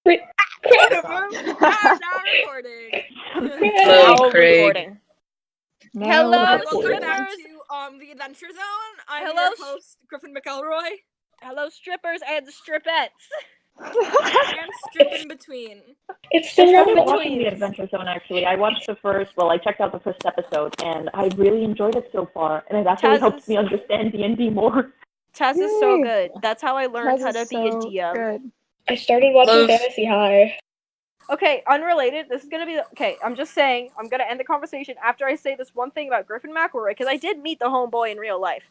Whatever. Now recording. Hello, Craig. Recording. No, Hi, Hello, welcome back strippers. to the Adventure Zone. I'm Hello, your host, Griffin McElroy, Hello, strippers and strippettes. and Strip in Between. It's I still started not watching the Adventure Zone, actually. I watched I checked out the first episode, and I really enjoyed it so far, and it actually helps me understand D&D more. Taz is so Yay. good. That's how I learned how to be a DM. Good. I started watching Fantasy High. Okay, unrelated. This is gonna be okay. I'm just saying. I'm gonna end the conversation after I say this one thing about Griffin McElroy because I did meet the homeboy in real life.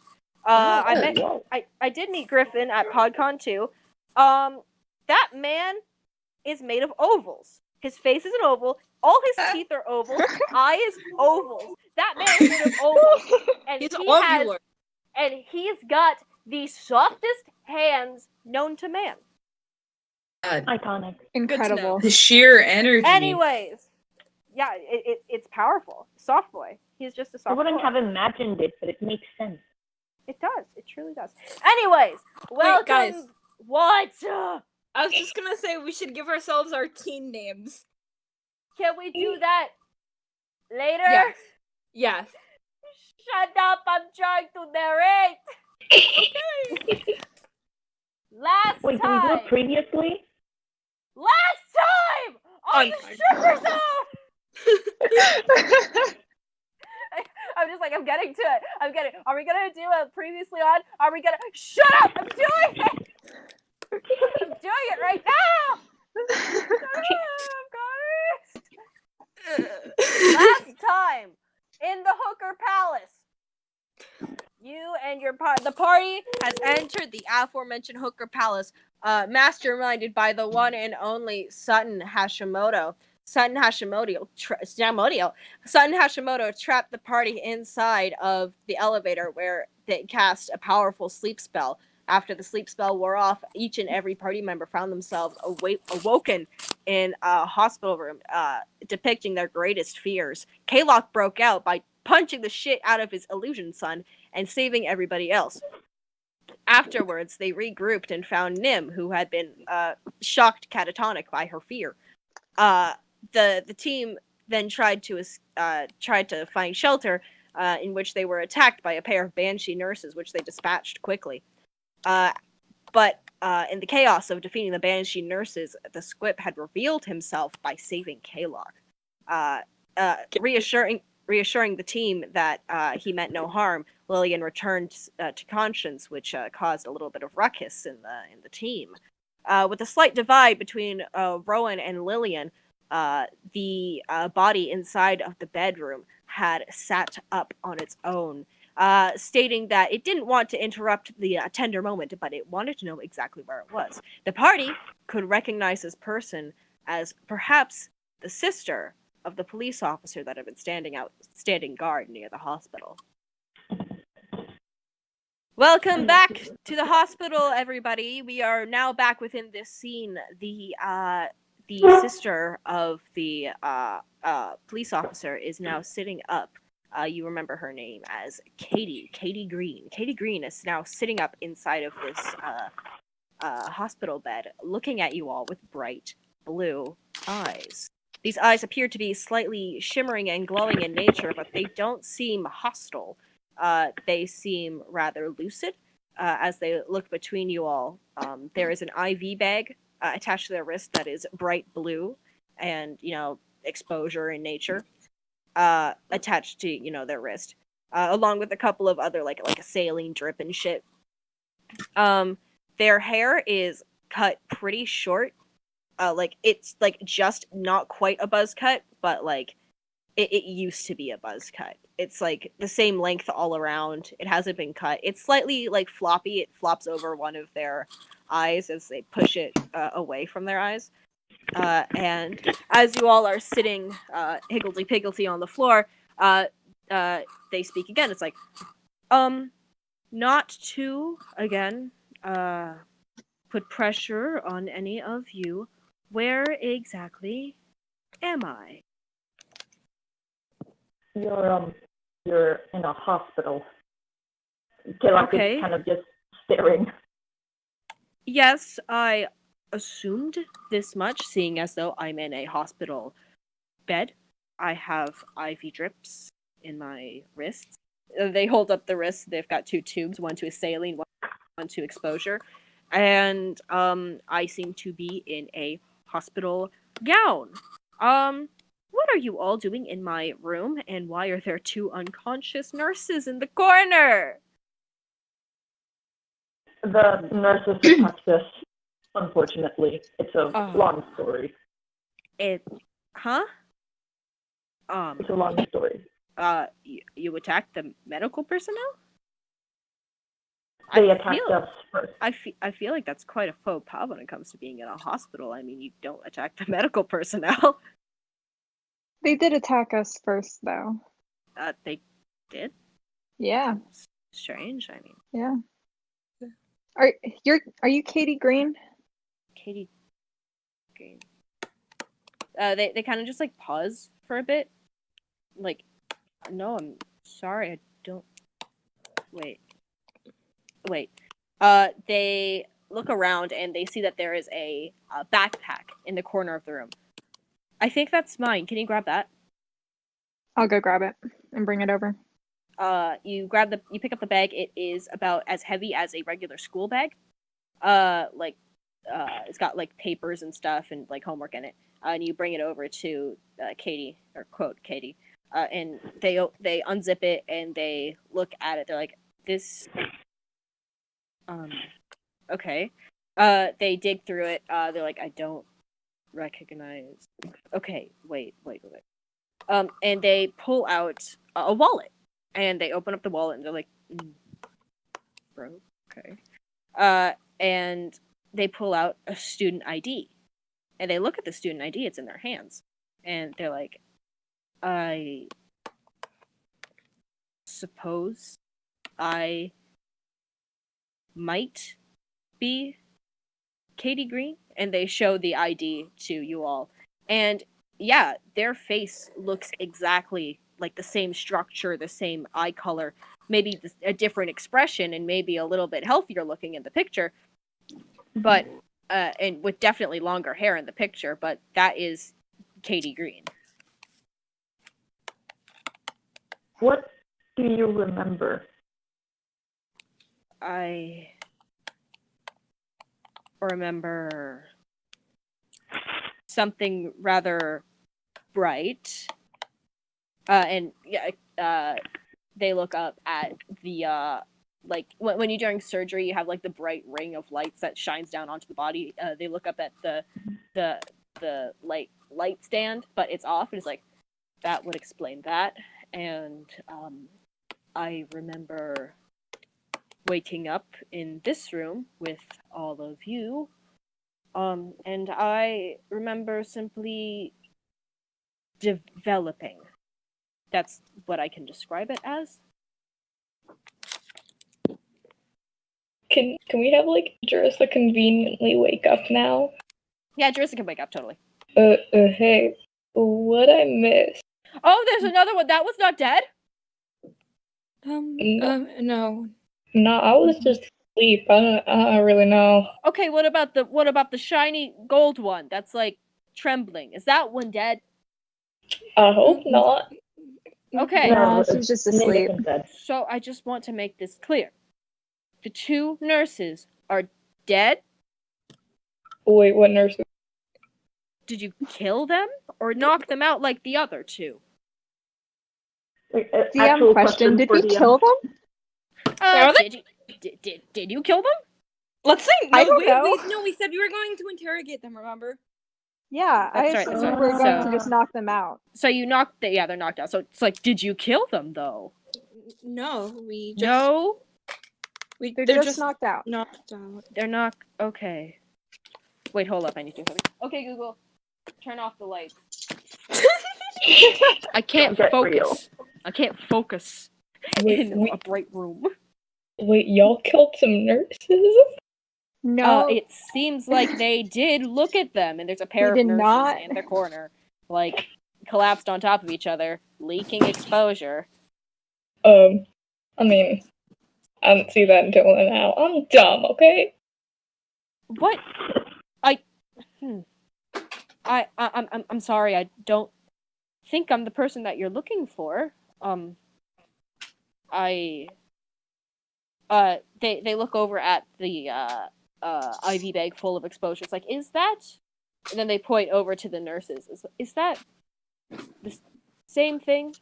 I did meet Griffin at PodCon 2. That man is made of ovals. His face is an oval. All his teeth are ovals. Eyes ovals. That man is made of ovals, and He's he's ovular. he's got the softest hands known to man. Iconic. Incredible. The sheer energy. Anyways, yeah, it's powerful. Soft boy. He's just a soft boy. I wouldn't have imagined it, but it makes sense. It does. It truly does. Anyways, welcome. Wait, guys. What? I was just gonna say we should give ourselves our teen names. Can we do that later? Yes. Shut up! I'm trying to narrate. Okay. Last Wait, time. did we do it previously? Last time on the stripper zone. I'm just like, I'm getting to it. Are we gonna do a previously on? Are we gonna? Shut up! I'm doing it. I'm doing it right now. Shut up, guys. Last time in the Hooker Palace, you and the party has entered the aforementioned Hooker Palace, masterminded by the one and only Sutton Hashimoto. Sutton Hashimoto trapped the party inside of the elevator where they cast a powerful sleep spell. After the sleep spell wore off, each and every party member found themselves awoken in a hospital room, depicting their greatest fears. K-Lock broke out by punching the shit out of his illusion son and saving everybody else. Afterwards, they regrouped and found Nim, who had been shocked catatonic by her fear. The team then tried to find shelter, in which they were attacked by a pair of Banshee nurses, which they dispatched quickly. But in the chaos of defeating the Banshee nurses, the Squip had revealed himself by saving K-Lock, reassuring the team that he meant no harm. Lillian returned to conscience, which caused a little bit of ruckus in the team. With a slight divide between Rowan and Lillian, the body inside of the bedroom had sat up on its own, stating that it didn't want to interrupt the tender moment, but it wanted to know exactly where it was. The party could recognize this person as perhaps the sister of the police officer that had been standing guard near the hospital. Welcome back to the hospital, everybody. We are now back within this scene. The sister of the police officer is now sitting up. You remember her name as Katie Green. Katie Green is now sitting up inside of this hospital bed, looking at you all with bright blue eyes. These eyes appear to be slightly shimmering and glowing in nature, but they don't seem hostile. They seem rather lucid as they look between you all. There is an IV bag attached to their wrist that is bright blue and, exposure in nature attached to, their wrist, along with a couple of other, like a saline drip and shit. Their hair is cut pretty short. It's, just not quite a buzz cut, but, it used to be a buzz cut. It's, the same length all around. It hasn't been cut. It's slightly, floppy. It flops over one of their eyes as they push it away from their eyes. And as you all are sitting higgledy-piggledy on the floor, they speak again. It's not to, again, put pressure on any of you. Where exactly am I? You're in a hospital. K-Lock is kind of just staring. Yes, I assumed this much, seeing as though I'm in a hospital bed. I have IV drips in my wrists. They hold up the wrists. They've got 2 tubes, one to saline, one to exposure. And I seem to be in a hospital gown. What are you all doing in my room, and why are there 2 unconscious nurses in the corner? The nurses attacked us, unfortunately. It's a long story. Huh? It's a long story. You attacked the medical personnel? They attacked us first. I feel like that's quite a faux pas when it comes to being in a hospital. I mean, you don't attack the medical personnel. They did attack us first, though. They did? Yeah. Strange, I mean. Yeah. Are you Katie Green? Katie Green. They kind of just like pause for a bit. Like, no, I'm sorry, I don't. Wait. They look around and they see that there is a backpack in the corner of the room. I think that's mine. Can you grab that? I'll go grab it and bring it over. You pick up the bag. It is about as heavy as a regular school bag. It's got like papers and stuff and like homework in it. And you bring it over to Katie, or quote Katie, and they unzip it and they look at it. They're like, this. Okay. They dig through it. They're like, I don't recognize. Okay, wait. And they pull out a wallet, and they open up the wallet, and they're like, bro, okay. And they pull out a student ID, and they look at the student ID. It's in their hands, and they're like, I suppose I might be Katie Green, and they show the ID to you all, and yeah, their face looks exactly like the same structure, the same eye color, maybe a different expression, and maybe a little bit healthier looking in the picture, but and with definitely longer hair in the picture, but that is Katie Green. What do you remember? I remember something rather bright. And they look up at the like when you during surgery you have like the bright ring of lights that shines down onto the body. They look up at the light stand, but it's off, and it's like, that would explain that. And I remember waking up in this room with all of you, and I remember simply developing. That's what I can describe it as. Can we have like Jurissa conveniently wake up now? Yeah, Jurissa can wake up, totally. Hey, what I missed? Oh, there's another one. That was not dead? No. No, I was just asleep. I don't really know. Okay, what about the shiny gold one that's like trembling? Is that one dead? I hope not. Okay. No, she's just asleep. So I just want to make this clear. The 2 nurses are dead? Wait, what nurse? Did you kill them or knock them out like the other 2? DM question, did we kill them? Did you kill them? Let's say I don't know. we said we were going to interrogate them, remember? Yeah, I That's right, assumed we were going to just knock them out. So you they're knocked out. So it's like, did you kill them though? No, we just No? They're just knocked out. knocked out. They're not okay. Wait, hold up, I need to do something. Okay, Google. Turn off the lights. I can't Get focus. real. I can't focus in a bright room. Wait, y'all killed some nurses? No, It seems like they did look at them, and there's a pair They of did nurses not. in the corner, like, collapsed on top of each other, leaking exposure. I mean, I didn't see that until now. I'm dumb, okay? What? I'm sorry. I don't think I'm the person that you're looking for. They look over at the IV bag full of exposures. Like, is that? And then they point over to the nurses. Is that the same thing?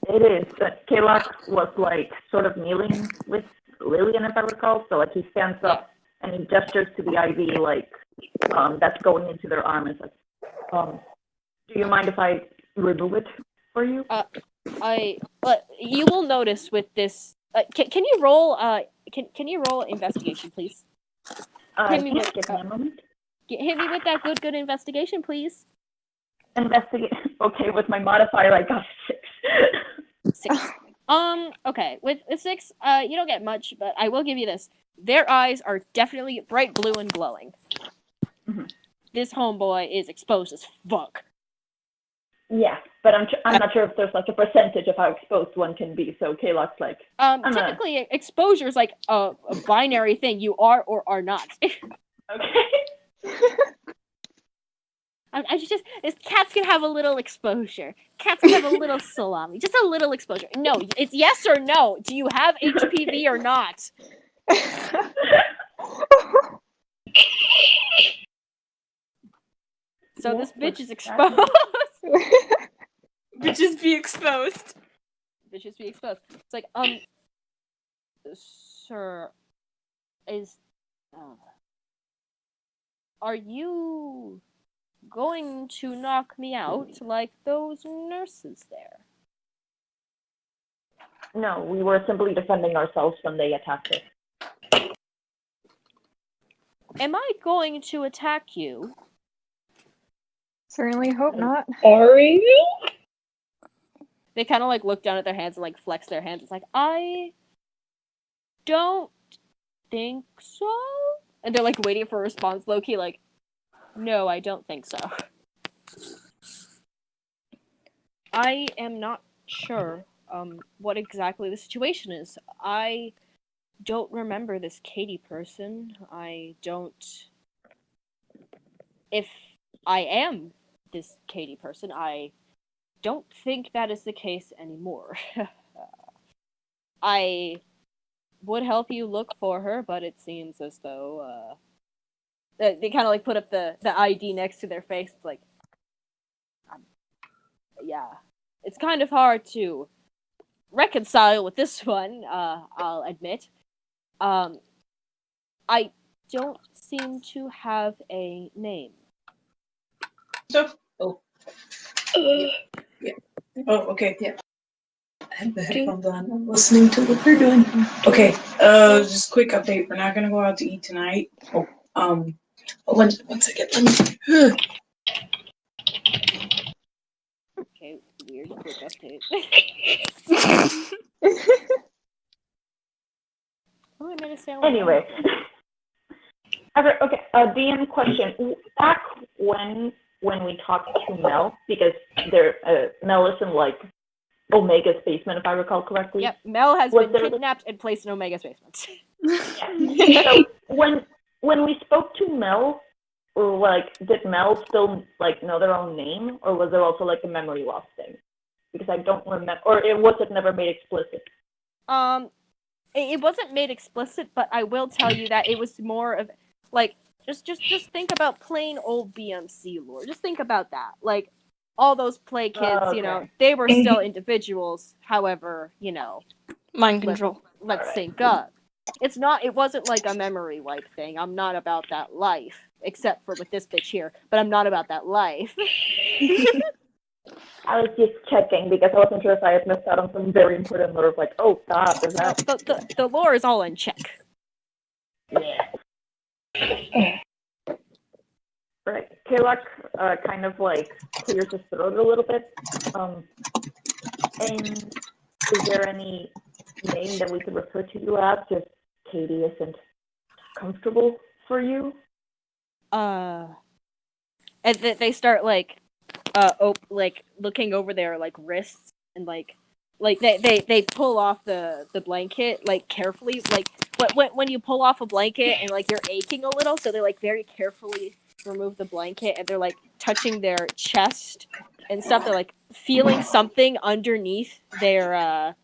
It is. Kalak was like sort of kneeling with Lillian, if I recall. So like he stands up and he gestures to the IV like that's going into their arm and says, "Do you mind if I remove it for you?" You will notice with this. Can you roll? Can you roll investigation, please? Give me a moment. Hit me with that good investigation, please. Investigate. Okay, with my modifier, I got 6. 6. Okay. With 6, you don't get much, but I will give you this. Their eyes are definitely bright blue and glowing. Mm-hmm. This homeboy is exposed as fuck. Yeah, but I'm not sure if there's like a percentage of how exposed one can be. So Kalak's like, typically exposure is like a binary thing. You are or are not. Okay. I just cats can have a little exposure. Cats can have a little salami, just a little exposure. No, it's yes or no. Do you have HPV or not? So this bitch is exposed. Bitches be exposed. Bitches be exposed. It's like, sir, are you going to knock me out like those nurses there? No, we were simply defending ourselves when they attacked us. Am I going to attack you? Certainly hope not. Are you? They kind of like look down at their hands and like flex their hands. It's like, I don't think so. And they're like waiting for a response, low-key, like, no, I don't think so. I am not sure what exactly the situation is. I don't remember this Katie person. If I am this Katie person, I don't think that is the case anymore. I would help you look for her, but it seems as though they kind of like put up the ID next to their face. It's like, yeah, it's kind of hard to reconcile with this one. I'll admit. I don't seem to have a name. Stuff. Oh. Yeah. Oh, okay. Yeah. I have the headphones on. I'm listening to what they're doing. Okay. Just quick update. We're not gonna go out to eat tonight. One second. Let me. Okay, weird quick update. Oh, I made a sound. Anyway. Okay, DM question. Back when we talked to Mel, because Mel is in like Omega's basement, if I recall correctly. Yep, Mel has been kidnapped and placed in Omega's basement. Yeah. So when we spoke to Mel, like, did Mel still like know their own name, or was there also like a memory loss thing? Because I don't remember, or was it never made explicit? It wasn't made explicit, but I will tell you that it was more of like just think about plain old BMC lore. Just think about that. Like all those play kids, Okay. you know, they were still individuals. However, you know, Mind control. Let's sync up. It wasn't like a memory wipe thing. I'm not about that life, except for with this bitch here. But I'm not about that life. I was just checking because I wasn't sure if I had missed out on some very important lore of like, oh god, is that? The lore is all in check. Yeah. Right. Kalak kind of like clears his throat a little bit. And is there any name that we could refer to you as if Katie isn't comfortable for you? And they start like looking over their like wrists and like they pull off the blanket like carefully, like when you pull off a blanket and like you're aching a little, so they like very carefully remove the blanket and they're like touching their chest and stuff. They're like feeling something underneath their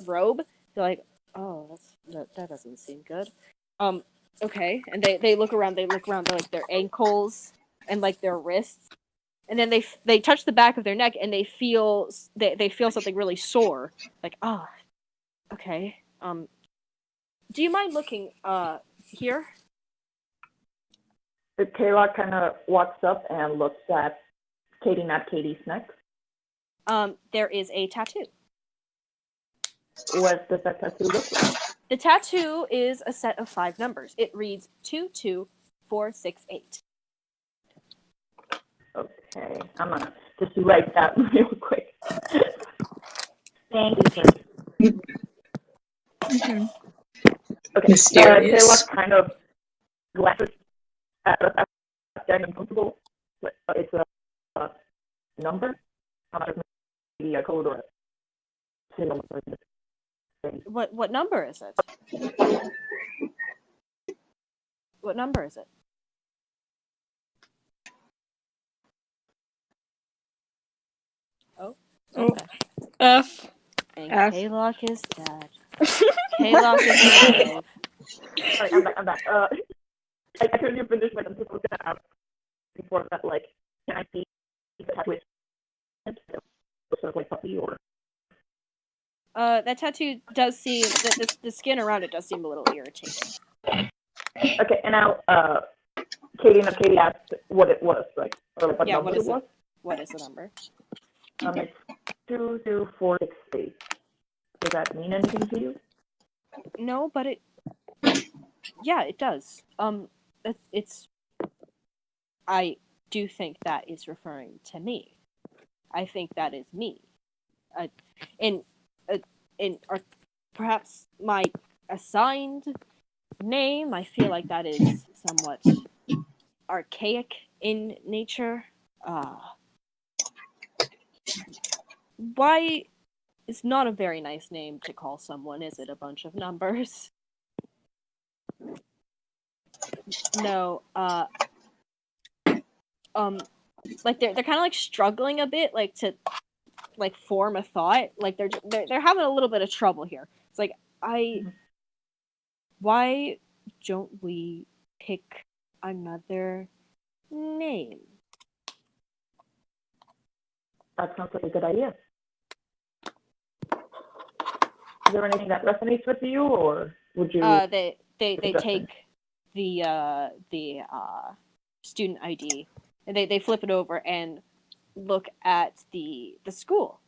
robe. They're like, oh, that doesn't seem good. Okay, and they look around. They look around like their ankles and like their wrists, and then they touch the back of their neck and they feel something really sore. Like, oh, okay. Do you mind looking here? The Kayla kind of walks up and looks at Katie, not Katie's neck. There is a tattoo. What does that tattoo look like? The tattoo is a set of 5 numbers. It reads 22468. Okay, I'm gonna just write that real quick. Thank you, sir. Okay, Mysterious. Kayla kind of glances at us getting uncomfortable. It's a number. Maybe a code or a single number. What number is it? What number is it? Oh. Okay. F. And F. Kaylock is dead. Kaylock is alive. Sorry, I'm back. I couldn't even finish my sentence. I was gonna ask before that, like, can I see the tattoo? Sort of like puppy or? That tattoo does seem the skin around it does seem a little irritating. Okay, and now Katie asked what it was, like, or what Yeah, number what is it was. What is the number? It's 22468. Does that mean anything to you? No, but it does. It's I do think that is referring to me. I think that is me. Or perhaps my assigned name. I feel like that is somewhat archaic in nature. Why? It's not a very nice name to call someone, is it? A bunch of numbers. No. Like they're kind of like struggling a bit, like to like form a thought. Like they're having a little bit of trouble here. It's like why don't we pick another name? That sounds like a good idea. Is there anything that resonates with you, or would you? They take the student ID and they flip it over and look at the school.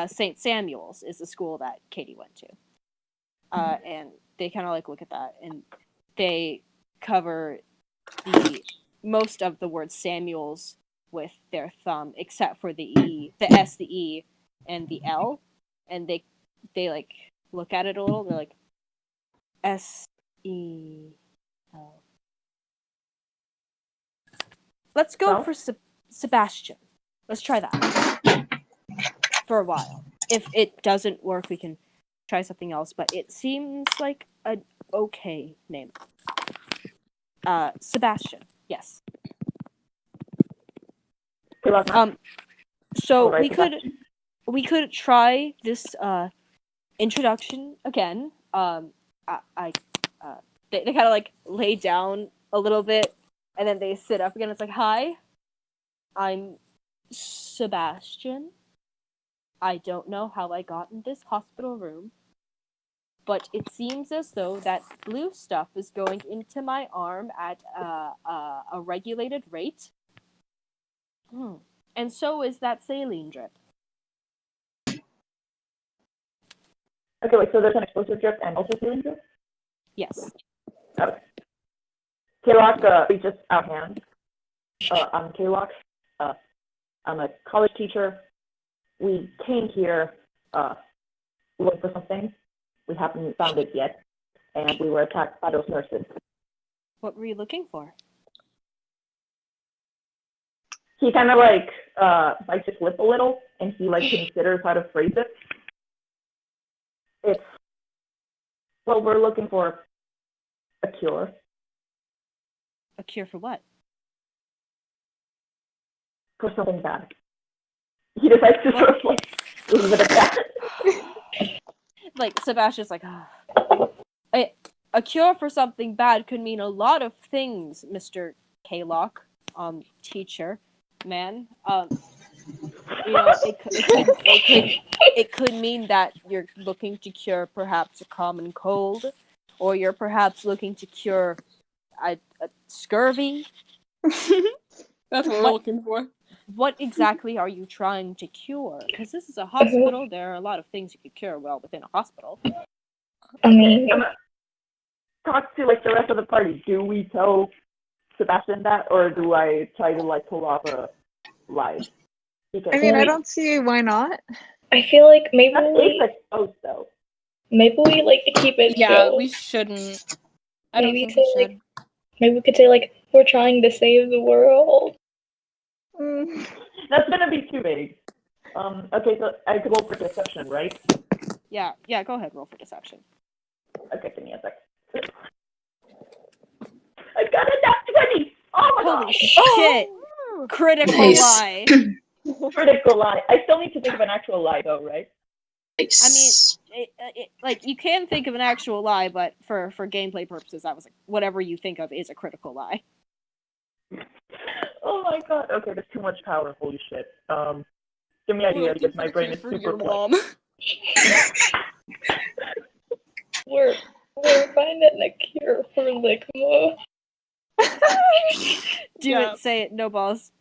St. Samuel's is the school that Katie went to. And they kind of like look at that and they cover the most of the word Samuel's with their thumb, except for the E, the S, the E, and the L. And they like look at it a little. They're like S-E-L. Let's go for Sebastian. Let's try that for a while. If it doesn't work, we can try something else. But it seems like an okay name. Sebastian. Yes. So we could try this introduction again. They kind of like lay down a little bit and then they sit up again. It's like, hi, I'm Sebastian. I don't know how I got in this hospital room, but it seems as though that blue stuff is going into my arm at a regulated rate. And so is that saline drip. Okay, wait, so there's an explosive drip and also saline drip? Yes. Okay. Kaylock reaches out hand. I'm Kaylock. I'm a college teacher. We came here looking for something. We haven't found it yet, and we were attacked by those nurses. What were you looking for? He kind of like likes to flip a little, and he like considers how to phrase it. It's Well, we're looking for a cure. A cure for what? For something bad. He decides to sort of like leave it at that. Like Sebastian's like, a cure for something bad could mean a lot of things, Mr. Kaylock, teacher, man. It could mean that you're looking to cure perhaps a common cold, or you're perhaps looking to cure a scurvy. That's what we're looking for. What exactly are you trying to cure? Because this is a hospital. There are a lot of things you could cure well within a hospital. I mean, Talk to like the rest of the party. Do we tell Sebastian that, or do I try to like pull off a lie? Because I mean, I don't see why not. I feel like maybe that is we exposed though. like keep it Yeah, chill. we shouldn't. I don't Maybe think we say, should. like, maybe we could say like we're trying to save the world. Mm. That's gonna be too vague. Okay, so I could roll for deception, right? Yeah, go ahead, roll for deception. Okay, give me a sec. I got a nat 20! Oh my Holy god! shit! Critical Nice. lie. Critical lie. I still need to think of an actual lie though, right? I mean, like you can think of an actual lie, but for gameplay purposes, I was like, whatever you think of is a critical lie. Oh my god. Okay, there's too much power. Holy shit. Give me an idea because my brain is For super your quick. mom. We're finding a cure for ligma. Do Yeah. it, say it, no balls.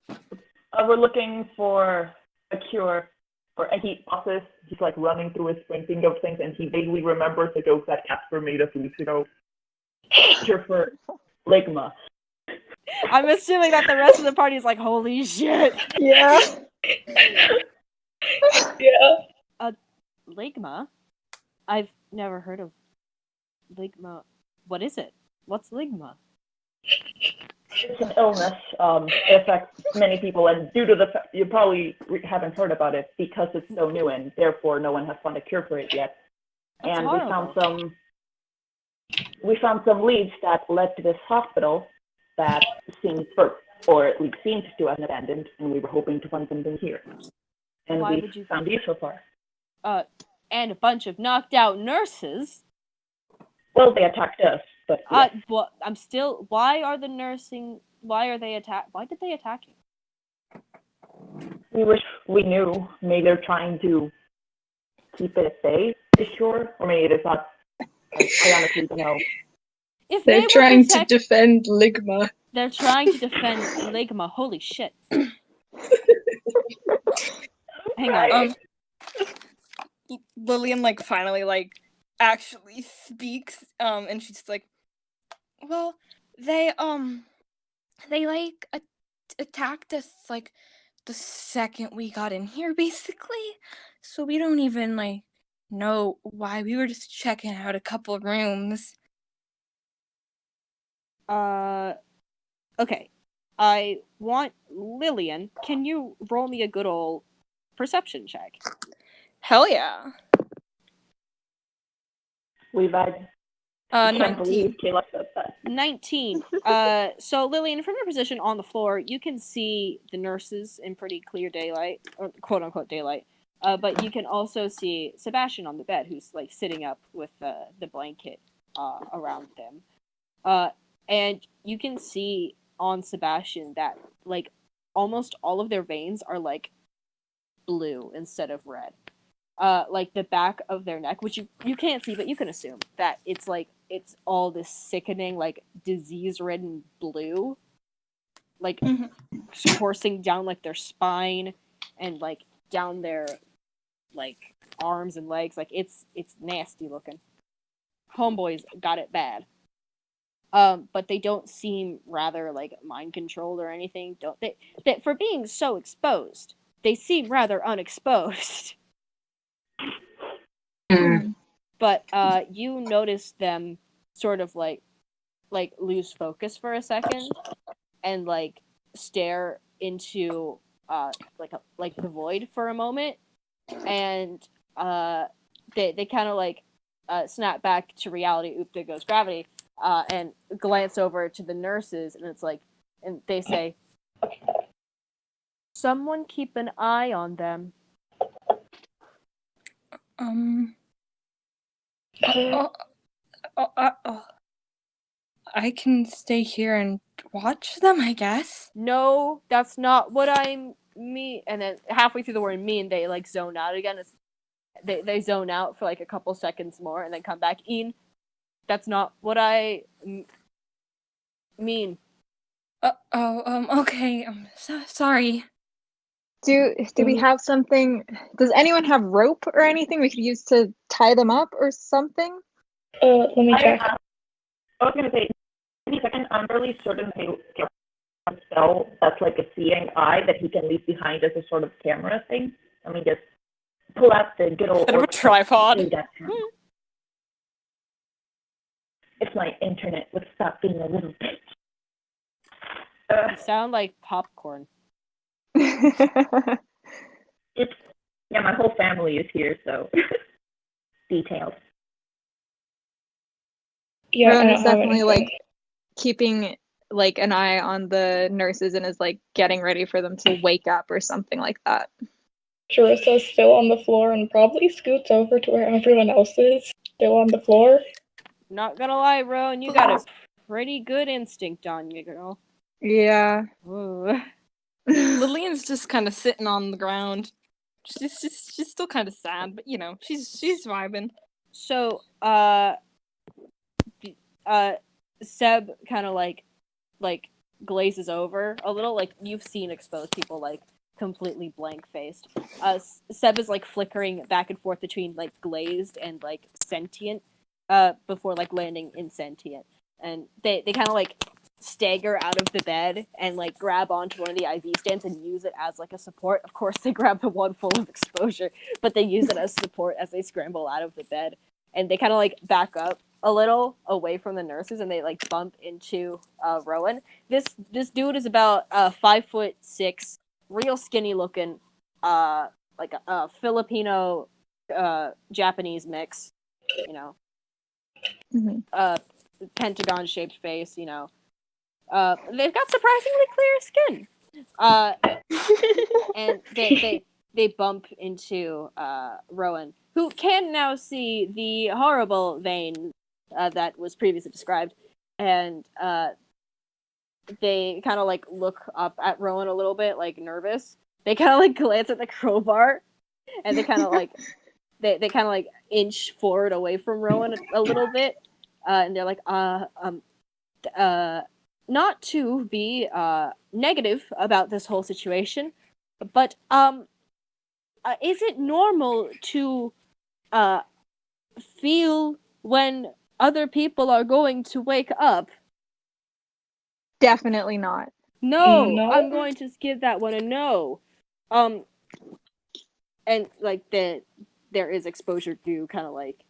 We're looking for a cure for, and he's like running through his brain thinking of things, and he vaguely remembers the joke that Casper made a few weeks ago. Cure for ligma. I'm assuming that the rest of the party is like, holy shit. Yeah. Yeah. Ligma? I've never heard of Ligma. What is it? What's Ligma? It's an illness. It affects many people, and due to the fact you probably haven't heard about it because it's so new, and therefore no one has found a cure for it yet. That's And horrible. we found some leads that led to this hospital that seemed, or at least seemed to have been abandoned, and we were hoping to find something here. And Why we would you- found these so far. And a bunch of knocked out nurses. Well, they attacked us, but yeah. Well, I'm still. Why are they why did they attack you? We wish we knew. Maybe they're trying to keep it at bay, for sure, or maybe it's not. I honestly don't know. If They're they were trying to protect- defend Ligma. They're trying to defend Ligma. Holy shit. Hang on. Lillian like finally like actually speaks, and she's like, well, they like attacked us like the second we got in here, basically. So we don't even like know why. We were just checking out a couple rooms. Okay. I want Lillian. Can you roll me a good old perception check? Hell yeah. We've had. I can't 19. believe Kayla said that. 19. So Lillian, from your position on the floor, you can see the nurses in pretty clear daylight, or quote unquote daylight. But you can also see Sebastian on the bed, who's like sitting up with the blanket around them. And you can see on Sebastian that like almost all of their veins are like blue instead of red. Like the back of their neck, which you can't see, but you can assume that it's all this sickening, like disease-ridden blue, like coursing down like their spine and like down their like arms and legs. Like it's nasty looking. Homeboys got it bad. But they don't seem rather like mind controlled or anything. Don't they? For being so exposed, they seem rather unexposed. But you notice them sort of like lose focus for a second and like stare into like the void for a moment, and they kind of like snap back to reality. Oop, there goes gravity. And glance over to the nurses, and it's like, and they say, "Someone keep an eye on them." I can stay here and watch them, I guess. No, that's not what I mean. And then halfway through the word "mean," they like zone out again. They zone out for like a couple seconds more, and then come back in. That's not what I mean. Okay. I'm so sorry. Do we have something? Does anyone have rope or anything we could use to tie them up or something? Let me check. I was gonna say, give me a second. I'm really certain they get a spell that's like a seeing eye that he can leave behind as a sort of camera thing. Let me just pull out the good old. Instead of a tripod. It's my internet would stop being a little bitch. You sound like popcorn. It's my whole family is here, so details. Yeah, Rowan I is don't have definitely anything. like keeping like an eye on the nurses and is like getting ready for them to wake up or something like that. Jarissa's still on the floor and probably scoots over to where everyone else is, still on the floor. Not gonna lie, Rowan, you got a pretty good instinct on you, girl. Yeah. Ooh. Lillian's just kind of sitting on the ground. She's still kind of sad, but you know, she's vibing. So, Seb kind of like glazes over a little. Like, you've seen exposed people like completely blank faced. Seb is like flickering back and forth between like glazed and like sentient, before like landing insentient. And they kind of like stagger out of the bed and like grab onto one of the IV stands and use it as like a support. Of course, they grab the one full of exposure, but they use it as support as they scramble out of the bed. And they kind of like back up a little away from the nurses, and they like bump into Rowan. This dude is about 5'6", real skinny looking, like a Filipino Japanese mix, you know. Mm-hmm. Pentagon shaped face, you know. They've got surprisingly clear skin. And they bump into Rowan, who can now see the horrible vein that was previously described, and they kind of like look up at Rowan a little bit, like nervous. They kind of like glance at the crowbar, and they kind of like they kind of like inch forward away from Rowan a little bit, and they're like, not to be negative about this whole situation, but is it normal to feel when other people are going to wake up? Definitely not. No, No. I'm going to give that one a no. And like there is exposure due kind of like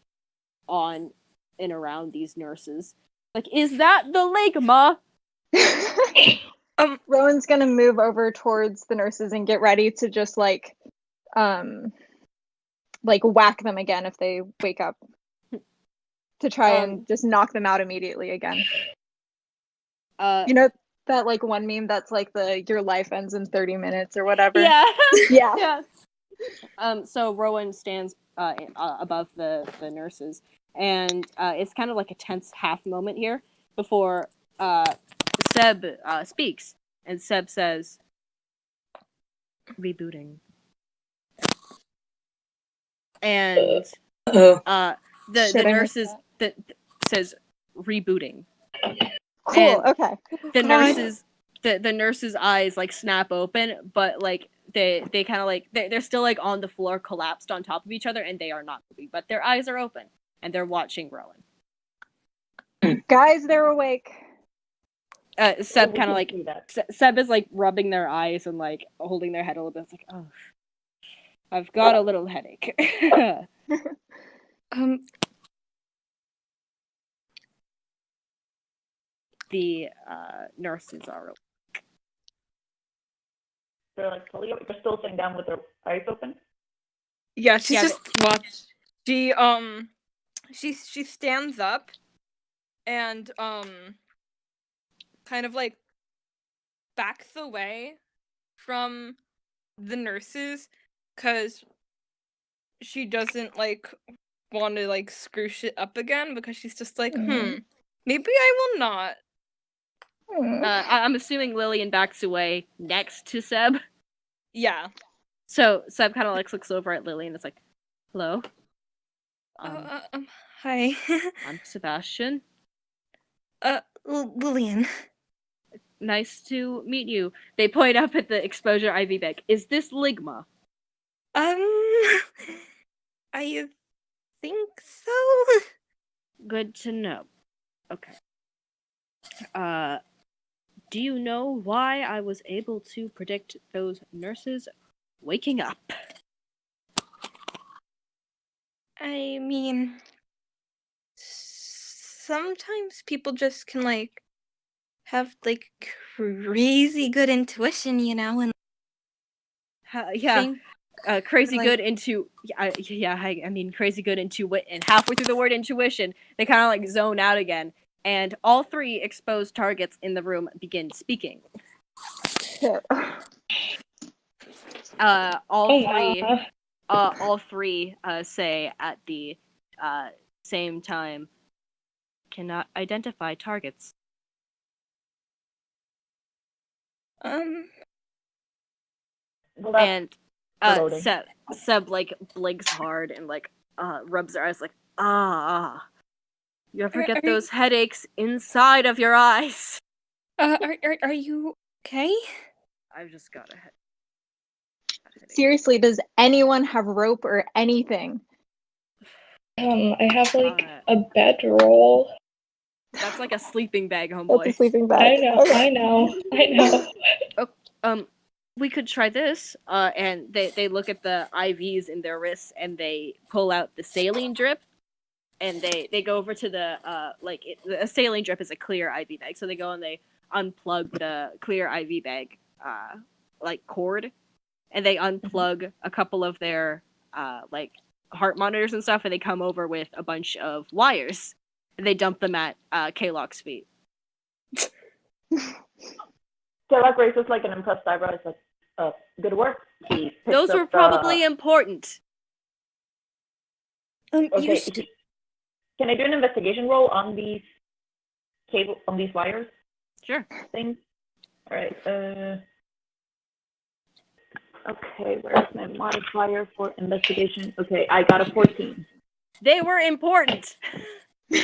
on and around these nurses. Like, is that the ligma? Rowan's gonna move over towards the nurses and get ready to just like whack them again if they wake up, to try and just knock them out immediately again. You know that like one meme that's like your life ends in 30 minutes or whatever? Yeah. Yeah. Yeah. So Rowan stands above the nurses, and it's kind of like a tense half moment here before Seb speaks, and Seb says, "Rebooting." And the nurses that says rebooting. Cool. And okay. The nurses' eyes like snap open, but like they kind of like they're still like on the floor, collapsed on top of each other, and they are not moving, but their eyes are open and they're watching Rowan. Guys, they're awake. Seb kind of like Seb is like rubbing their eyes and like holding their head a little bit. It's like, oh, I've got a little headache. The nurses are awake. They're like fully awake. They're still sitting down with their eyes open. Yeah, she's just watched. she stands up and kind of like backs away from the nurses because she doesn't like want to like screw shit up again, because she's just like, maybe I will not. I'm assuming Lillian backs away next to Seb. Yeah. So Seb kind of like looks over at Lillian and is like, hello? Hi. I'm Sebastian. Lillian. Nice to meet you. They point up at the exposure IV bag. Is this Ligma? I think so. Good to know. Okay. Do you know why I was able to predict those nurses waking up? I mean, sometimes people just can like have like crazy good intuition, you know, and think, crazy like, good crazy good and halfway through the word intuition, they kind of like zone out again, and all three exposed targets in the room begin speaking. All three say at the same time, cannot identify targets. Well, that's And reloading. Seb like blinks hard and like rubs their eyes like, you ever get those headaches inside of your eyes? Are you okay? I've just got a headache. Seriously, does anyone have rope or anything? I have like a bedroll. That's like a sleeping bag, homeboy. That's a sleeping bag. I know. We could try this. And they look at the IVs in their wrists and they pull out the saline drip, and they go over to the a saline drip is a clear IV bag, so they go and they unplug the clear IV bag cord, and they unplug a couple of their heart monitors and stuff, and they come over with a bunch of wires, and they dump them at K-Lock's feet. K-Lock raises like an impressed eyebrow. It's like, good work. Those were probably important. Okay. Can I do an investigation roll on these wires? Sure. Things. All right. Okay, where's my modifier for investigation? Okay, I got a 14. They were important. One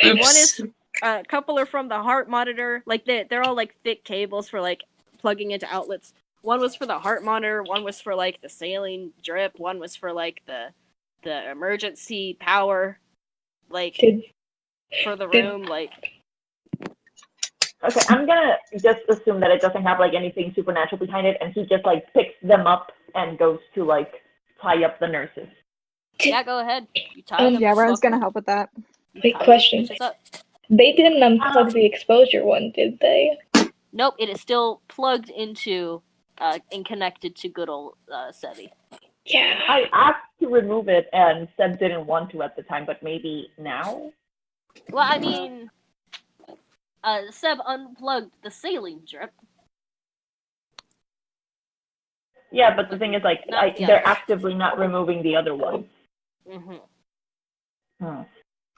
is a couple are from the heart monitor. Like they're all like thick cables for like plugging into outlets. One was for the heart monitor. One was for like the saline drip. One was for like the emergency power, like for the room. Like. Okay, I'm gonna just assume that it doesn't have like anything supernatural behind it, and he just like picks them up and goes to like tie up the nurses. Yeah, go ahead. You tie them. Yeah, Ron's gonna help with that. Big question. They didn't unplug the exposure one, did they? Nope, it is still plugged into and connected to good old Sebi. Yeah. I asked to remove it, and Seb didn't want to at the time, but maybe now? Well, I mean, Seb unplugged the saline drip. Yeah, but the thing is, like, they're actively not removing the other one.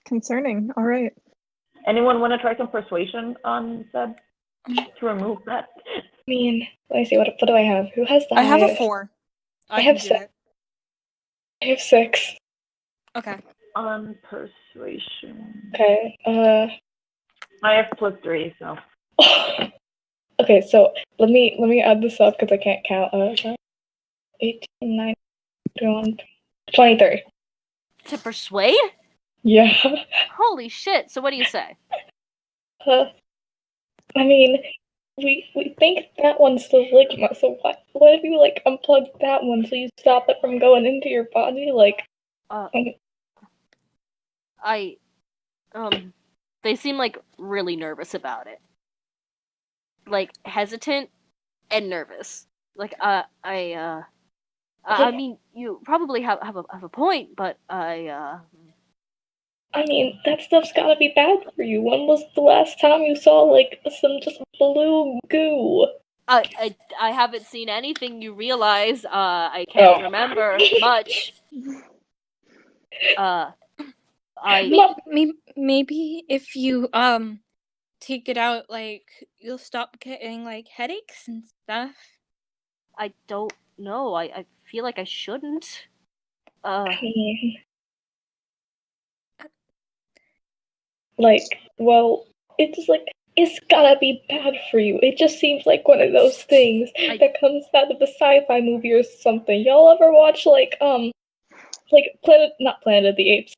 Concerning. All right. Anyone want to try some persuasion on Seb to remove that? I mean, let me see. What do I have? Who has the I have highest? a 4. I have 6. I have 6. Okay. On persuasion. Okay. I have +3, so. Okay, so let me add this up because I can't count. 18, 9, 21, 23. To persuade? Yeah. Holy shit! So what do you say? I mean, we think that one's the Ligma, so what if you like unplug that one so you stop it from going into your body? Like, they seem like really nervous about it. Like hesitant and nervous. Like, I mean, you probably have a point, but I mean, that stuff's gotta be bad for you. When was the last time you saw, like, some just blue goo? I haven't seen anything you realize. I can't remember much. Maybe if you take it out, like, you'll stop getting like headaches and stuff. I don't know. I feel like I shouldn't. I mean, like, well, it's gotta be bad for you. It just seems like one of those things that comes out of a sci-fi movie or something. Y'all ever watch, like not Planet of the Apes,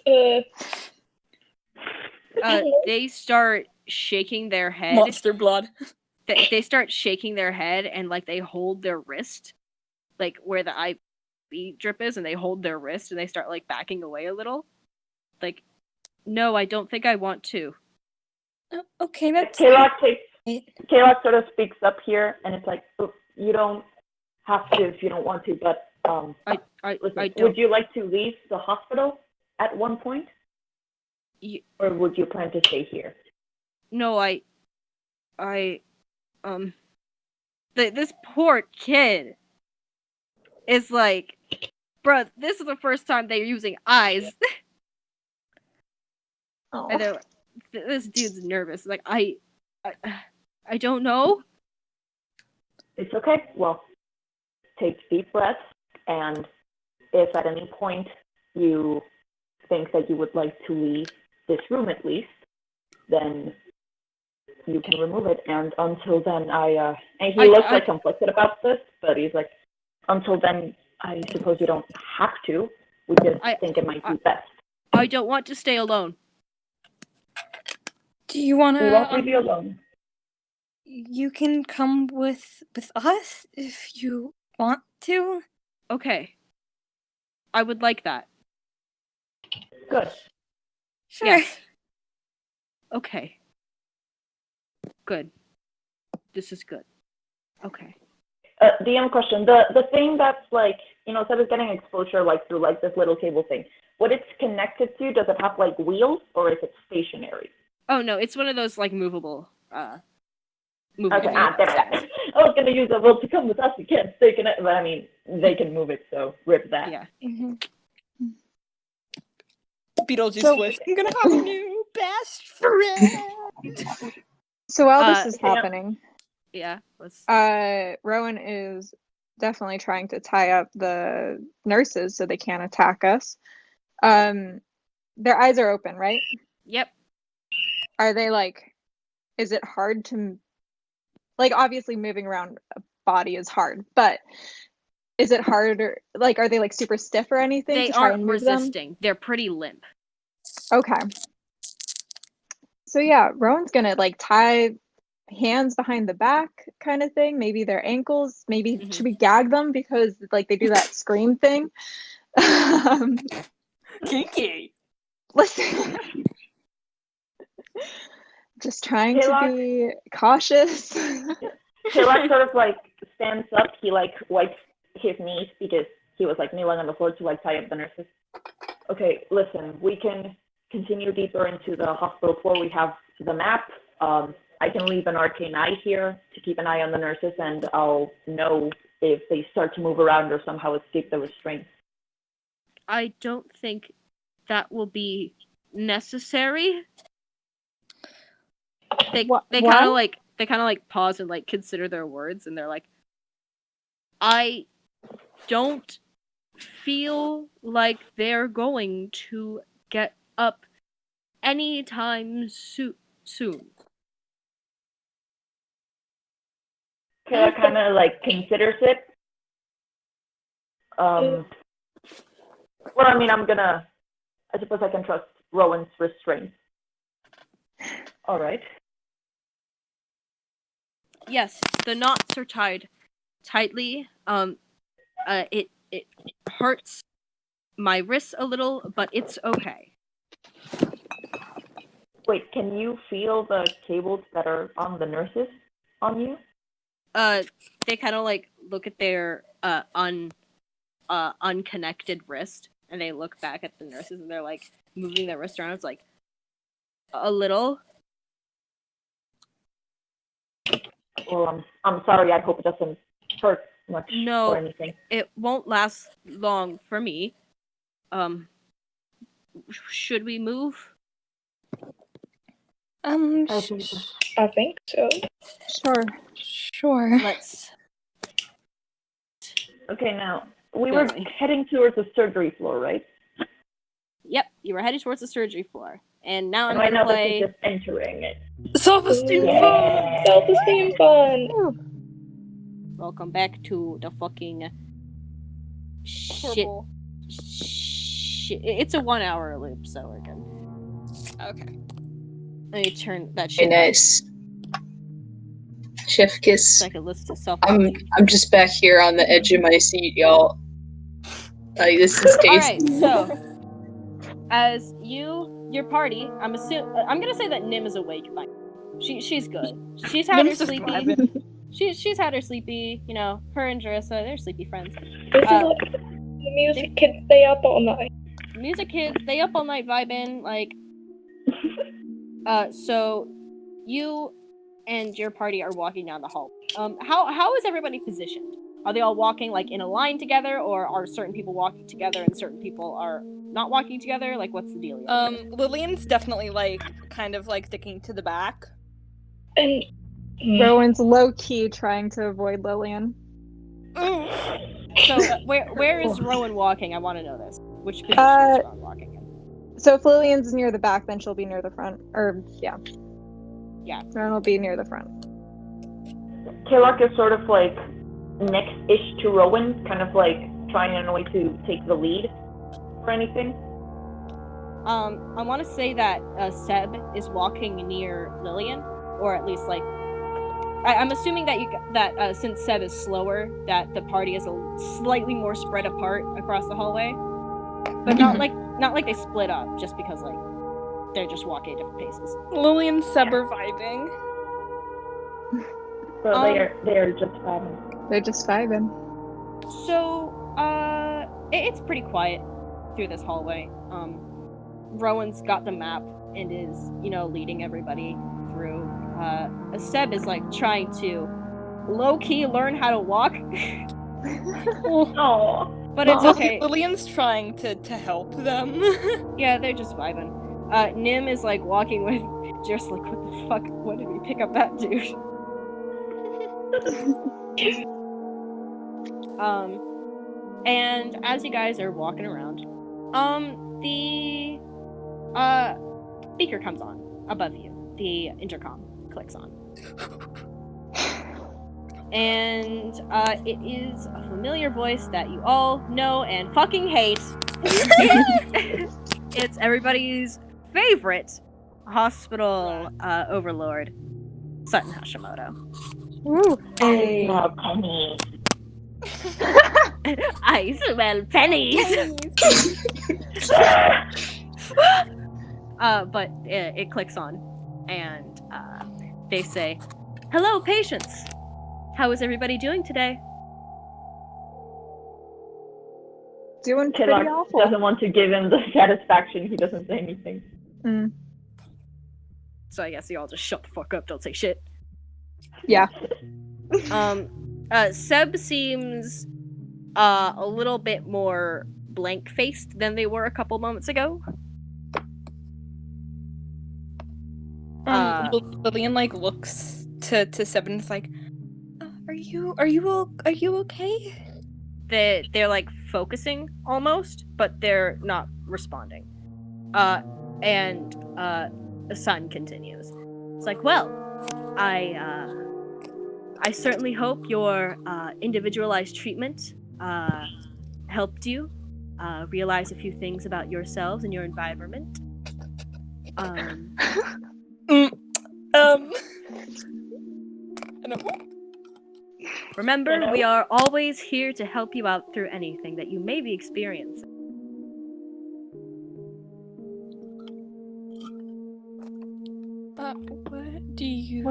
they start shaking their head. Monster blood. They start shaking their head and like they hold their wrist, like where the IV drip is, and they hold their wrist and they start like backing away a little. Like, no, I don't think I want to. Okay, that's Kayla sort of speaks up here, and it's like, oh, you don't have to if you don't want to, but listen, would you like to leave the hospital at one point? Or would you plan to stay here? No, this poor kid is like, bruh, this is the first time they're using eyes. And they're like, this dude's nervous. Like, I don't know. It's okay. Well, take deep breaths, and if at any point you think that you would like to leave this room at least, then you can remove it. And until then, and he looks like conflicted about this, but he's like, until then, I suppose you don't have to. We just think it might be best. I don't want to stay alone. Do you want to? We won't leave you alone. You can come with us if you want to. Okay. I would like that. Good. Sure. Yes. Okay. Good. This is good. Okay. DM question. The thing that's like, instead of getting exposure like through like this little cable thing, what it's connected to, does it have like wheels or is it stationary? Oh no, it's one of those like movable. Okay, damn it. I was gonna use a will to come with us. You can't stay connected, but I mean, they can move it, so rip that. Yeah. Mm-hmm. Beetlejuice wish. I'm gonna have a new best friend. So while this is happening, Rowan is definitely trying to tie up the nurses so they can't attack us. Their eyes are open, right? Yep. Are they like, is it hard to, like, obviously moving around a body is hard, but is it harder, like, are they like super stiff or anything? They to try aren't and move resisting. them? They're pretty limp. Okay. So yeah, Rowan's gonna like tie hands behind the back kind of thing, maybe their ankles, maybe should we gag them because like they do that scream thing? Kinky. Listen. Just trying to be cautious. Kayla sort of like stands up. He like wipes his knees because he was like kneeling on the floor to like tie up the nurses. Okay, listen, we can continue deeper into the hospital floor. We have the map. I can leave an arcane eye here to keep an eye on the nurses, and I'll know if they start to move around or somehow escape the restraints. I don't think that will be necessary. They kind of like pause and like consider their words, and they're like, I don't feel like they're going to get up anytime soon. Kayla kind of like considers it. Well, I mean, I suppose I can trust Rowan's restraint. All right. Yes, the knots are tied tightly. It hurts my wrists a little, but it's okay. Wait, can you feel the cables that are on the nurses on you? They kind of like look at their unconnected wrist, and they look back at the nurses, and they're like moving their wrist around. It's like a little. Well, I'm sorry. I hope it doesn't hurt much No, or anything. it won't last long for me. Should we move? I think so. Sure. Let's. Okay, now we were heading towards the surgery floor, right? Yep, you were headed towards the surgery floor, and now I'm right gonna now play. this is just entering it. Self-esteem fun. Self-esteem fun. Welcome back to the fucking Horrible. shit. It's a 1 hour loop, so we're good. Okay. Let me turn that Hey, shit. nice. Chef kiss. So I can listen to self. I'm just back here on the edge of my seat, y'all. Like, this is tasty. All right, so as your party, I'm gonna say that Nim is awake by now. She's good. She's had Nim's her just sleepy. vibing. She's had her sleepy. You know, her and Jarissa, they're sleepy friends. This is like the music kids stay up all night. Music kids, they up all night vibing. Like, so you and your party are walking down the hall. How is everybody positioned? Are they all walking like in a line together, or are certain people walking together and certain people are not walking together? Like, what's the deal? Lillian's definitely like kind of like sticking to the back. And Rowan's low key trying to avoid Lillian. Ooh. So where is Rowan walking? I want to know this. Which position is Rowan walking in? So if Lillian's near the back, then she'll be near the front. Or yeah. Yeah. Rowan will be near the front. Killock is sort of like next-ish to Rowan, kind of like trying in a way to take the lead or anything. I want to say that Seb is walking near Lillian, or at least like I'm assuming that since Seb is slower, that the party is a slightly more spread apart across the hallway, but not like they split up just because like they're just walking at different paces. Lillian and Seb are vibing. So they're just vibing. They're just vibing. So it's pretty quiet through this hallway. Rowan's got the map and is leading everybody through. Seb is like trying to low-key learn how to walk. Oh, but it's okay. Lillian's trying to help them. Yeah, they're just vibing. Nim is like walking with just like, what the fuck? When did we pick up that dude? And as you guys are walking around, the speaker comes on above you. The intercom clicks on. And it is a familiar voice that you all know and fucking hate. It's everybody's favorite hospital overlord, Sutton Hashimoto. Woo. Hey. Oh, Penny. I smell pennies. But it clicks on, and they say, "Hello, patients. How is everybody doing today?" Doing pretty Killock awful. doesn't want to give him the satisfaction. He doesn't say anything. So I guess you all just shut the fuck up. Don't say shit. Yeah. Seb seems a little bit more blank-faced than they were a couple moments ago. Lillian like looks to Seb and is like, "Are you okay?" They're like focusing almost, but they're not responding. And the sun continues. It's like, well, I certainly hope your individualized treatment helped you realize a few things about yourselves and your environment. I don't know. Remember, we are always here to help you out through anything that you may be experiencing. What do you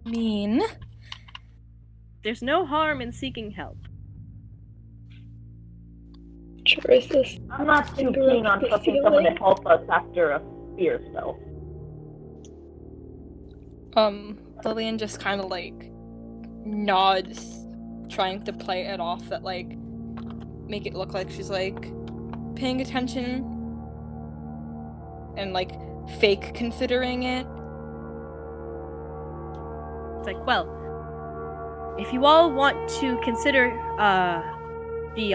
mean? There's no harm in seeking help. Traces. I'm not too Finger keen up on the trusting someone to ceiling. help us after a fear spell. Lillian just kind of like nods, trying to play it off that like make it look like she's like paying attention and like fake considering it. It's like, well, if you all want to consider the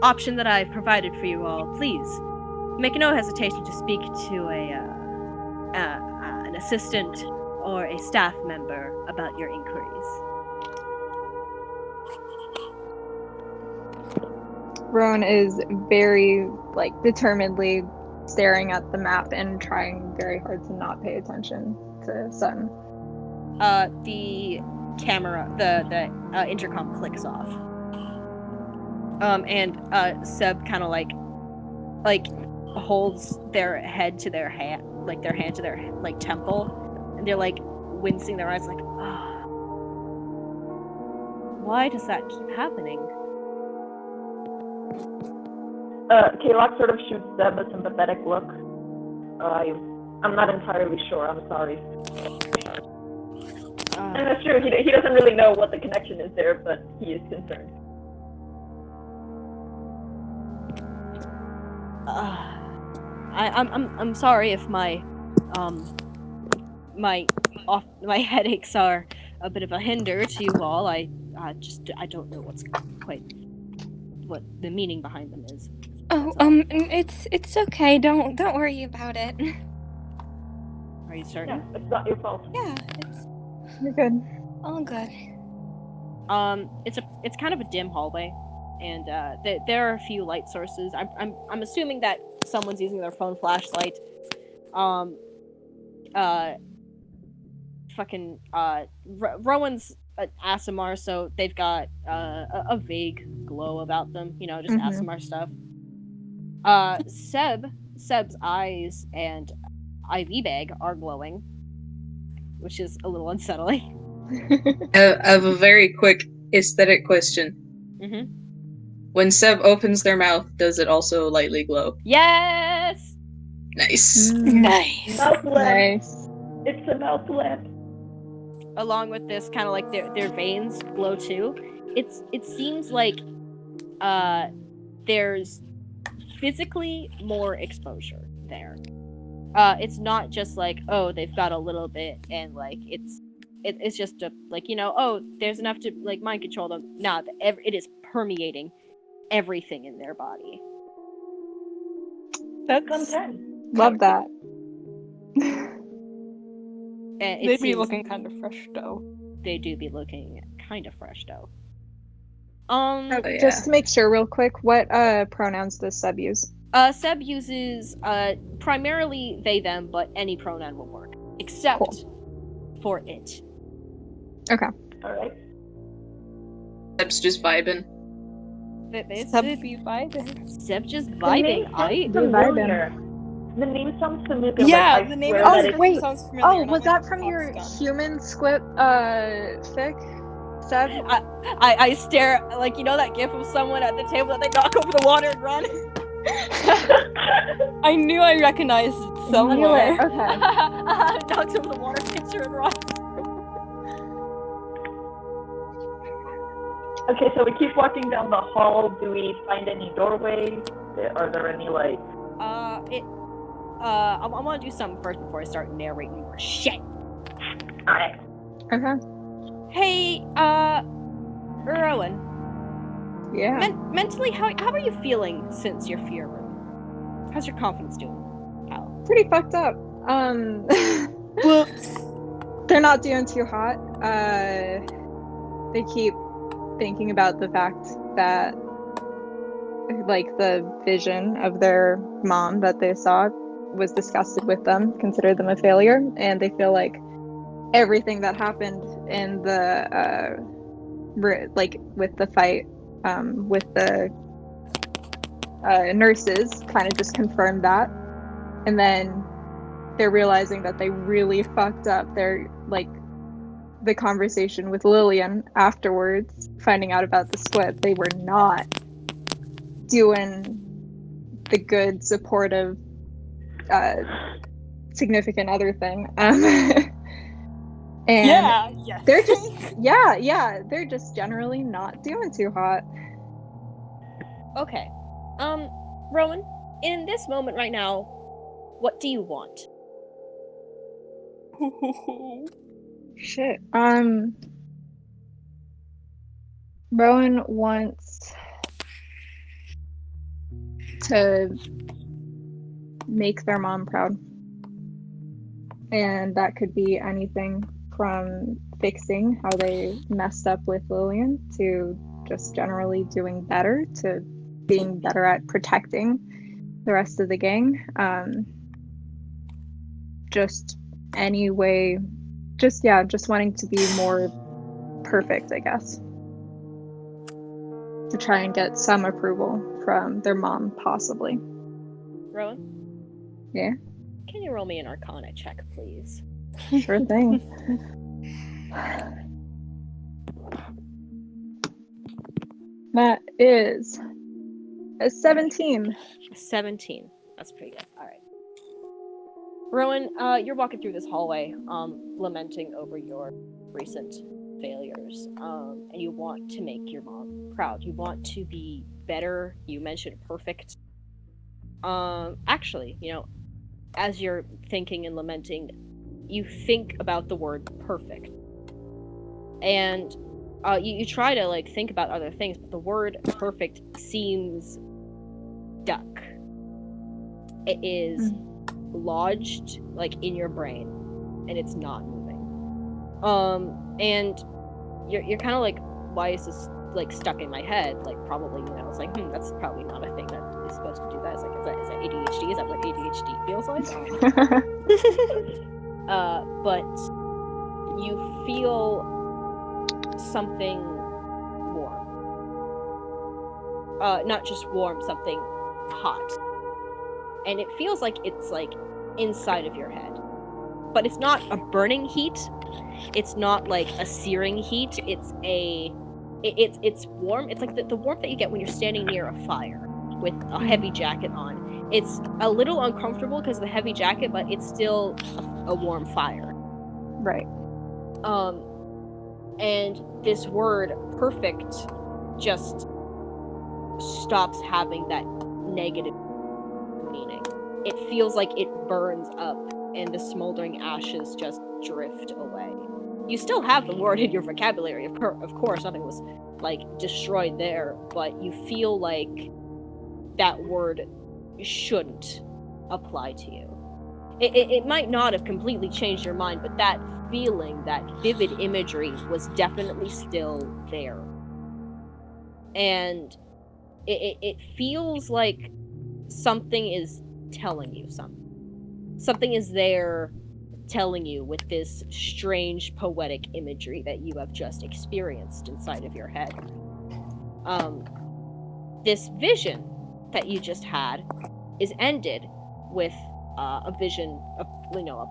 option that I've provided for you all, please make no hesitation to speak to an assistant or a staff member about your inquiries. Rowan is very, like, determinedly staring at the map and trying very hard to not pay attention to Sutton. The camera, the intercom clicks off. And Seb kind of like holds their head to their hand, like their hand to their like temple, and they're like wincing their eyes, like, oh, why does that keep happening? Kalok sort of shoots Seb a sympathetic look. I'm not entirely sure, I'm sorry. And that's true, he doesn't really know what the connection is there, but he is concerned. I'm sorry if my my headaches are a bit of a hinder to you all. I don't know what the meaning behind them is. Oh, it's okay. Don't worry about it. Are you certain? Yeah, it's not your fault. Yeah, it's You're good. all good. It's kind of a dim hallway, and there are a few light sources. I'm assuming that someone's using their phone flashlight. Rowan's Asimar, so they've got a vague glow about them. You know, just Asimar stuff. Seb's eyes and IV bag are glowing, which is a little unsettling. I have a very quick aesthetic question. Mm-hmm. When Seb opens their mouth, does it also lightly glow? Yes! Nice. Nice. Mouth lamp. Nice. It's a mouth lamp. Along with this, kind of like their veins glow too. It seems like there's physically more exposure there. It's not just like, oh, they've got a little bit and like it's just a, like, you know, oh, there's enough to like mind control them. Nah, it is permeating everything in their body. That's Love that. And they'd be looking kind of fresh though. They do be looking kind of fresh though. yeah. Just to make sure real quick, what pronouns does Seb use? Seb uses primarily they them, but any pronoun will work except for it. Okay. Alright. Seb's just vibing. Seb be vibing. Seb just vibing. The name sounds familiar. Yeah, like, the name swear of that the it's- wait. sounds familiar. Oh, and was I'm like, that from "Pop's your gone." human squip fic, Seb? I stare, like, you know that gif of someone at the table that they knock over the water and run? I knew I recognized it Knew somewhere. it. Okay. Knocks over the water picture and runs. Okay, so we keep walking down the hall. Do we find any doorways? Are there any, like... I want to do something first before I start narrating more shit. Alright. Okay. Hey, Rowan. Yeah. Mentally, how are you feeling since your fear room? How's your confidence doing, pal? Pretty fucked up. Whoops. They're not doing too hot. They keep thinking about the fact that, like, the vision of their mom that they saw was disgusted with them, considered them a failure, and they feel like everything that happened in the like with the fight with the nurses kind of just confirmed that. And then they're realizing that they really fucked up their, like, the conversation with Lillian afterwards, finding out about the split. They were not doing the good, supportive, significant other thing. And Yes. they're just, they're just generally not doing too hot. Okay. Rowan, in this moment right now, what do you want? Shit. Rowan wants to make their mom proud. And that could be anything from fixing how they messed up with Lillian to just generally doing better to being better at protecting the rest of the gang. Just any way, just wanting to be more perfect, I guess. To try and get some approval from their mom, possibly. Rowan? Yeah? Can you roll me an Arcana check, please? Sure thing. That is a 17. 17. That's pretty good. All right. Rowan, you're walking through this hallway, lamenting over your recent failures, and you want to make your mom proud. You want to be better. You mentioned perfect. Actually, as you're thinking and lamenting, you think about the word perfect, and you try to think about other things, but the word perfect seems stuck. It is lodged in your brain, and it's not moving. And you're kind of why is this stuck in my head? Probably it's that's probably not a thing that is supposed to do that. It's is that ADHD? Is that what ADHD feels like? But you feel something warm. Not just warm, something hot. And it feels like it's inside of your head. But it's not a burning heat. It's not a searing heat. It's warm. It's the warmth that you get when you're standing near a fire with a heavy jacket on. It's a little uncomfortable because of the heavy jacket, but it's still a warm fire. Right. And this word perfect just stops having that negative meaning. It feels like it burns up and the smoldering ashes just drift away. You still have the word in your vocabulary, of course, nothing was destroyed there, but you feel like that word shouldn't apply to you. It might not have completely changed your mind, but that feeling, that vivid imagery was definitely still there. And it feels like something is telling you something. Something is there telling you with this strange poetic imagery that you have just experienced inside of your head. This vision that you just had is ended with a vision, a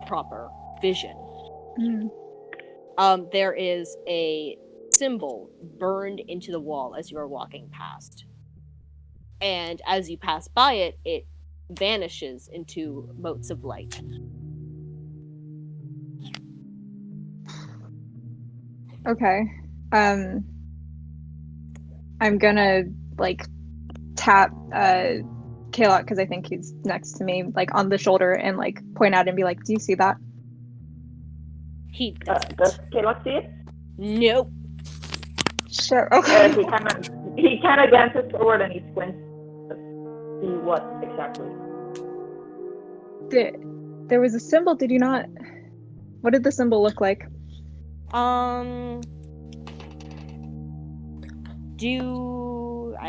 proper vision. There is a symbol burned into the wall as you are walking past. And as you pass by it, it vanishes into motes of light. Okay. I'm gonna tap Kalok, because I think he's next to me, on the shoulder and point at him and be do you see that? He doesn't. Does Kalok see it? Nope. Sure. Okay. He kind of glances forward and he squints to see what exactly. There was a symbol. Did you not? What did the symbol look like? I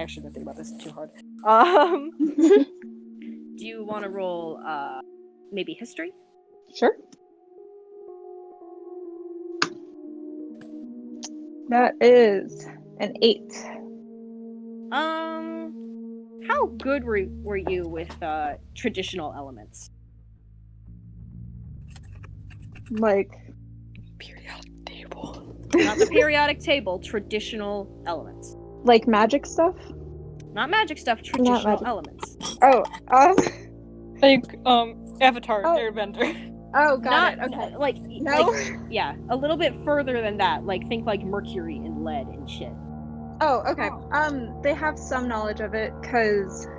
actually didn't think about this too hard. Do you want to roll maybe history? Sure. That is an 8. How good were you with traditional elements? Periodic table. Not the periodic table, traditional elements. Magic stuff? Not magic stuff, traditional magic. elements. Oh, Like, Avatar, Oh. Airbender. oh, got Not it. Okay. like No. yeah, a little bit further than that. Like think like mercury and lead and shit. Oh, okay. They have some knowledge of it because,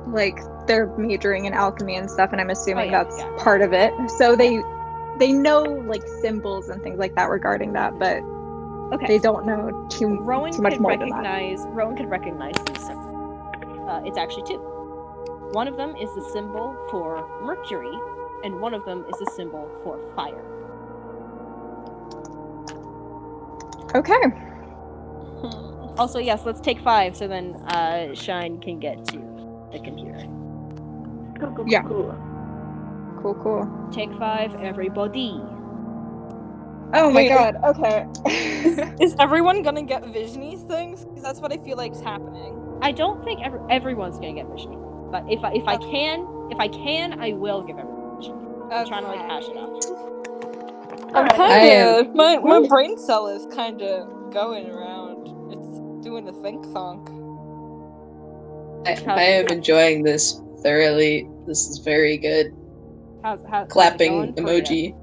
like, they're majoring in alchemy and stuff, and I'm assuming that's part of it. So they know like symbols and things like that regarding that, but they don't know too much more than that. Rowan could recognize these symbols. It's actually two. One of them is the symbol for mercury, and one of them is the symbol for fire. Okay. Also, yes, let's take 5 so then Shine can get to the computer. Cool. Yeah. Cool. Take 5, everybody. Oh my Wait, god. Okay. Is everyone gonna get visiony things? Because that's what I feel like is happening. I don't think everyone's gonna get vision, but if I can, I will give everyone vision. I'm trying to like hash it out. I'm kind of my brain cell is kind of going around. It's doing the think thunk. I am enjoying this thoroughly. This is very good. How's Clapping it going for emoji. you?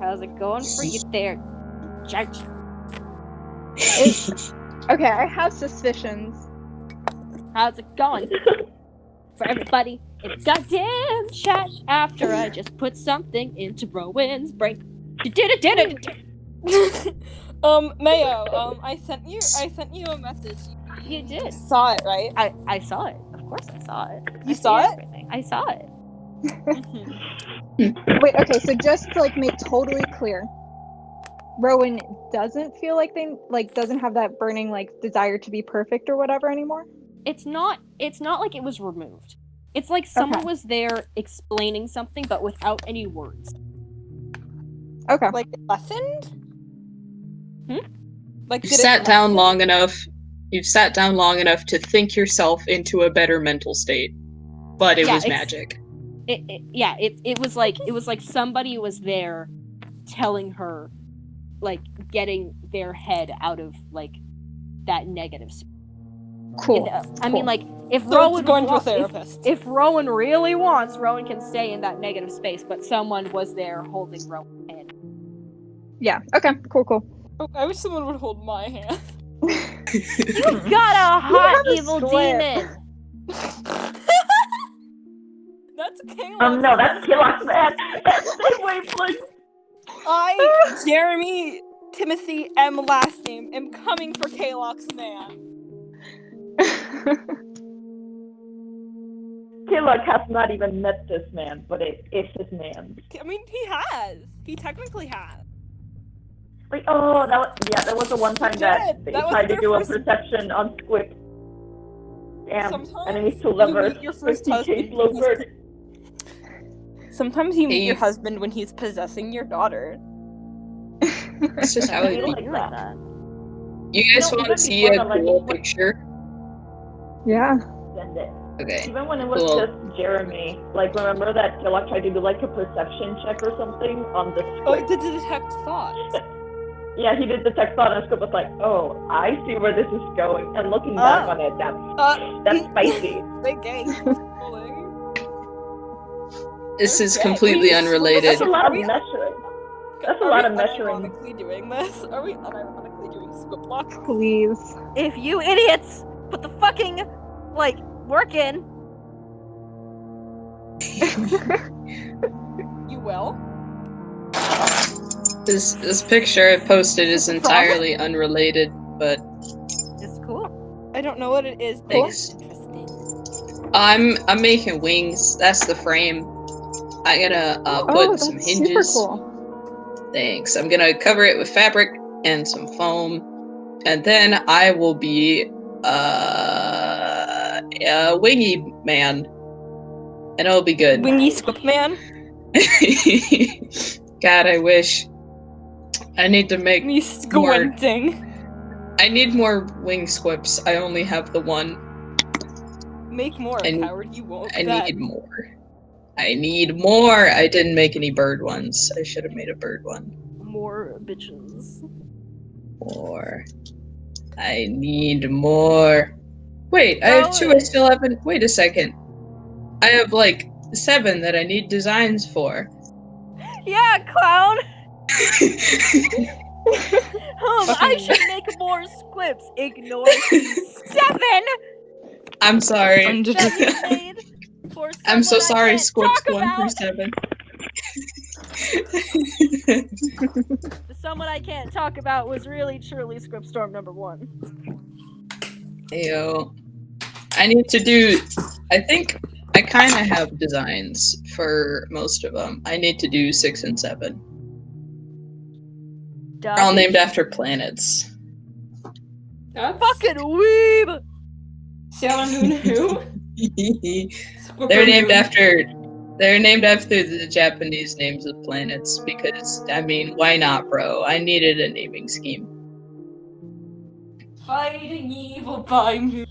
How's it going for you there, Judge? Okay, I have suspicions. How's it going for everybody in the goddamn chat after I just put something into Rowan's brain? You did it! Mayo, I sent you a message. You did. Saw it, right? I saw it. Of course I saw it. You saw it? Everything. I saw it. Wait, okay, so just to like make totally clear, Rowan doesn't feel like doesn't have that burning like desire to be perfect or whatever anymore? It's not like it was removed. It's like someone was there explaining something but without any words. Okay. Like it lessened? Like You've sat down long enough. You've sat down long enough to think yourself into a better mental state. But it was magic. It was like somebody was there telling her, like, getting their head out of like that negative space. Cool. I mean, like, if So Rowan it's going to a therapist. If Rowan really wants, Rowan can stay in that negative space, but someone was there holding Rowan's hand. Yeah. Okay. Cool. Oh, I wish someone would hold my hand. You've got a hot evil demon. That's Kayla. No, that's Killock's man. Same wavelength. I, Jeremy Timothy M. last name, am coming for Kaylock's man. Killock has not even met this man, but it is his man. I mean, he has. He technically has. Like, oh, that was the one time that they tried to do a perception on Squid. Damn, enemies to lovers. Your first 50K slow burn. Sometimes you meet your husband when he's possessing your daughter. That's just how it like be. that. You guys want to see a cool picture? Yeah. Send it. Okay. Even when it was just Jeremy, like, remember that Killock tried to do like a perception check or something on the Squid? Oh, to detect thoughts. Yeah, he did detect thought, and Squid was like, "Oh, I see where this is going." And looking back on it, that's spicy. They gang. This is completely unrelated. That's a lot of measuring. That's a lot of measuring. Are we unironically doing this? Are we unironically doing Squid block? Please. If you idiots put the fucking, like, work in. You will? This picture I posted is entirely unrelated, but It's cool. I don't know what it is, but Thanks. it's interesting. I'm making wings. That's the frame. I'm gonna put some hinges. Super cool. Thanks. I'm gonna cover it with fabric and some foam, and then I will be a wingy man, and it'll be good. Wingy Squip Man? God, I wish. I need to make Me squinting. I need more wing squips. I only have the one. Make more, coward. You won't. I need more. I need more. I didn't make any bird ones. I should have made a bird one. More bitches. More. I need more. Wait, I have 2 I still haven't... Wait a second. I have, like, 7 that I need designs for. Yeah, clown! I should make more squips. Ignore the 7 I'm sorry. that you made for someone I'm so sorry, I can't Squips talk 1 through about. 7. The someone I can't talk about was really truly Scriptstorm number 1. Ayo. I need to do... I think I kind of have designs for most of them. I need to do 6 and 7. They're all named after planets. That's Fucking weeb! Sailor Moon who? They're named after the Japanese names of planets because, I mean, why not, bro? I needed a naming scheme. Fighting evil by moon.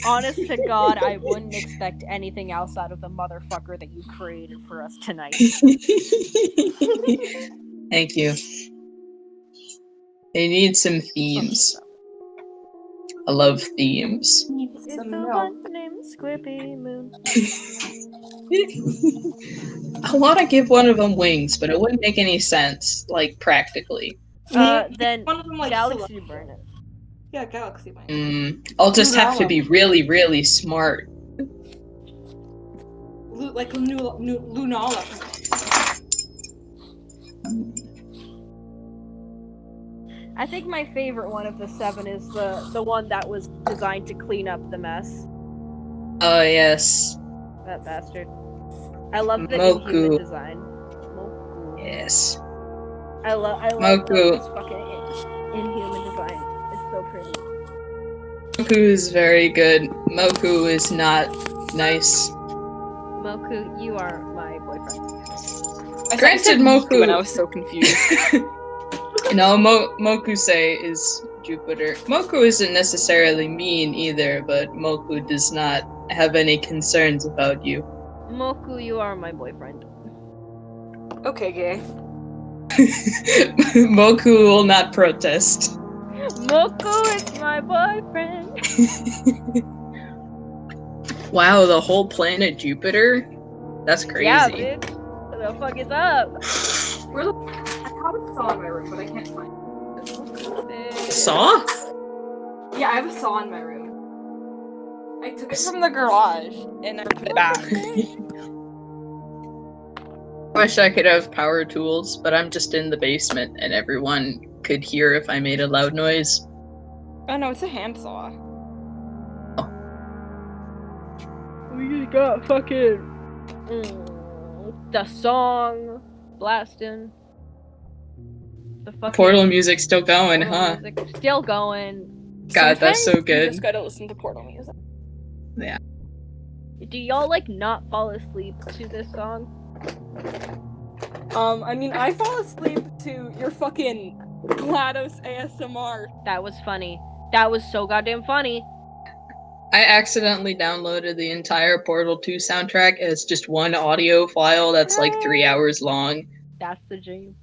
Honest to God, I wouldn't expect anything else out of the motherfucker that you created for us tonight. Thank you. They need some themes. I love themes. It's the one named Squippy Moon. I want to give one of them wings, but it wouldn't make any sense, like, practically. Then one of them, like, Galaxy Burn it. Yeah, Galaxy Wing. I'll just have to be really, really smart. Like Lunala. I think my favorite one of the 7 is the one that was designed to clean up the mess. Oh, yes. That bastard. I love the Moku. Inhuman design. Moku. Yes. I love Moku. this fucking Inhuman design. It's so pretty. Moku is very good. Moku is not nice. Moku, you are my boyfriend. Granted, Moku... And I was so confused. No, Mokusei is Jupiter. Moku isn't necessarily mean either, but Moku does not have any concerns about you. Moku, you are my boyfriend. Okay, gay. Moku will not protest. Moku is my boyfriend. Wow, the whole planet Jupiter? That's crazy. Yeah, bitch. What the fuck is up? I have a saw in my room, but I can't find it. Saw? Yeah, I have a saw in my room. I took it from the garage and I put it back. I wish I could have power tools, but I'm just in the basement and everyone could hear if I made a loud noise. Oh no, it's a handsaw. We got fucking the song blasting. The fucking Portal music's still going, huh? music still going. God, that's so You good. just gotta listen to Portal music. Yeah. Do y'all like not fall asleep to this song? I mean, I fall asleep to your fucking GLaDOS ASMR. That was funny. That was so goddamn funny. I accidentally downloaded the entire Portal 2 soundtrack as just one audio file that's like 3 hours long. That's the dream.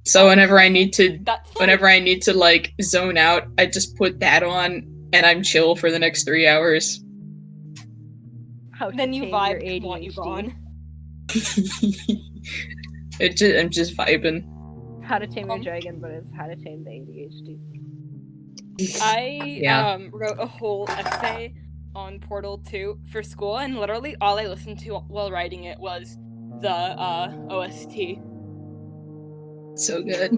So whenever I need to That's like zone out, I just put that on and I'm chill for the next 3 hours. How to then you tame vibe your and want you ADHD. gone. I'm just vibing. How to tame your dragon, but it's how to tame the ADHD. I Yeah. wrote a whole essay on Portal 2 for school, and literally all I listened to while writing it was the OST. So good.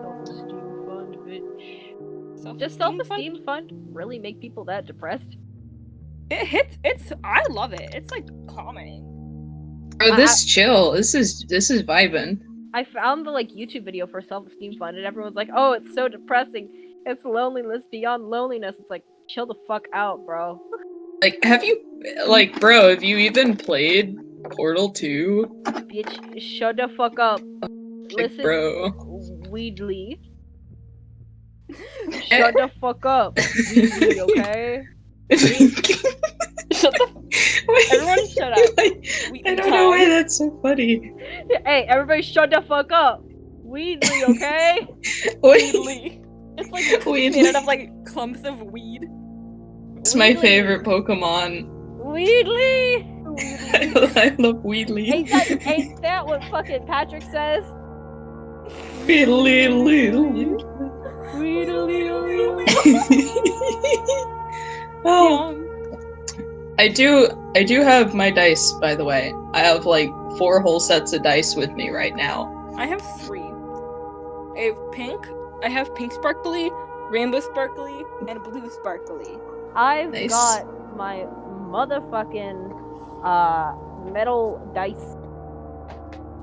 Self-esteem fund, bitch. Self-esteem Does self-esteem fund really make people that depressed? It hits. I love it. It's like calming. Bro, this chill. This is vibing. I found the like YouTube video for self-esteem fund, and everyone's like, "Oh, it's so depressing. It's loneliness beyond loneliness." It's like, chill the fuck out, bro. Like, have you even played Portal 2? Bitch, shut the fuck up. Listen, bro. Weedly. Shut the fuck up, Weedly, okay? Shut the. Everyone, shut up. I don't know why that's so funny. Hey, everybody, shut the fuck up, Weedly, okay? Weedly. It's like Weedly. made out of like clumps of weed. It's my favorite Pokemon. Weedly. I love Weedly. Ain't that what fucking Patrick says? Weedly. Oh, I do have my dice, by the way. I have like 4 whole sets of dice with me right now. I have 3. I have pink. I have pink sparkly, rainbow sparkly, and blue sparkly. I've Nice. got my motherfucking metal dice.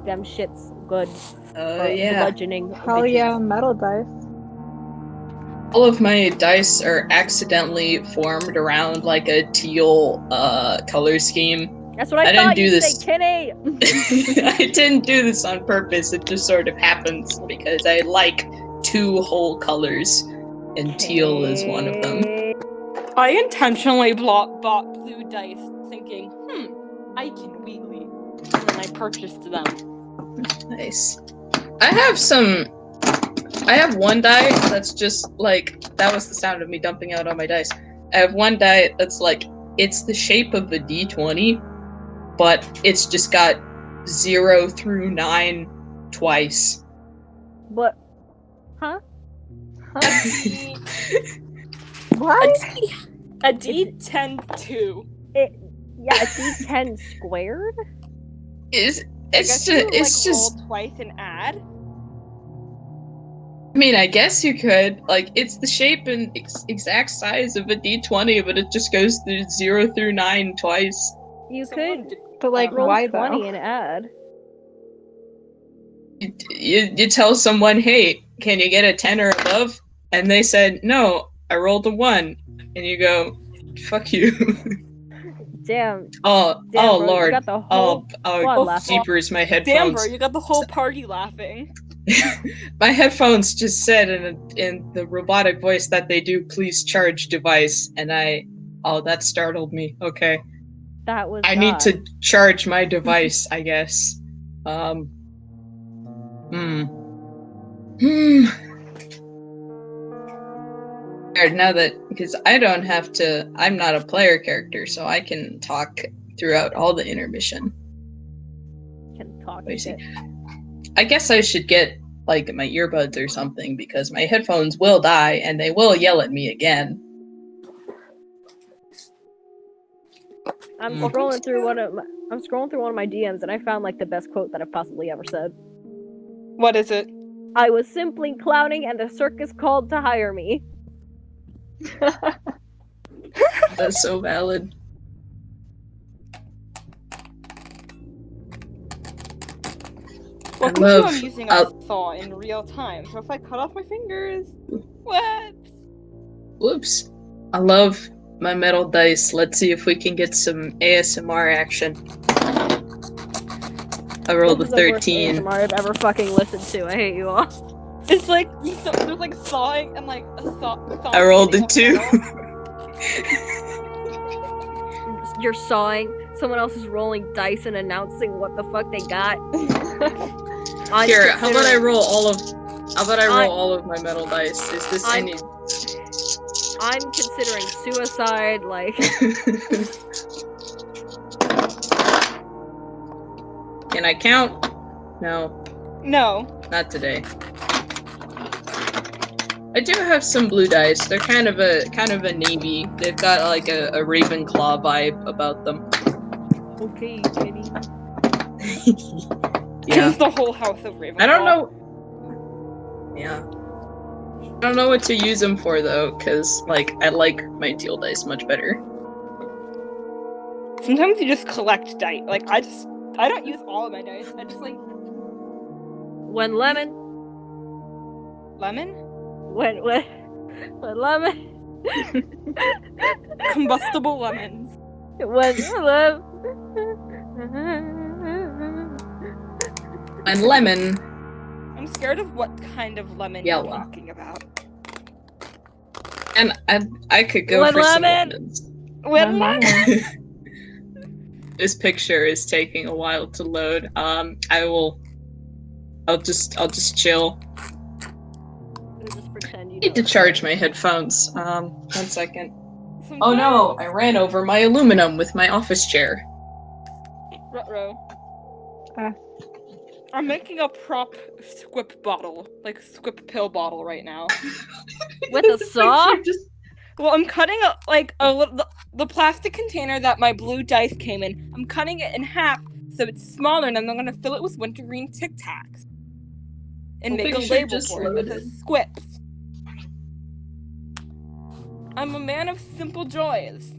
Them shits good. For Yeah. bludgeoning. Hell bitches. yeah, metal dice. All of my dice are accidentally formed around like a teal color scheme. That's what I didn't thought do you'd this. say, Kenny. I didn't do this on purpose. It just sort of happens because I like 2 whole colors, and teal is one of them. I intentionally bought blue dice, thinking, I can wheelie, and then I purchased them. Nice. I have one die that's just like, that was the sound of me dumping out all my dice. I have one die that's like, it's the shape of a D20, but it's just got 0 through 9 twice. But, huh? What? A D10 2. Yeah, a D10 squared? It's It's just roll twice and add. I mean, I guess you could. Like, it's the shape and exact size of a D20, but it just goes through 0 through 9 twice. You Someone could But like, roll why 20 though? and add. You tell someone, hey, can you get a 10 or above? And they said, no, I rolled a 1. And you go, fuck you. Damn. Oh, Damn, oh bro, Lord. you got the whole squad laughing. Jeepers, my Damn, headphones. bro, you got the whole party laughing. My headphones just said in the robotic voice that they do, please charge device, and that startled me. Okay. That was I need to charge my device, I guess. Now that, because I'm not a player character, so I can talk throughout all the intermission. Can talk shit. I guess I should get like my earbuds or something, because my headphones will die and they will yell at me again. I'm scrolling through one of my DMs and I found like the best quote that I've possibly ever said. What is it? I was simply clowning and the circus called to hire me. That's so valid. Welcome to I'm using a saw in real time, so if I cut off my fingers, whoops. I love my metal dice. Let's see if we can get some ASMR action. I rolled a 13. This is the worst ASMR I've ever fucking listened to. I hate you all. It's like there's like sawing and like a saw. I rolled a 2. You're sawing. Someone else is rolling dice and announcing what the fuck they got. Here, how about I roll all of my metal dice? Is this any? I'm considering suicide, like. Can I count? No. No. Not today. I do have some blue dice. They're kind of a navy. They've got like a Ravenclaw vibe about them. Okay, Jenny. Yeah. It's the whole house of Ravenclaw. I don't know. Yeah. I don't know what to use them for though, because like I like my teal dice much better. Sometimes you just collect dice. Like I don't use all of my dice. I just like. When lemon. When lemon. Combustible lemons. And lemon. I'm scared of what kind of lemon you're talking about. And I could go for some lemons. Lemon. This picture is taking a while to load. I'll just chill. Just pretend you need to charge my headphones. 1 second. Oh no, I ran over my aluminum with my office chair. Ruh-roh. Ah. I'm making a prop squip bottle, like squip pill bottle right now. With a saw? Well, I'm cutting the plastic container that my blue dice came in. I'm cutting it in half so it's smaller, and then I'm gonna fill it with wintergreen Tic Tacs and make a label for it. It says Squips. I'm a man of simple joys.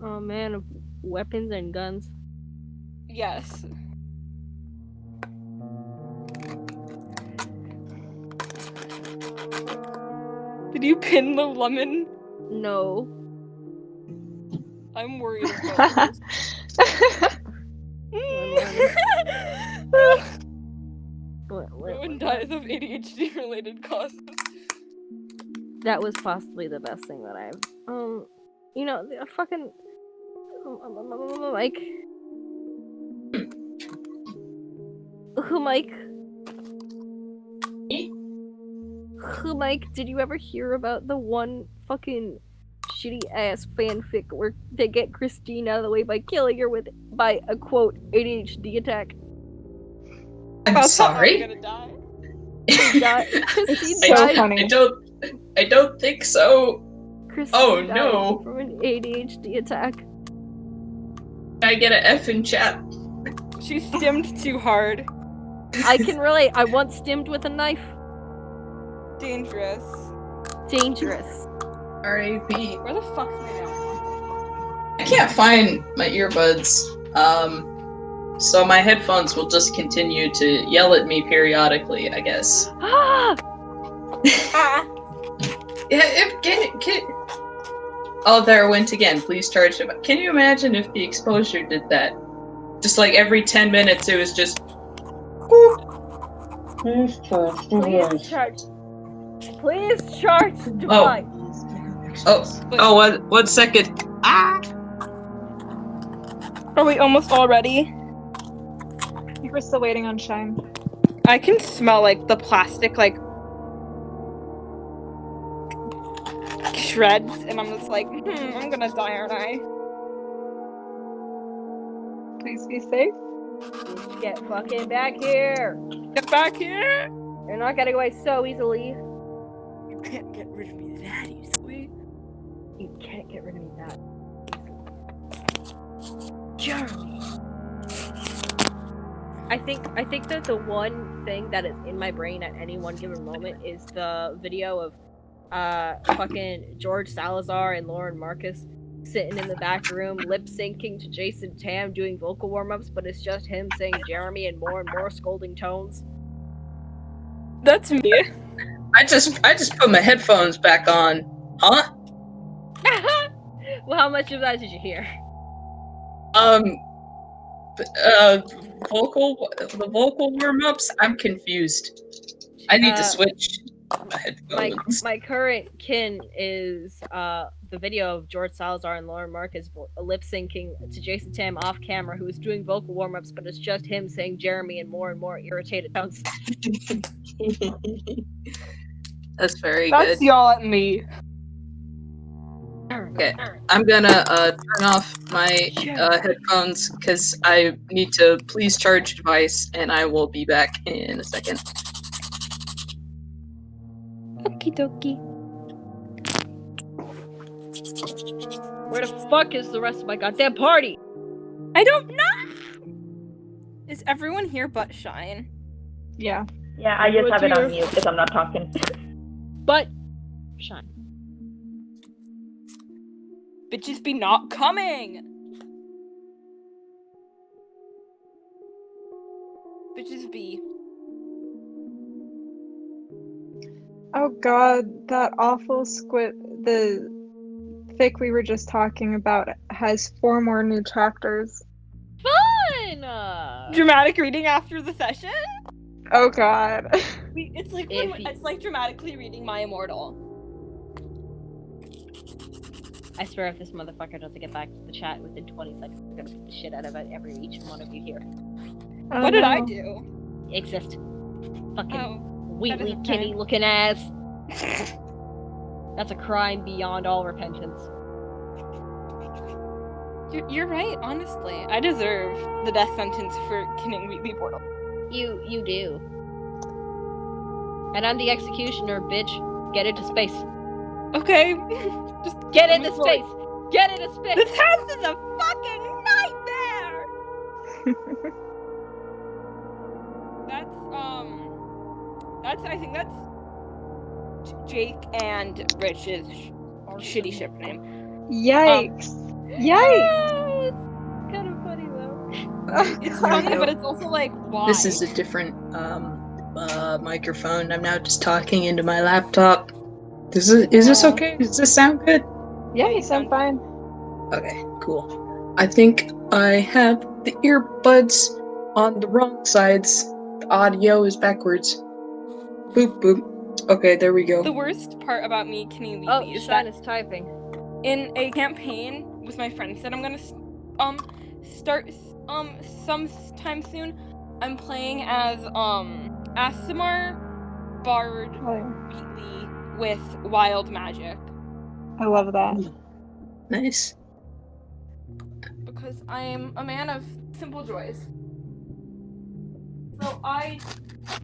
Oh man, of weapons and guns. Yes. Did you pin the lemon? No. I'm worried about this. Rowan dies of ADHD related causes. That was possibly the best thing that I've you know, the fucking Mike. Mike, did you ever hear about the one fucking shitty ass fanfic where they get Christine out of the way by killing her by a quote ADHD attack? I'm sorry. I'm gonna die. Christine It's so died. funny. I don't think so. Christine died no. from an ADHD attack. I get an F in chat. She stimmed too hard. I can relate. I once stimmed with a knife. Dangerous. R.A.P. Where the fuck's my now? I can't find my earbuds. So my headphones will just continue to yell at me periodically, I guess. Ah! Yeah, Oh, there it went again. Please charge it. Can you imagine if the exposure did that? Just like every 10 minutes, it was just. Please charge device. One second. Ah! Are we almost all ready? I think we're still waiting on Shine. I can smell like the plastic like shreds, and I'm just like, I'm gonna die, aren't I? Please be safe. Get fucking back here. Get back here! You're not getting away so easily. You can't get rid of me that easily. You can't get rid of me that. Jeremy. I think that the one thing that is in my brain at any one given moment is the video of fucking George Salazar and Lauren Marcus sitting in the back room lip syncing to Jason Tam doing vocal warm-ups, but it's just him saying Jeremy in more and more scolding tones. That's me. I just put my headphones back on. Huh? Well, how much of that did you hear? The vocal warm-ups? I'm confused. I need to switch my headphones. My current kin is the video of George Salazar and Lauren Marcus lip syncing to Jason Tam off camera, who is doing vocal warm-ups, but it's just him saying Jeremy in more and more irritated tones. That's very That's good. y'all at me. Okay, I'm gonna turn off my headphones because I need to please charge device, and I will be back in a second. Okie dokie. Where the fuck is the rest of my goddamn party? I don't know! Is everyone here but Shine? Yeah. Yeah, I just have it on mute because I'm not talking. But Shine. Bitches be not coming! Bitches be. Oh god, that awful the fic we were just talking about has 4 more new chapters. Fun! Dramatic reading after the session? Oh god. It's like dramatically reading My Immortal. I swear if this motherfucker doesn't get back to the chat within 20 seconds, I'm gonna beat the shit out of each one of you here. Oh, What did no. I do? Exist. Fucking That wheatly is okay. Kenny looking ass. That's a crime beyond all repentance. You're right, honestly. I deserve the death sentence for killing Wheatley Portal. You do. And I'm the executioner, bitch. Get into space. Okay. Just Get let into me roll it. space! Get into space! This house is a fucking nightmare! I think that's Jake and Rich's shitty ship name. Yikes! Yikes! It's kind of funny though. It's There we funny, go. but it's also like, why? This is a different microphone. I'm now just talking into my laptop. Is this okay? Does this sound good? Yeah, you sound fine. Okay, cool. I think I have the earbuds on the wrong sides. The audio is backwards. Boop boop. Okay, there we go. The worst part about me killing Oh, Wheatley is Shine that is typing. in a campaign with my friends that I'm gonna start sometime soon, I'm playing as Asimar Bard Wheatley with wild magic. I love that. Nice. Because I'm a man of simple joys. So I'm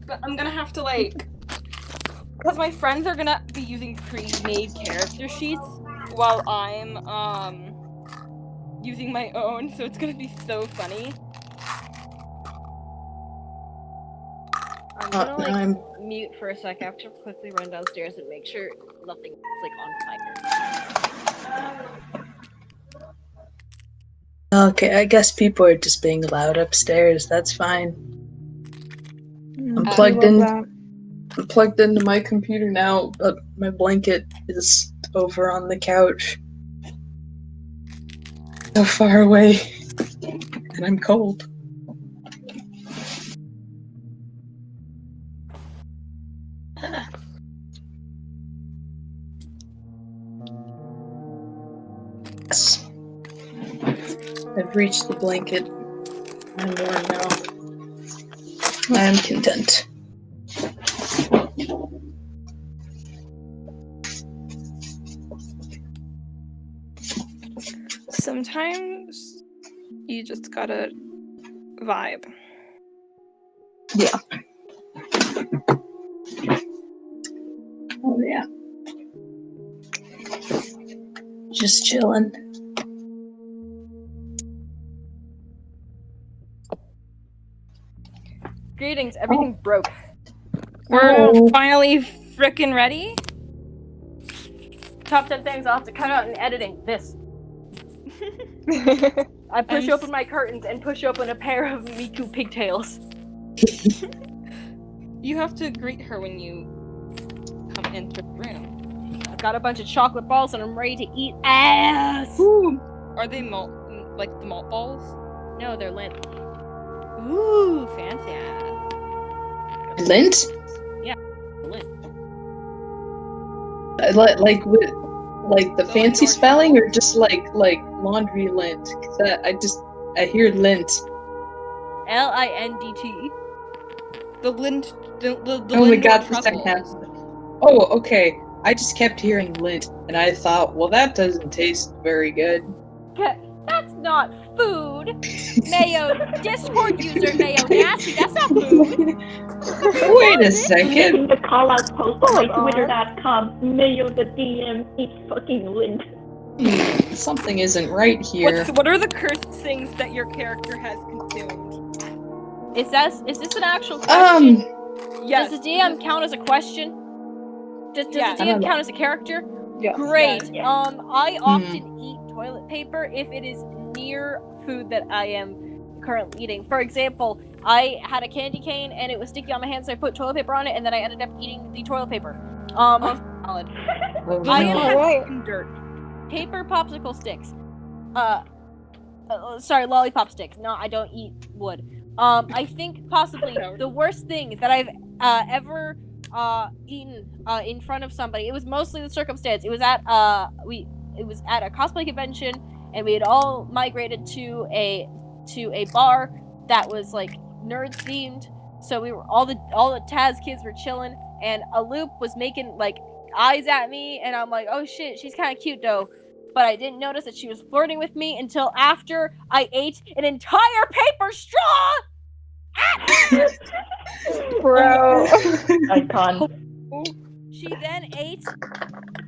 gonna have to because my friends are gonna be using pre-made character sheets while I'm using my own, so it's gonna be so funny. I'm gonna mute for a sec. I have to quickly run downstairs and make sure nothing's on fire. Okay, I guess people are just being loud upstairs. That's fine. I'm plugged in. I'm plugged into my computer now, but my blanket is over on the couch. So far away. And I'm cold. Yes. I've reached the blanket. I'm warm now. I am content. Sometimes you just gotta vibe. Yeah. Oh yeah. Just chilling. Greetings, everything broke. We're finally frickin' ready? Top 10 things I'll have to cut out in editing. This. I push open my curtains and push open a pair of Miku pigtails. You have to greet her when you come into the room. I've got a bunch of chocolate balls and I'm ready to eat ass! Ooh. Are they malt, like the malt balls? No, they're lint. Ooh, fancy ass. Lint? Yeah, lint. Like the fancy spelling, or just like laundry lint? 'Cause I hear lint. L-I-N-D-T. The lint. The I only Lindor got the second half truffles. of it. Oh, okay. I just kept hearing lint, and I thought, well, that doesn't taste very good. That's not food! Mayo Discord user Mayo Nasty, that's not food! Wait a second. Using the call-out post on my Twitter.com, Mayo the DM eats fucking lint. Something isn't right here. What are the cursed things that your character has consumed? Is this an actual question? Yes. Does the DM count as a question? Does the DM count as a character? Yeah. Great. Yes. I often eat toilet paper if it is near food that I am currently eating. For example, I had a candy cane and it was sticky on my hand, so I put toilet paper on it, and then I ended up eating the toilet paper. Solid. I am dirt. Paper popsicle sticks. Sorry, lollipop sticks. No, I don't eat wood. I think possibly the worst thing that I've ever eaten in front of somebody. It was mostly the circumstance. It was at a cosplay convention, and we had all migrated to a bar that was like nerd themed. So we were all the Taz kids were chilling, and a loop was making like eyes at me, and I'm like, oh shit, she's kind of cute though. But I didn't notice that she was flirting with me until after I ate an entire paper straw at her. Bro. Icon. She then ate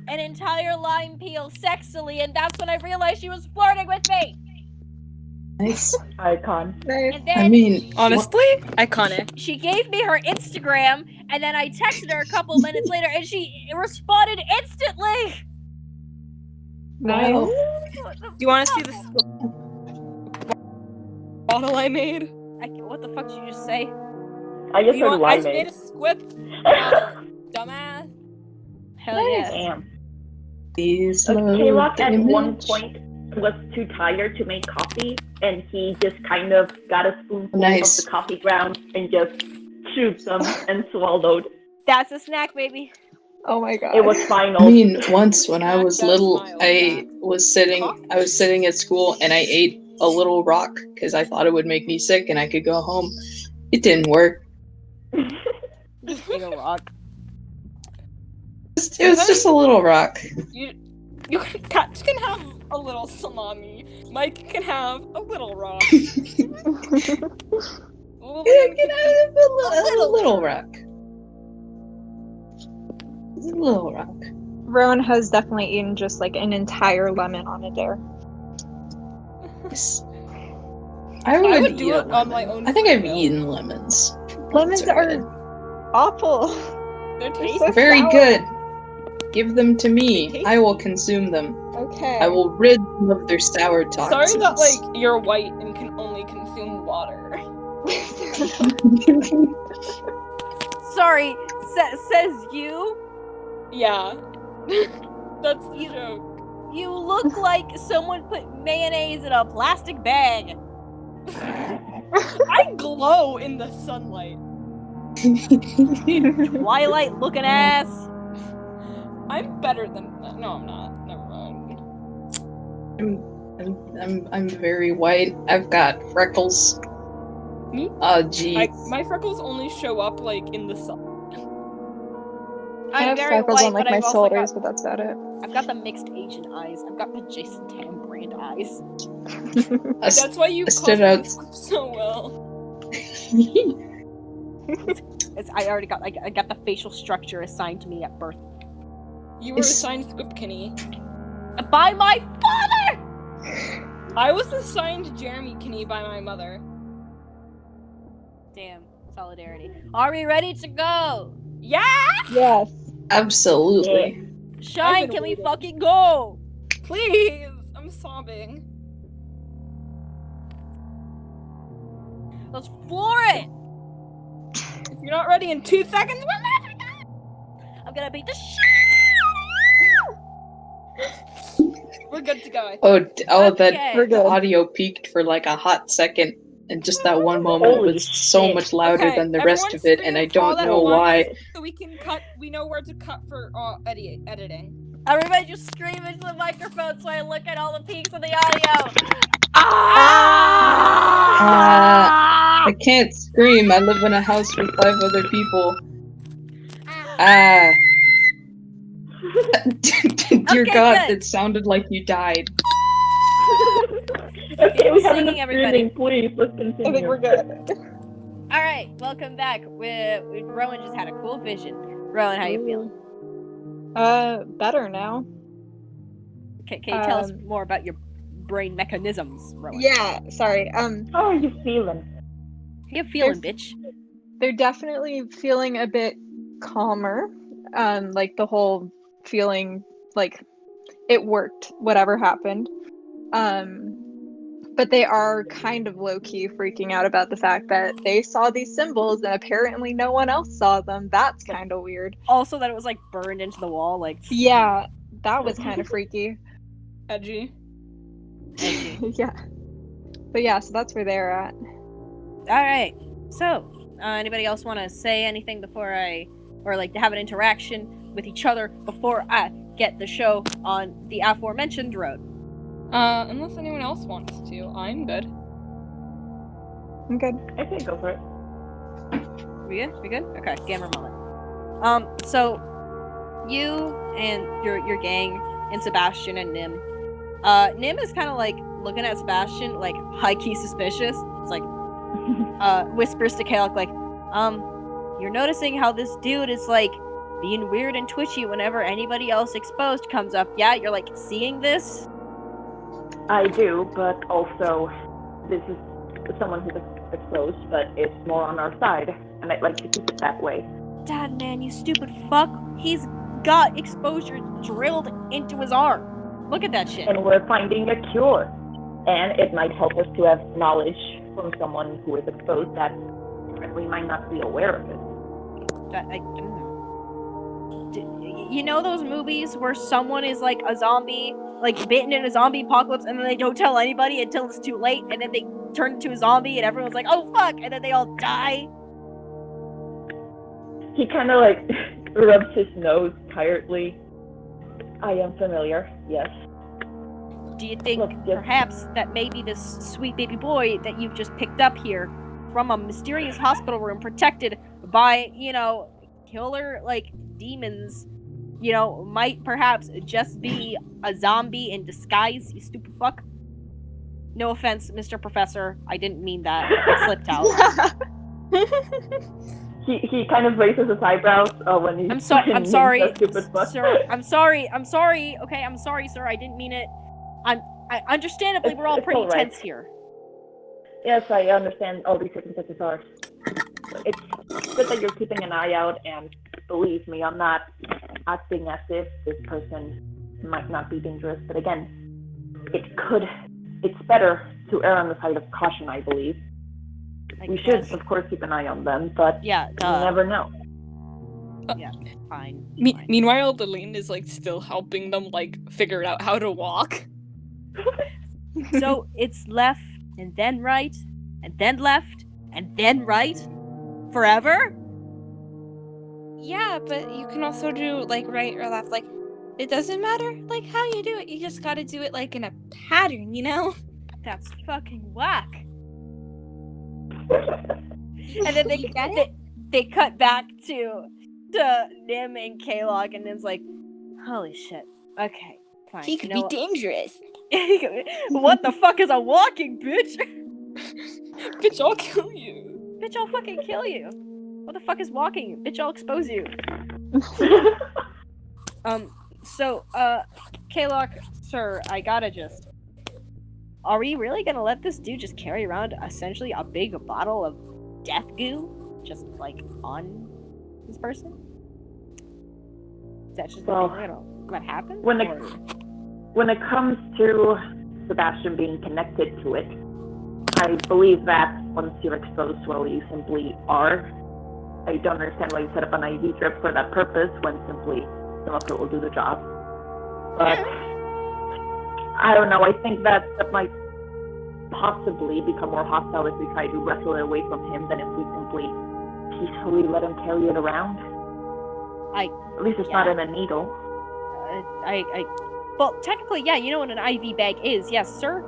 an entire lime peel sexily, and that's when I realized she was flirting with me. Nice. Icon. Nice. And then I mean, Honestly, iconic. she gave me her Instagram, and then I texted her a couple minutes later, and she responded instantly. Nice. wow. Do you want to see the bottle I made? What the fuck did you just say? I just heard I just made limeade. a squib bottle, dumbass. Hell yeah. Damn. These Kaylock at one image. point was too tired to make coffee, and he just kind of got a spoonful Nice. of the coffee grounds and just chewed some and swallowed. That's a snack, baby. Oh my god. It was final. I mean, once when I Snack was that little, smile, I Jack. was sitting at school and I ate a little rock because I thought it would make me sick and I could go home. It didn't work. Just ate a rock. It was just a little rock. Cats can have a little salami. Mike can have a little rock. You Lillian can can have a little little rock. A little rock. Rowan has definitely eaten just like an entire lemon on a dare. Yes. I would do eat a it on my lemon. own I think I've free will. eaten lemons. Lemons It's alright. are awful. They're They're tasty. so Very sour. good. Give them to me. Tasty. I will consume them. Okay. I will rid them of their sour toxins. Sorry that like you're white and can only consume water. Sorry, says you? Yeah. That's the joke. You look like someone put mayonnaise in a plastic bag. I glow in the sunlight. Twilight looking ass. I'm better than that. No, I'm not. Never mind. I'm very white. I've got freckles. Me? Gee. My freckles only show up like in the sun. I I'm have very freckles white, on like but my I've also shoulders, got, but that's about it. I've got the mixed Asian eyes. I've got the Jason Tam brand eyes. That's why you I stood cosplay out. so well. I already got I got the facial structure assigned to me at birth. You were assigned Squipkinny. By my father! I was assigned Jeremy Kinney by my mother. Damn, solidarity. Are we ready to go? Yeah! Yes. Absolutely. Shine, been can we waiting. fucking go? Please! I'm sobbing. Let's floor it! If you're not ready in 2 seconds, we're laughing. I'm gonna beat the shit. We're good to go. I think. Okay. We're The good. audio peaked for like a hot second, and just that one moment Holy was so shit. much louder Okay, than the rest everyone of it, and I scream all don't at know once why. So we can cut. We know where to cut for editing. Everybody just scream into the microphone so I look at all the peaks of the audio. I can't scream. I live in a house with 5 other people. Dear Okay, God, good. it sounded like you died. Okay, we have Singing, enough everybody. screaming, please. Let's continue. I think we're good. All right, welcome back. Rowan just had a cool vision. Rowan, how you feeling? Better now. Can you tell us more about your brain mechanisms, Rowan? Yeah, sorry. How are you feeling? How you feeling, bitch? They're definitely feeling a bit calmer. Like the whole feeling like it worked, whatever happened. But they are kind of low-key freaking out about the fact that they saw these symbols and apparently no one else saw them. That's kind of weird. Also, that it was like burned into the wall, like Yeah, that was kind of freaky. Edgy. Yeah. But yeah, so that's where they're at. All right. So, anybody else want to say anything before or like to have an interaction with each other before I get the show on the aforementioned road? Unless anyone else wants to, I'm good. I'm good. I think go for it. We good? We good? Okay, gamer moment. So you and your gang and Sebastian and Nim. Nim is kind of like looking at Sebastian like high-key suspicious. It's like whispers to Kalek like, you're noticing how this dude is like being weird and twitchy whenever anybody else exposed comes up. Yeah, you're like seeing this? I do, but also this is someone who's exposed, but it's more on our side, and I'd like to keep it that way. Dad, man, you stupid fuck. He's got exposure drilled into his arm. Look at that shit. And we're finding a cure. And it might help us to have knowledge from someone who is exposed that we might not be aware of it. You know those movies where someone is like a zombie, like bitten in a zombie apocalypse, and then they don't tell anybody until it's too late, and then they turn into a zombie, and everyone's like, oh fuck, and then they all die? He kind of like rubs his nose tiredly. I am familiar, yes. Do you think perhaps that maybe this sweet baby boy that you've just picked up here from a mysterious hospital room protected by, killer, demons, might perhaps just be a zombie in disguise, you stupid fuck? No offense, Mr. Professor. I didn't mean that. It slipped out. He kind of raises his eyebrows when he's I'm sorry. Stupid fuck. Sir, I'm sorry. Okay, I'm sorry, sir. I didn't mean it. Understandably, we're all pretty tense here. Yes, I understand all these circumstances are. It's good that you're keeping an eye out, and believe me, I'm not acting as if this person might not be dangerous, but again, it's better to err on the side of caution, I believe. We should, of course, keep an eye on them, but you never know. Yeah, fine. Meanwhile, Lillian is still helping them figure out how to walk. So it's left and then right and then left and then right forever? Yeah, but you can also do right or left. It doesn't matter how you do it. You just gotta do it in a pattern, That's fucking whack. And then they cut back to Nim and Kalok, and Nim's like, holy shit. Okay, fine. He could be dangerous. What the fuck is a walking, bitch? Bitch, I'll kill you. Bitch, I'll fucking kill you. What the fuck is walking? Bitch, I'll expose you. So, Kalok, sir, I gotta just... Are we really gonna let this dude just carry around essentially a big bottle of death goo? Just, on this person? Is that just what happened? When it comes to Sebastian being connected to it, I believe that once you're exposed to it, you simply are. I don't understand why you set up an IV drip for that purpose when simply some of it will do the job. But I don't know, I think that might possibly become more hostile if we try to wrestle it away from him than if we simply peacefully let him carry it around. At least it's not in a needle. Well, technically, yeah, you know what an IV bag is. Yes, sir.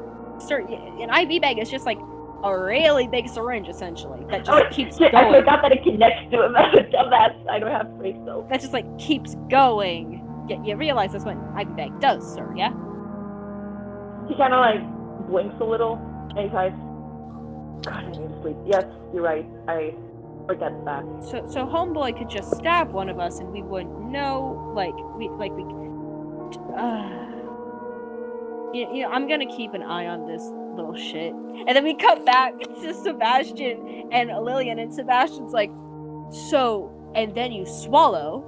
An IV bag is just a really big syringe, essentially, that just keeps going. I forgot that it connects to him. I'm a dumbass. I don't have space, though. That just, keeps going. You realize that's what an IV bag does, sir, yeah? He kind of, blinks a little, and he tries, God, I need to sleep. Yes, you're right. I forget that. So homeboy could just stab one of us, and we wouldn't know, I'm gonna keep an eye on this little shit. And then we cut back to Sebastian and Lillian, and Sebastian's like, so, and then you swallow,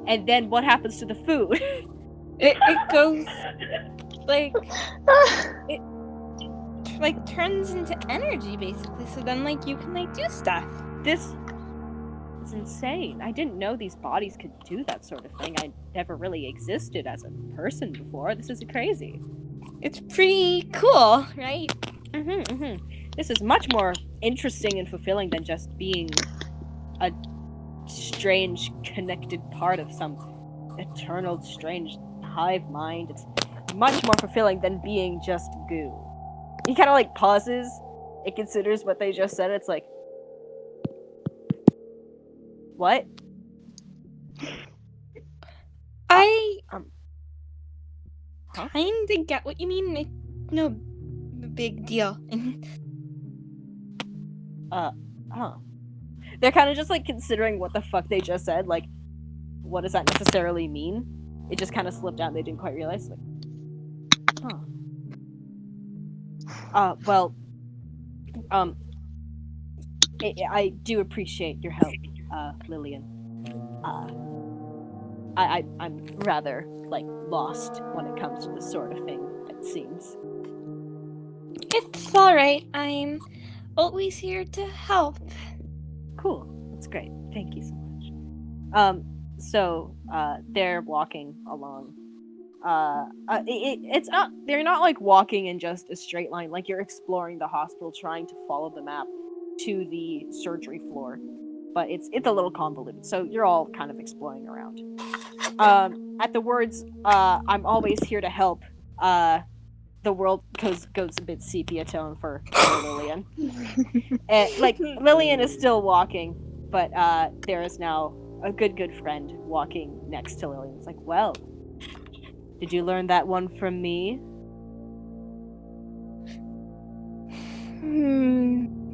and then what happens to the food? It goes, it turns into energy, basically, so then, you can, do stuff. This is insane. I didn't know these bodies could do that sort of thing. I never really existed as a person before. This is crazy. It's pretty cool, right? This is much more interesting and fulfilling than just being a strange, connected part of some eternal, strange hive mind. It's much more fulfilling than being just goo. He kind of pauses. It considers what they just said. It's like, what? Huh? kinda get what you mean. It's no big deal. Huh. They're kind of just like considering what the fuck they just said. Like, what does that necessarily mean? It just kind of slipped out and they didn't quite realize. Like, well, I do appreciate your help, Lillian. I'm rather, like, lost when it comes to this sort of thing, it seems. It's alright. I'm always here to help. Cool. That's great. Thank you so much. So, they're walking along. It's not, they're not, like, walking in just a straight line. Like, you're exploring the hospital, trying to follow the map to the surgery floor. But it's a little convoluted, so you're all kind of exploring around. At the words, I'm always here to help, the world goes a bit sepia tone for Lillian. And, like, Lillian is still walking, but there is now a good friend walking next to Lillian. It's like, well, did you learn that one from me?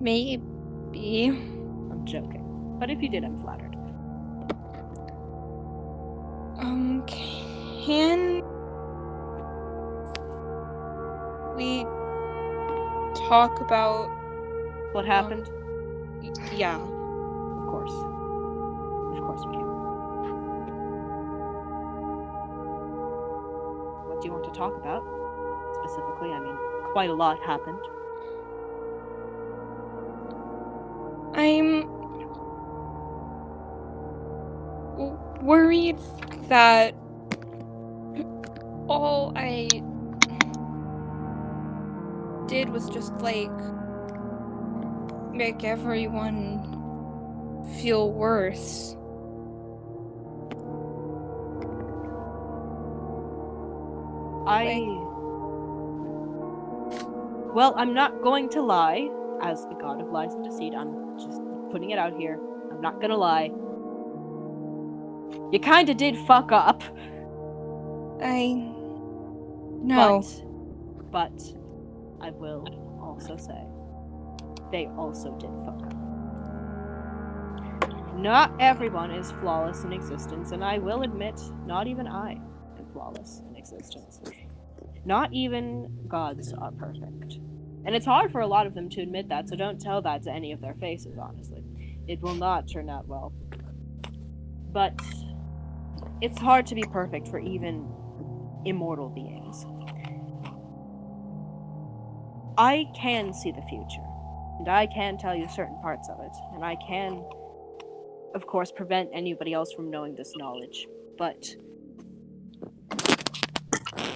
Maybe. I'm joking. But if you did, I'm flattered. Can we talk about What happened? yeah. Of course. Of course we can. What do you want to talk about? Specifically, I mean, quite a lot happened. I'm worried that all I did was just, like, make everyone feel worse. Well, I'm not going to lie. As the god of lies and deceit, I'm just putting it out here. I'm not gonna lie. You kinda did fuck up. No. But I will also say, they also did fuck up. Not everyone is flawless in existence, and I will admit, not even I am flawless in existence. Not even gods are perfect. And it's hard for a lot of them to admit that, so don't tell that to any of their faces, honestly. It will not turn out well. But it's hard to be perfect for even immortal beings. I can see the future, and I can tell you certain parts of it, and I can, of course, prevent anybody else from knowing this knowledge, but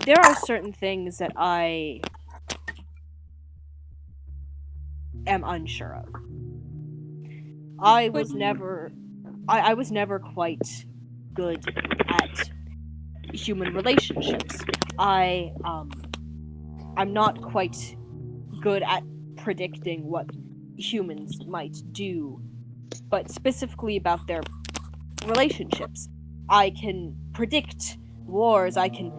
there are certain things that I am unsure of. I was never quite good at human relationships. I'm not quite good at predicting what humans might do, but specifically about their relationships. I can predict wars, I can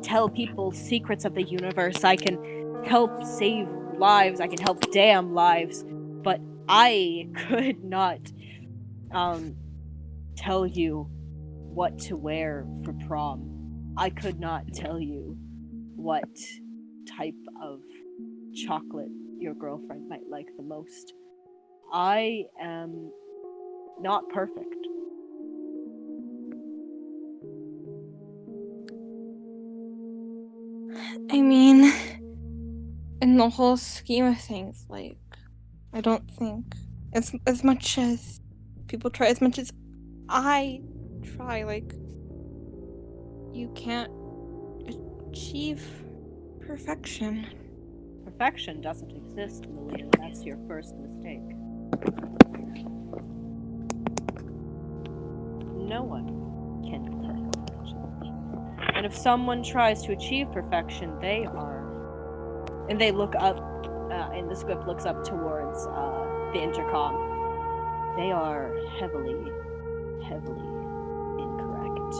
tell people secrets of the universe, I can help save lives, I can help damn lives, but I could not tell you what to wear for prom. I could not tell you what type of chocolate your girlfriend might like the most. I am not perfect. I mean, in the whole scheme of things, like, I don't think as much as people try, as much as I try, like, you can't achieve perfection. Perfection doesn't exist, Lillian. That's your first mistake. No one can be perfect. And if someone tries to achieve perfection, they are... And they look up, and the script looks up towards the intercom. They are heavily incorrect.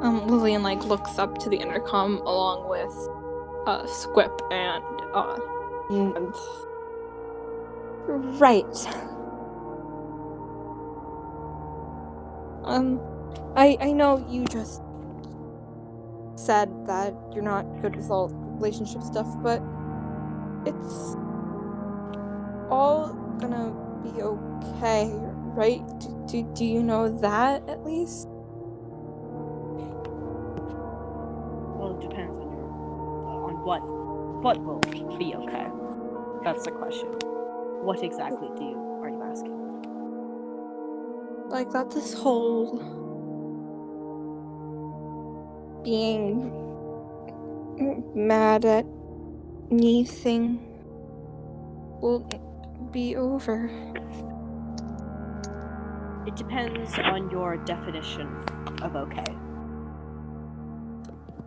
Lillian looks up to the intercom along with Squip and Right. I know you just said that you're not good with all relationship stuff, but it's all gonna be okay, right? Do you know that at least? Well, it depends on what will be okay. That's the question. What exactly are you asking? That this whole being mad at me thing will be over. It depends on your definition of okay.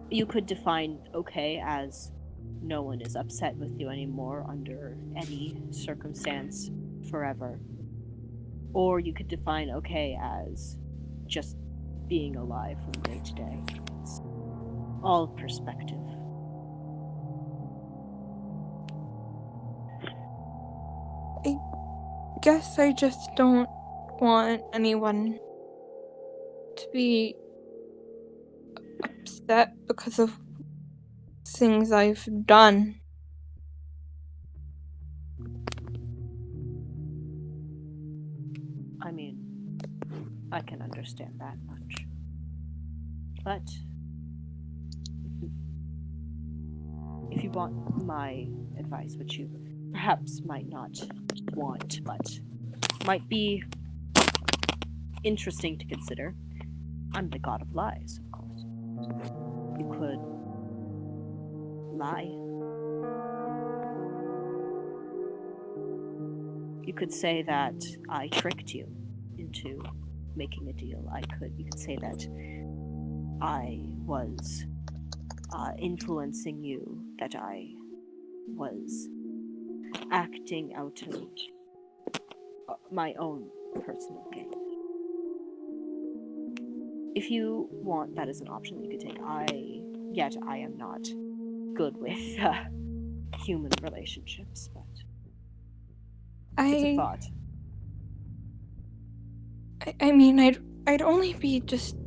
You could define okay as no one is upset with you anymore under any circumstance forever. Or you could define okay as just being alive from day to day. It's all perspective. I guess I just don't want anyone to be upset because of things I've done. I mean, I can understand that much. But if you want my advice, which you perhaps might not want, but might be interesting to consider, I'm the god of lies, of course. You could lie. You could say that I tricked you into making a deal. You could say that I was influencing you, that I was acting out of my own personal gain. If you want that as an option, you could take. Yet I am not good with human relationships, but it's a thought. I mean, I'd only be just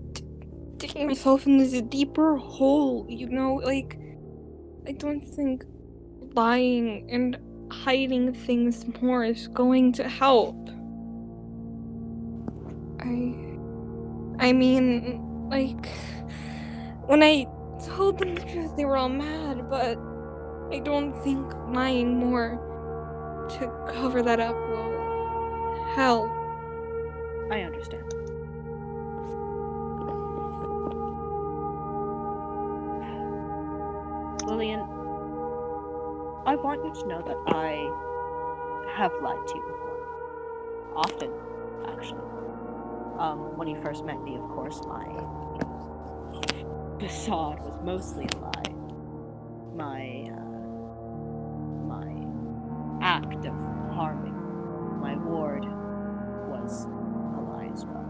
digging myself in this deeper hole, you know? I don't think lying and hiding things more is going to help. I mean, when I told them the truth, they were all mad, but I don't think lying more to cover that up will help. I understand. Lillian, I want you to know that I have lied to you before. Often, actually. When you first met me, of course, my facade was mostly a lie. My act of harming my ward was a lie as well.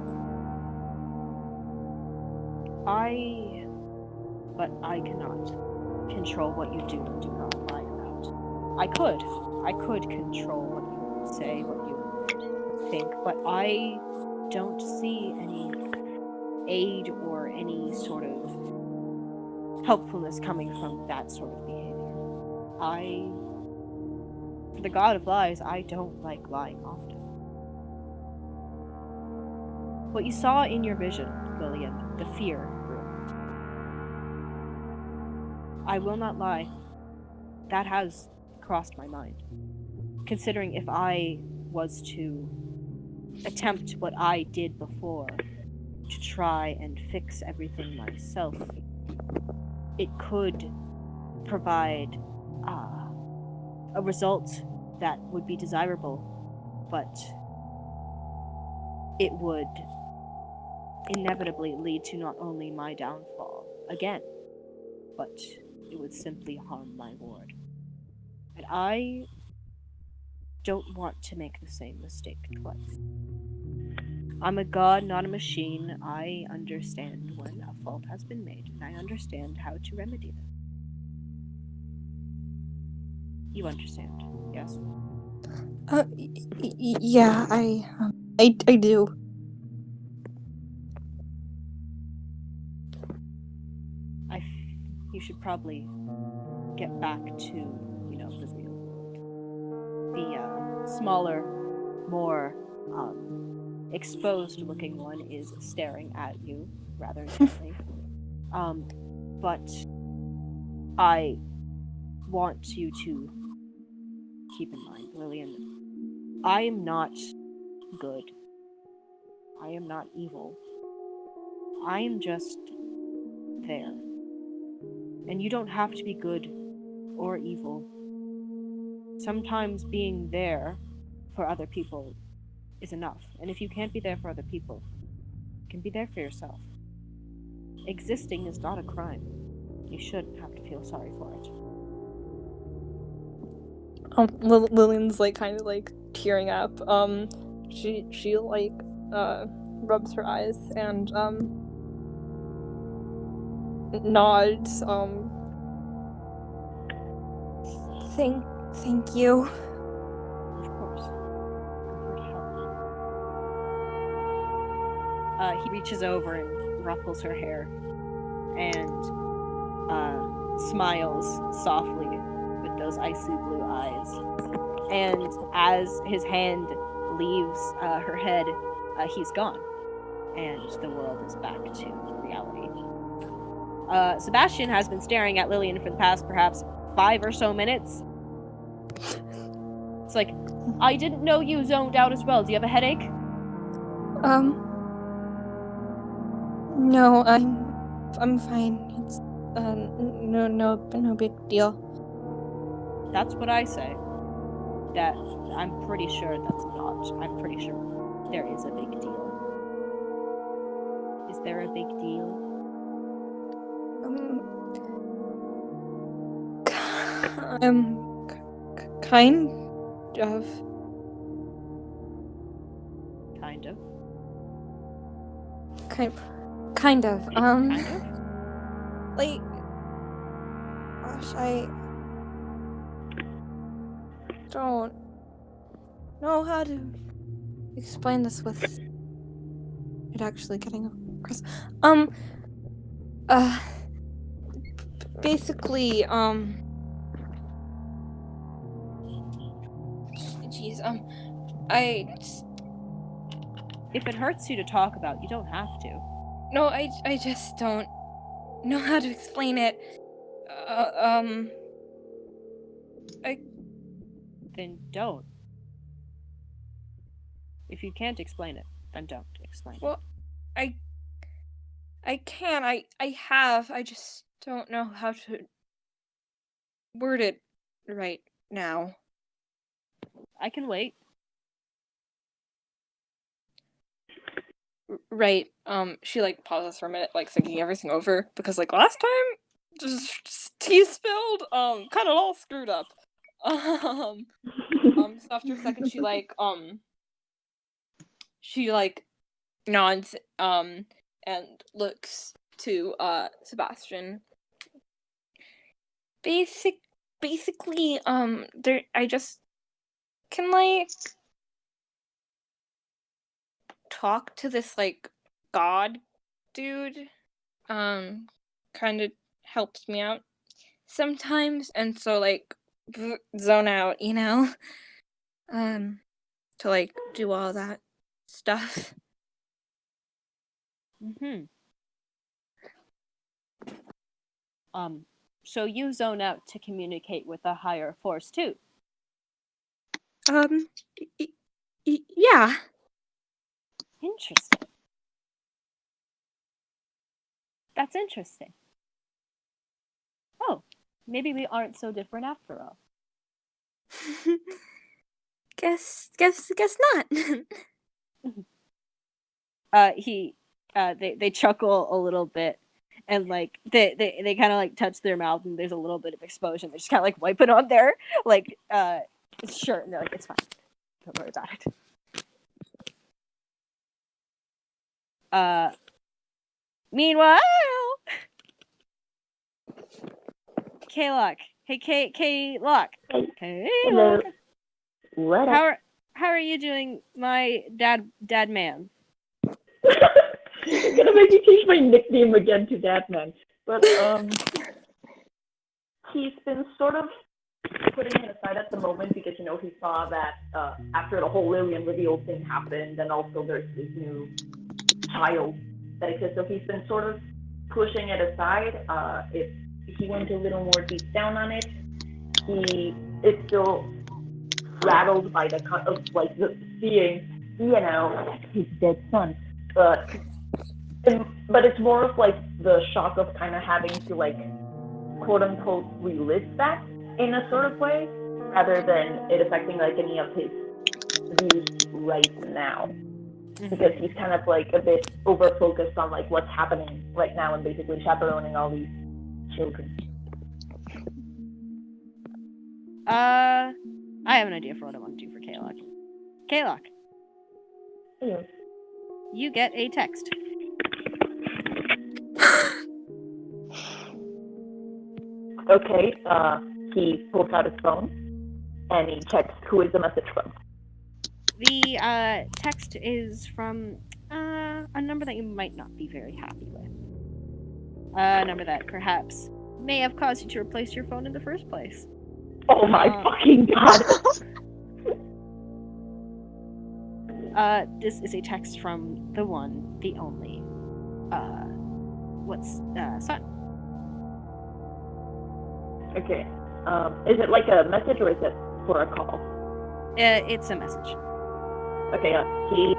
But I cannot control what you do and do not lie about. I could control what you say, what you think, but I don't see any aid or any sort of helpfulness coming from that sort of behavior. For the god of lies, I don't like lying often. What you saw in your vision, Lillian, the fear room. I will not lie. That has crossed my mind. Considering if I was to attempt what I did before, to try and fix everything myself, it could provide a result that would be desirable, but it would inevitably lead to not only my downfall again, but it would simply harm my ward. And I don't want to make the same mistake twice. I'm a god, not a machine. I understand when a fault has been made, and I understand how to remedy them. You understand, yes? Yeah, I do. You should probably get back to, the real world. The smaller, more exposed-looking one is staring at you rather intently. But I want you to keep in mind, Lillian, I am not good. I am not evil. I am just there. And you don't have to be good or evil. Sometimes being there for other people is enough. And if you can't be there for other people, you can be there for yourself. Existing is not a crime. You shouldn't have to feel sorry for it. Lillian's like kind of like tearing up. She like rubs her eyes and nods. Thank you. Of course. I'm here to help. He reaches over and ruffles her hair and smiles softly with those icy blue eyes. And as his hand leaves her head, he's gone. And the world is back to reality. Sebastian has been staring at Lillian for the past perhaps 5 or so minutes. It's like, I didn't know you zoned out as well. Do you have a headache? No, I'm fine. It's no big deal. That's what I say. That I'm pretty sure that's not. I'm pretty sure there is a big deal. Is there a big deal? Kind of. Kind of. Kind of. Kind of? Like, gosh, I don't know how to explain this with it actually getting across. Basically, jeez, If it hurts you to talk about, you don't have to. No, I just don't know how to explain it. Then don't. If you can't explain it, then don't explain Well, I can. I have. I just don't know how to word it right now. I can wait. Right. She like pauses for a minute, like thinking everything over because like last time, just tea spilled. Kind of all screwed up. So after a second, she nods and looks to Sebastian. Basically, there I just can like talk to this like god dude. Kind of helps me out sometimes, and so like zone out, to like do all that stuff. So you zone out to communicate with a higher force too? Yeah. Interesting. That's interesting. Oh, maybe we aren't so different after all. Guess not. They chuckle a little bit, and like they kind of like touch their mouth, and there's a little bit of exposure. They just kind of like wipe it on their like shirt, and they're like, it's fine, don't worry about it. Meanwhile, K-Lock. Hey, K-Lock. Hey, K-Lock. what up? How are you doing, my dad man? You're gonna make me change my nickname again to Dadman. But, he's been sort of putting it aside at the moment because, you know, he saw that after the whole Lillian reveal thing happened, and also there's this new child that exists, so he's been sort of pushing it aside. If he went a little more deep down on it, he is still rattled by the seeing, you know, his dead son. But it's more of like the shock of kind of having to like quote unquote relive that in a sort of way, rather than it affecting like any of his views right now. Because he's kind of like a bit over focused on like what's happening right now and basically chaperoning all these children. I have an idea for what I want to do for K-Lock. K-Lock. Yeah. You get a text. Okay, he pulls out his phone and he checks who is the message from. The text is from a number that you might not be very happy with. A number that perhaps may have caused you to replace your phone in the first place. Oh my fucking god! This is a text from the one, the only, son. Okay, is it like a message or is it for a call? It's a message. Okay, he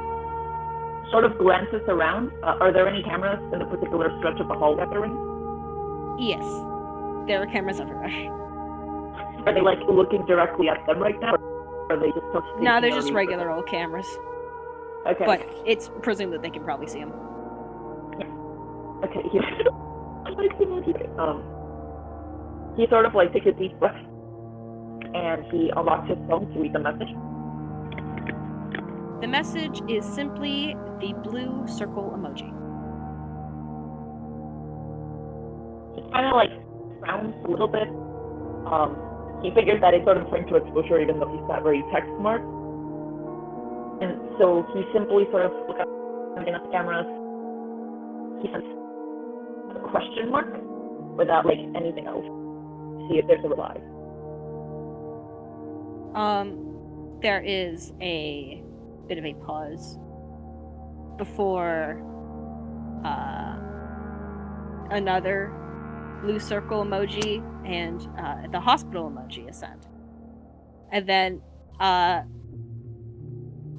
sort of glances around. Are there any cameras in the particular stretch of the hall that they're in? Yes. There are cameras everywhere. Are they like looking directly at them right now? Or are they just sort of No, they're just regular old cameras. Okay. But it's presumed that they can probably see them. Okay, he sort of like takes a deep breath and he unlocks his phone to read the message. The message is simply the blue circle emoji. He kind of like frowns a little bit. He figures that it's sort of referring to exposure even though he's not very text smart. And so he simply sort of looks at the cameras. He says a question mark without like anything else. See if there's a reply. There is a bit of a pause before another blue circle emoji and the hospital emoji is sent. And then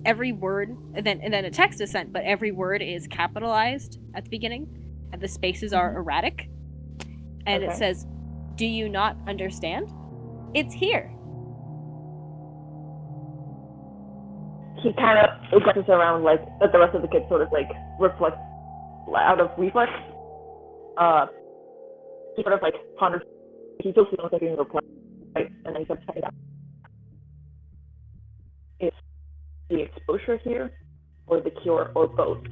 every word and then a text is sent, but every word is capitalized at the beginning and the spaces are erratic. And It says, "Do you not understand? It's here." He kind of glances around like at the rest of the kids sort of like reflect out of reflex. He sort of like ponders. He still feels like being replied, right? And then he starts checking out. Is the exposure here, or the cure, or both?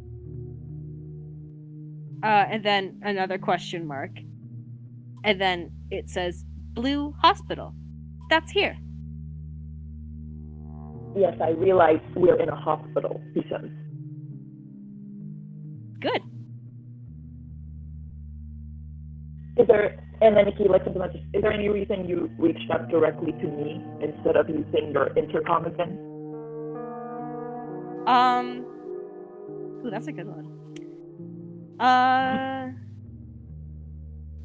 And then another question mark. And then it says, "Blue Hospital. That's here." Yes, I realize we're in a hospital, he says. Good. Is there, and then he looks at the message, is there any reason you reached out directly to me instead of using your intercom again? Ooh, that's a good one.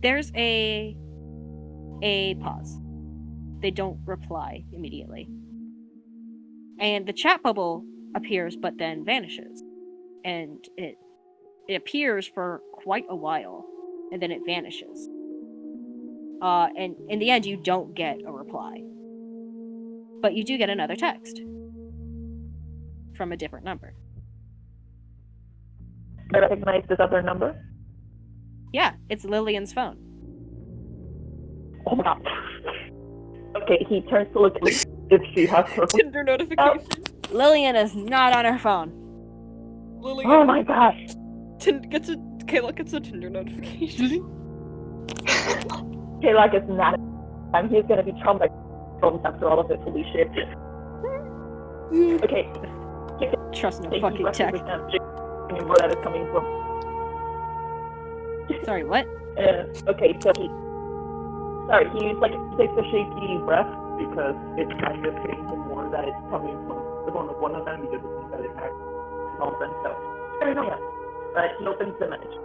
There's a pause. They don't reply immediately. And the chat bubble appears but then vanishes. And it appears for quite a while, and then it vanishes. And in the end, you don't get a reply. But you do get another text from a different number. I recognize this other number? Yeah, it's Lillian's phone. Oh my god. Okay, he turns to look if she has her Tinder notification. Lillian is not on her phone. Lillian Oh my gosh. Kayla gets a Tinder notification. Kayla is not time he's gonna be traumatized after all of this. Holy shit. Okay. Trust no Thank fucking you, tech. where that is coming from. Sorry, what? Okay, so he takes a shaky breath because it's kind of hitting him more that it's coming from one of them because it seems that it has all of them. So I don't know yet, but he opens the message.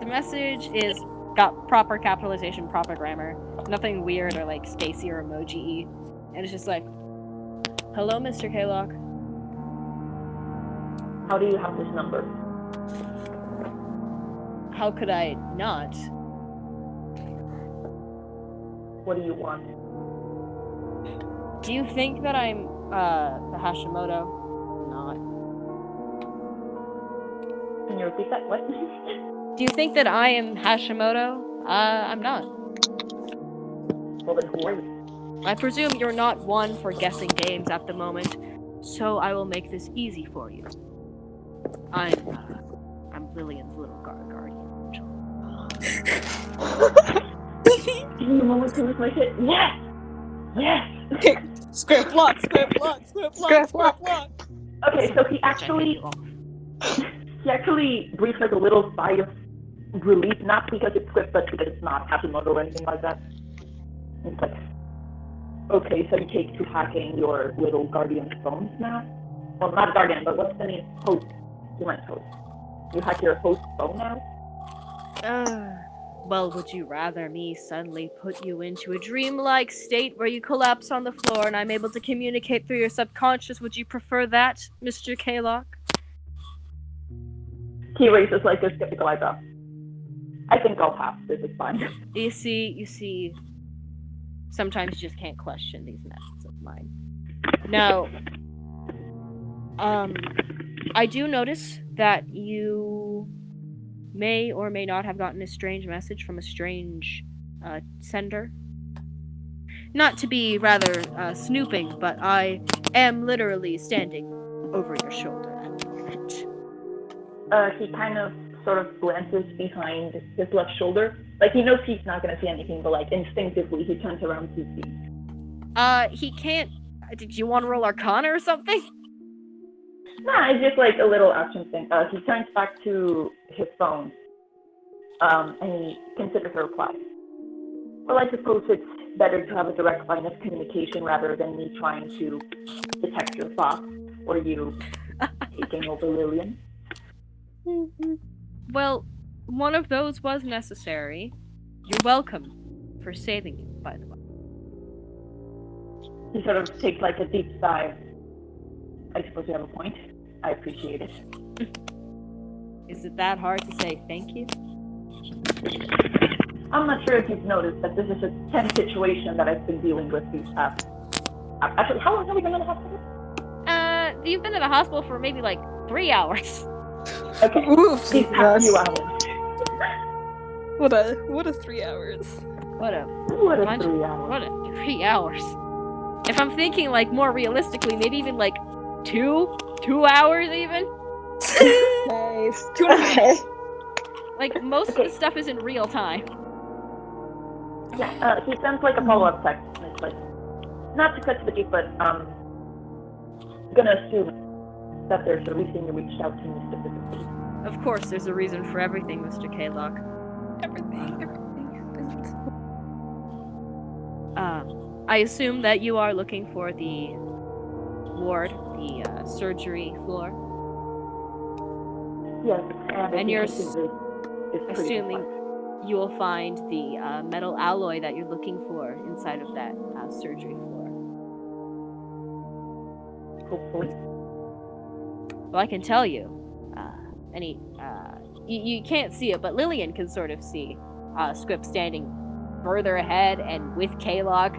The message is got proper capitalization, proper grammar, nothing weird or like spacey or emoji-y, and it's just like, "Hello, Mr. Kaylock. How do you have this number? How could I not? What do you want?" Do you think that I'm the Hashimoto? Not. Can you repeat that? What? Do you think that I am Hashimoto? I'm not. Well, then who are you? I presume you're not one for guessing games at the moment, so I will make this easy for you. I'm Lillian's little guardian angel. Give me a moment to lose my shit. Yes! Yes! Script lock. Okay, so he actually breathes like a little sigh of relief, not because it's Swift, but because it's not Hashimoto or anything like that. It's like, okay, so you take to hacking your little guardian's phones now? Well, not guardian, but what's the name? Host. You meant host. You hack your host's phone now? Well, would you rather me suddenly put you into a dreamlike state where you collapse on the floor and I'm able to communicate through your subconscious? Would you prefer that, Mr. Kaylock? He raises like a skeptical eyebrow. I think I'll pass. This is fine. You see, sometimes you just can't question these methods of mine. Now, I do notice that you may or may not have gotten a strange message from a strange sender. Not to be rather snooping, but I am literally standing over your shoulder at the moment. He kind of sort of glances behind his left shoulder. Like, he knows he's not going to see anything, but like instinctively he turns around to see. He can't... Did you want to roll Arcana or something? Nah, it's just like a little action thing. He turns back to his phone, and he considers a reply. Well, I suppose it's better to have a direct line of communication rather than me trying to detect your thoughts or you taking over Lillian. Well, one of those was necessary. You're welcome for saving me, by the way. He sort of takes like a deep sigh. I suppose you have a point. I appreciate it. Is it that hard to say thank you? I'm not sure if you've noticed that this is a tense situation that I've been dealing with these past... Actually, how long have we been in the hospital? You've been in the hospital for maybe like 3 hours. Okay, these past few hours. What a 3 hours. What a 3 hours. What a 3 hours. If I'm thinking like more realistically, maybe even like 2 hours even. Nice. 2.5. Like most of the stuff is in real time. Yeah, he sends like a follow-up text, and it's like, not to cut to the chase, but gonna assume that there's a reason you reached out to me specifically. Of course, there's a reason for everything, Mr. Kaylock. Everything. I assume that you are looking for the ward, the surgery floor. Yes, And you're assuming you will find the metal alloy that you're looking for inside of that surgery floor. hopefully. Well, I can tell you, you can't see it, but Lillian can sort of see Squip standing further ahead and with Kaylock.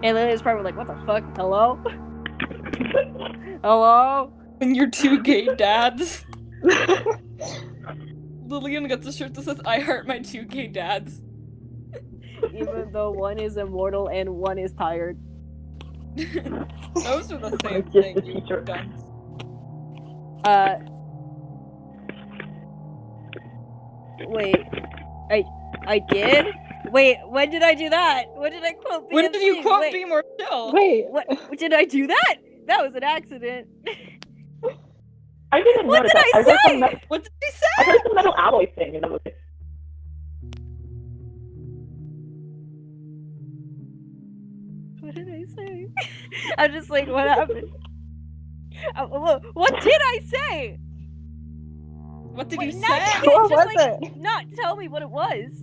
And Lillian's probably like, what the fuck? Hello? Hello? And your two gay dads. Lillian gets a shirt that says, I heart my two gay dads. Even though one is immortal and one is tired. Those are the same It's just thing, the you teacher. dunce. Wait. I did? Wait, when did I do that? When did I quote BMC? When did you quote Wait, Be More Chill? Wait. what? Did I do that? That was an accident. I didn't What notice did that. I heard some say? What did he I say? heard some metal alloy thing, and I was like, What did I say? I'm just like, what happened? What did I say? What did you Now say? you can't What just was like it? not tell me what it was.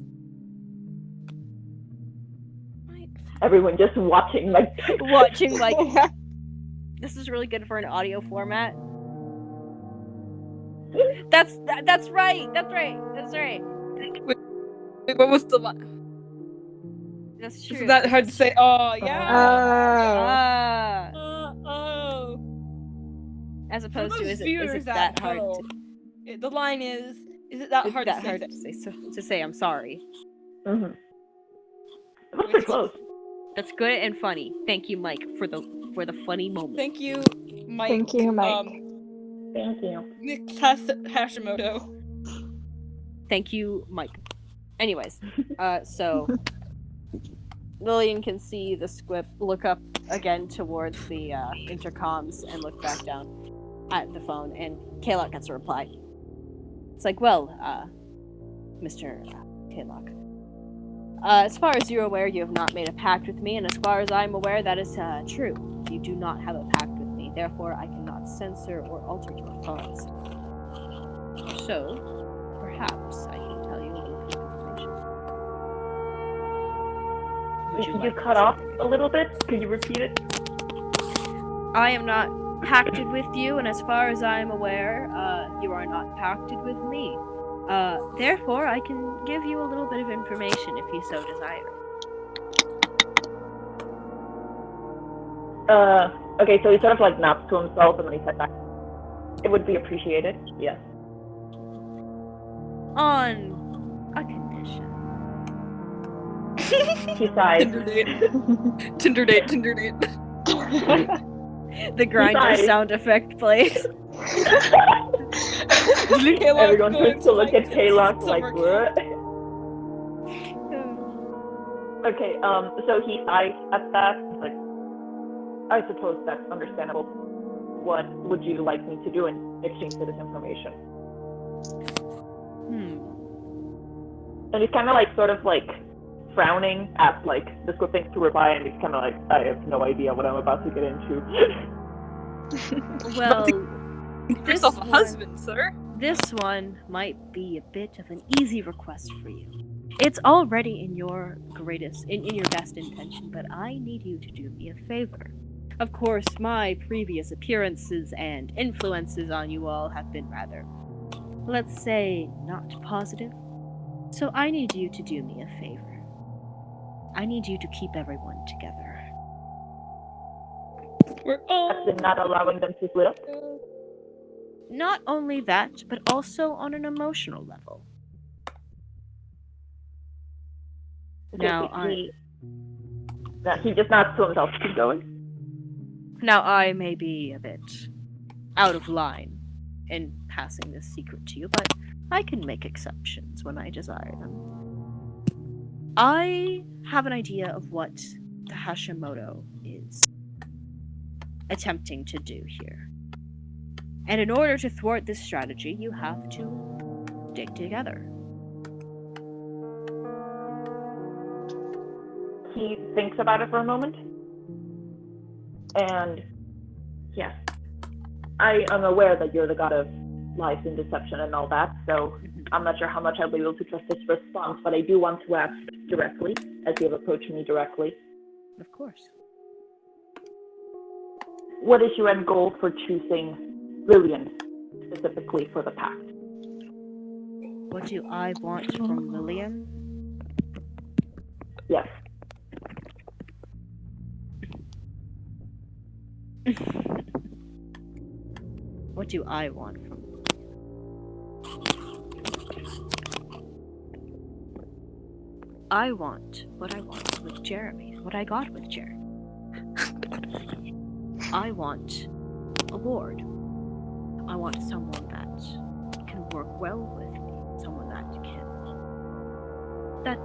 everyone just watching, like, Watching like this is really good for an audio format. That's right. That's right. That's right. Wait, what was the line? That's true. Is that hard to say? Oh, yeah. Oh. Oh. As For opposed to those is it viewers that hard home, to, the line is it that is hard that to say? hard to say I'm sorry. mm-hmm. It was pretty close. That's good and funny. Thank you, Mike, for the funny moment. Thank you, Mike. Thank you, Mike. Thank you. Nick Hashimoto. Thank you, Mike. Anyways, so Lillian can see the squip look up again towards the intercoms and look back down at the phone, and Kaylock gets a reply. It's like, well, Mr. Kaylock, as far as you're aware, you have not made a pact with me, and as far as I'm aware, that is true. You do not have a pact with me, therefore I cannot censor or alter your thoughts. So, perhaps I can tell you a little bit of information. You cut off a little bit? Could you repeat it? I am not pacted with you, and as far as I am aware, you are not pacted with me. Therefore, I can give you a little bit of information if you so desire. Okay, so he sort of like nods to himself and then he said back. It would be appreciated, yes. On a condition. He sighed. Tinder date. The grinder Nice. sound effect plays. Everyone turns to look at Kaylock like, what? Okay, so he sighed at that. Like, I suppose that's understandable. What would you like me to do in exchange for this information? And he's kind of like, sort of like, frowning at like the squid things to reply, and he's kind of like, I have no idea what I'm about to get into. Well, Yourself a husband, sir. this one might be a bit of an easy request for you. It's already in your in your best intention, but I need you to do me a favor. Of course, my previous appearances and influences on you all have been rather, let's say, not positive. So I need you to do me a favor. I need you to keep everyone together. We're all As in not allowing them to split up. Not only that, but also on an emotional level. Okay, Now he just nods to himself. Keep going. Now I may be a bit out of line in passing this secret to you, but I can make exceptions when I desire them. I have an idea of what the Hashimoto is attempting to do here. And in order to thwart this strategy, you have to stick together. He thinks about it for a moment. And yes, I am aware that you're the god of lies and deception and all that, so I'm not sure how much I'll be able to trust this response, but I do want to ask directly, as you have approached me directly. Of course. What is your end goal for choosing Lillian, specifically for the pact? What do I want from Lillian? Yes. What do I want from Lillian? I want what I want with Jeremy, what I got with Jeremy. I want a ward. I want someone that can work well with me, someone that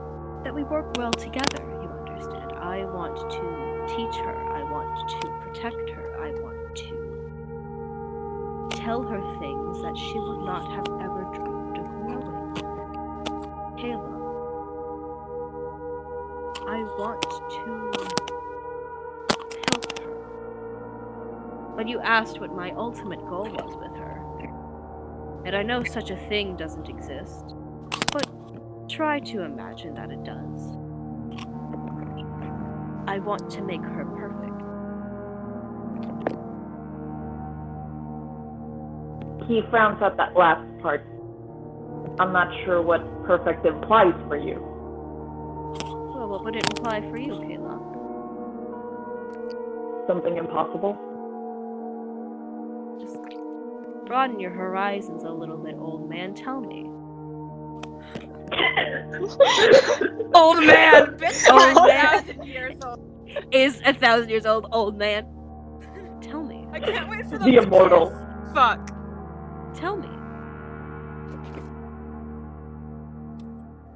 that we work well together, you understand. I want to teach her. I want to protect her. I want to tell her things that she would not have ever dreamed of knowing. Kayla, I want to help her. But you asked what my ultimate goal was with her. And I know such a thing doesn't exist, but try to imagine that it does. I want to make her perfect. He frowns at that last part. I'm not sure what perfect implies for you. Well, what would it imply for you, Kayla? Something impossible? Just broaden your horizons a little bit, old man. Tell me. Old man! Bitch, Old I'm man. 1,000 years old. Is 1,000 years old man? Tell me. I can't wait for them The to immortal. kiss. Fuck. Tell me.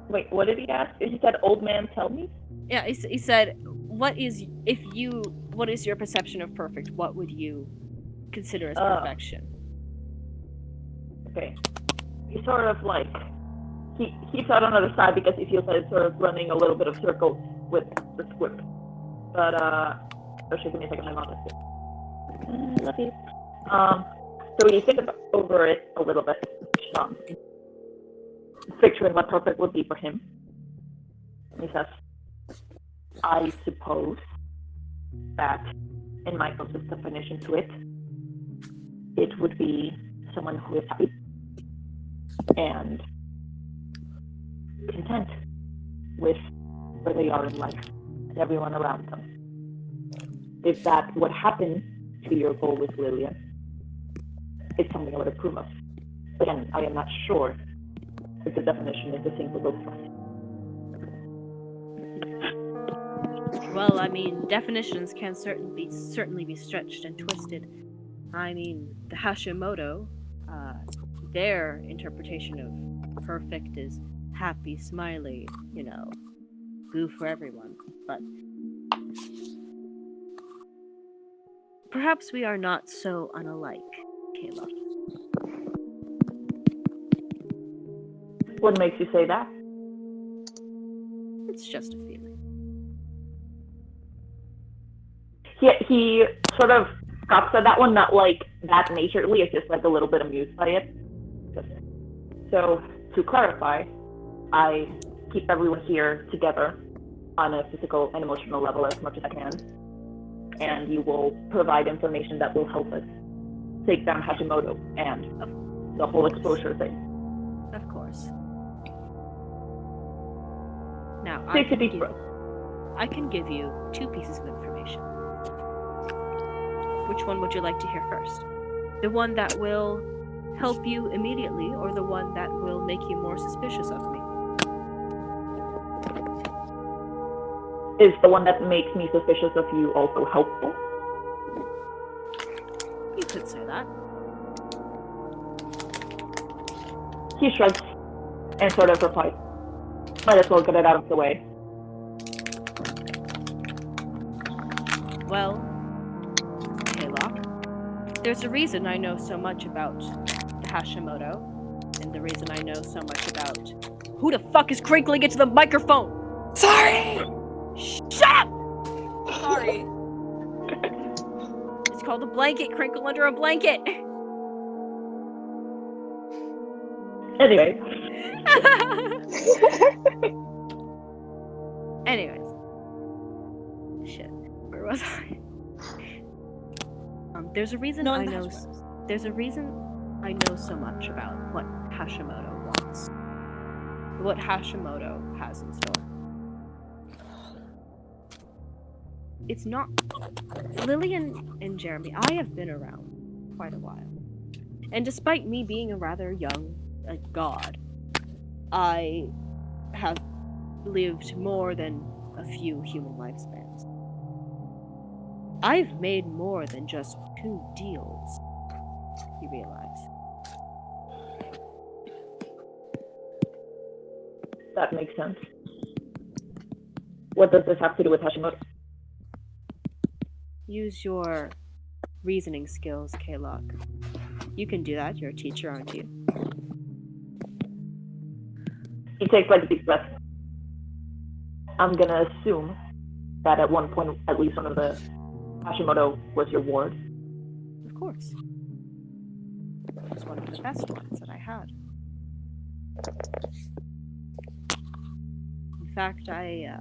Wait, what did he ask? He said, "Old man, tell me." Yeah, he said, what is your perception of perfect? What would you consider as perfection? Okay. He sort of like he keeps out on the other side because he feels that it's sort of running a little bit of circles with the squip. But give me a second, my mom is here. Love you. So he thinks over it a little bit, picturing what perfect would be for him. And he says, I suppose that in my closest definition to it, it would be someone who is happy and content with where they are in life and everyone around them. If that would happen to your goal with Lillian, it's something I would approve of. Again, I am not sure if the definition is the same for both of us. Well, I mean, definitions can certainly be stretched and twisted. I mean, the Hashimoto, their interpretation of perfect is happy, smiley, boo for everyone. But perhaps we are not so unalike, Kayla. What makes you say that? It's just a feeling. He sort of scoffs at that one, not like that naturally, it's just like a little bit amused by it. So, to clarify, I keep everyone here together on a physical and emotional level as much as I can. And you will provide information that will help us take down Hashimoto and the whole exposure thing. Of course. Now, Take a deep breath. I can give you 2 pieces of information. Which one would you like to hear first? The one that will help you immediately, or the one that will make you more suspicious of me? Is the one that makes me suspicious of you also helpful? You could say that. He shrugs and sort of replies, might as well get it out of the way. Well, Kayla, there's a reason I know so much about the Hashimoto, and the reason I know so much about who the fuck is crinkling into the microphone. Sorry! Shut up! Sorry. It's called a blanket. Crinkle under a blanket. Anyway. Anyways. Shit. Where was I? There's a reason I know. There's a reason I know so much about what Hashimoto wants. What Hashimoto has in store. It's not Lillian and Jeremy. I have been around quite a while, and despite me being a rather young god, I have lived more than a few human lifespans. I've made more than just 2 deals, you realize. That makes sense. What does this have to do with Hashimoto? Use your reasoning skills, K-Lock. You can do that. You're a teacher, aren't you? He takes like a deep breath. I'm gonna assume that at one point, at least one of the Hashimoto was your ward. Of course. It was one of the best ones that I had. In fact, I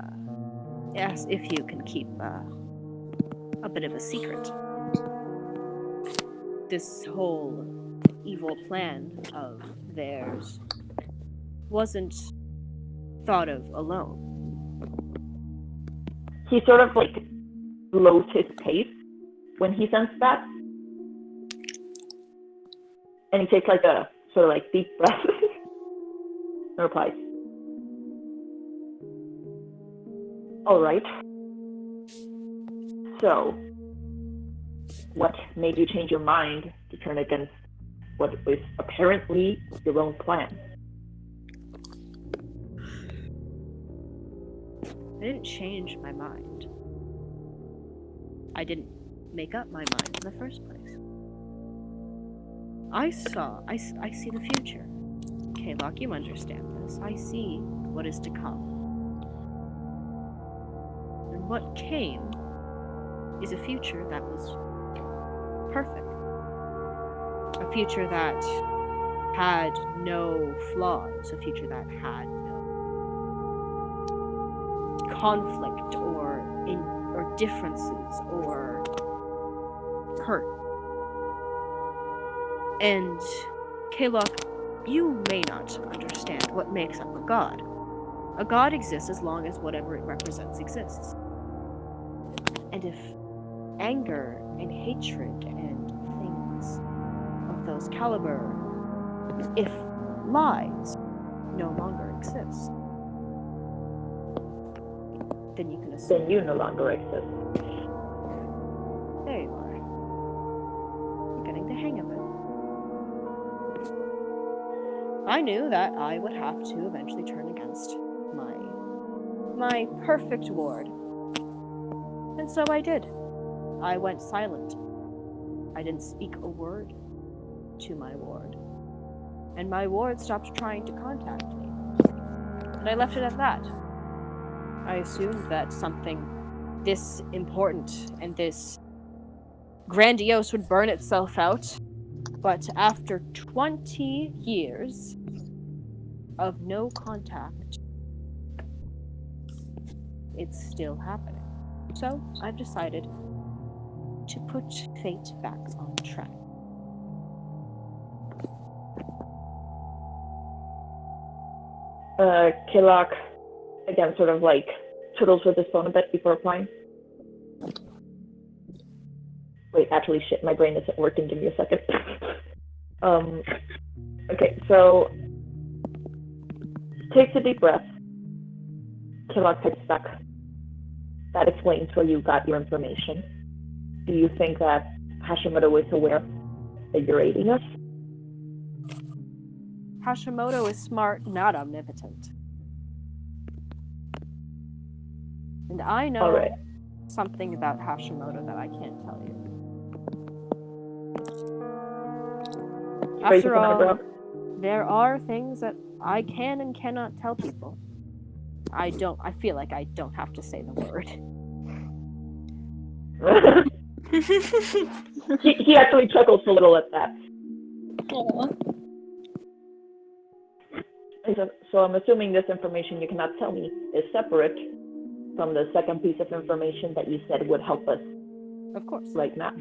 asked if you can keep a bit of a secret. This whole evil plan of theirs wasn't thought of alone. He sort of like slows his pace when he sensed that. And he takes like a sort of like deep breath and replies, all right. So, what made you change your mind to turn against what was apparently your own plan? I didn't change my mind. I didn't make up my mind in the first place. I see the future. K-Lock, you understand this. I see what is to come. And what came is a future that was perfect. A future that had no flaws. A future that had no conflict or differences or hurt. And K-Lock, you may not understand what makes up a god. A god exists as long as whatever it represents exists. And if anger and hatred and things of those caliber, if lies no longer exist, then you can assume. Then you no longer exist. There you are. You're getting the hang of it. I knew that I would have to eventually turn against my perfect ward. And so I did. I went silent. I didn't speak a word to my ward. And my ward stopped trying to contact me. And I left it at that. I assumed that something this important and this grandiose would burn itself out. But after 20 years of no contact, it's still happening. So I've decided to put fate back on track. K-Lock, again, sort of like twiddles with his phone a bit before replying. Wait, actually, shit, my brain isn't working. Give me a second. Okay, so takes a deep breath. K-Lock takes back. That explains where you got your information. Do you think that Hashimoto is aware that you're aiding us? Hashimoto is smart, not omnipotent. And I know something about Hashimoto that I can't tell you. After all, there are things that I can and cannot tell people. I feel like I don't have to say the word. he actually chuckles a little at that. Aww. So I'm assuming this information you cannot tell me is separate from the second piece of information that you said would help us. Of course. Right now.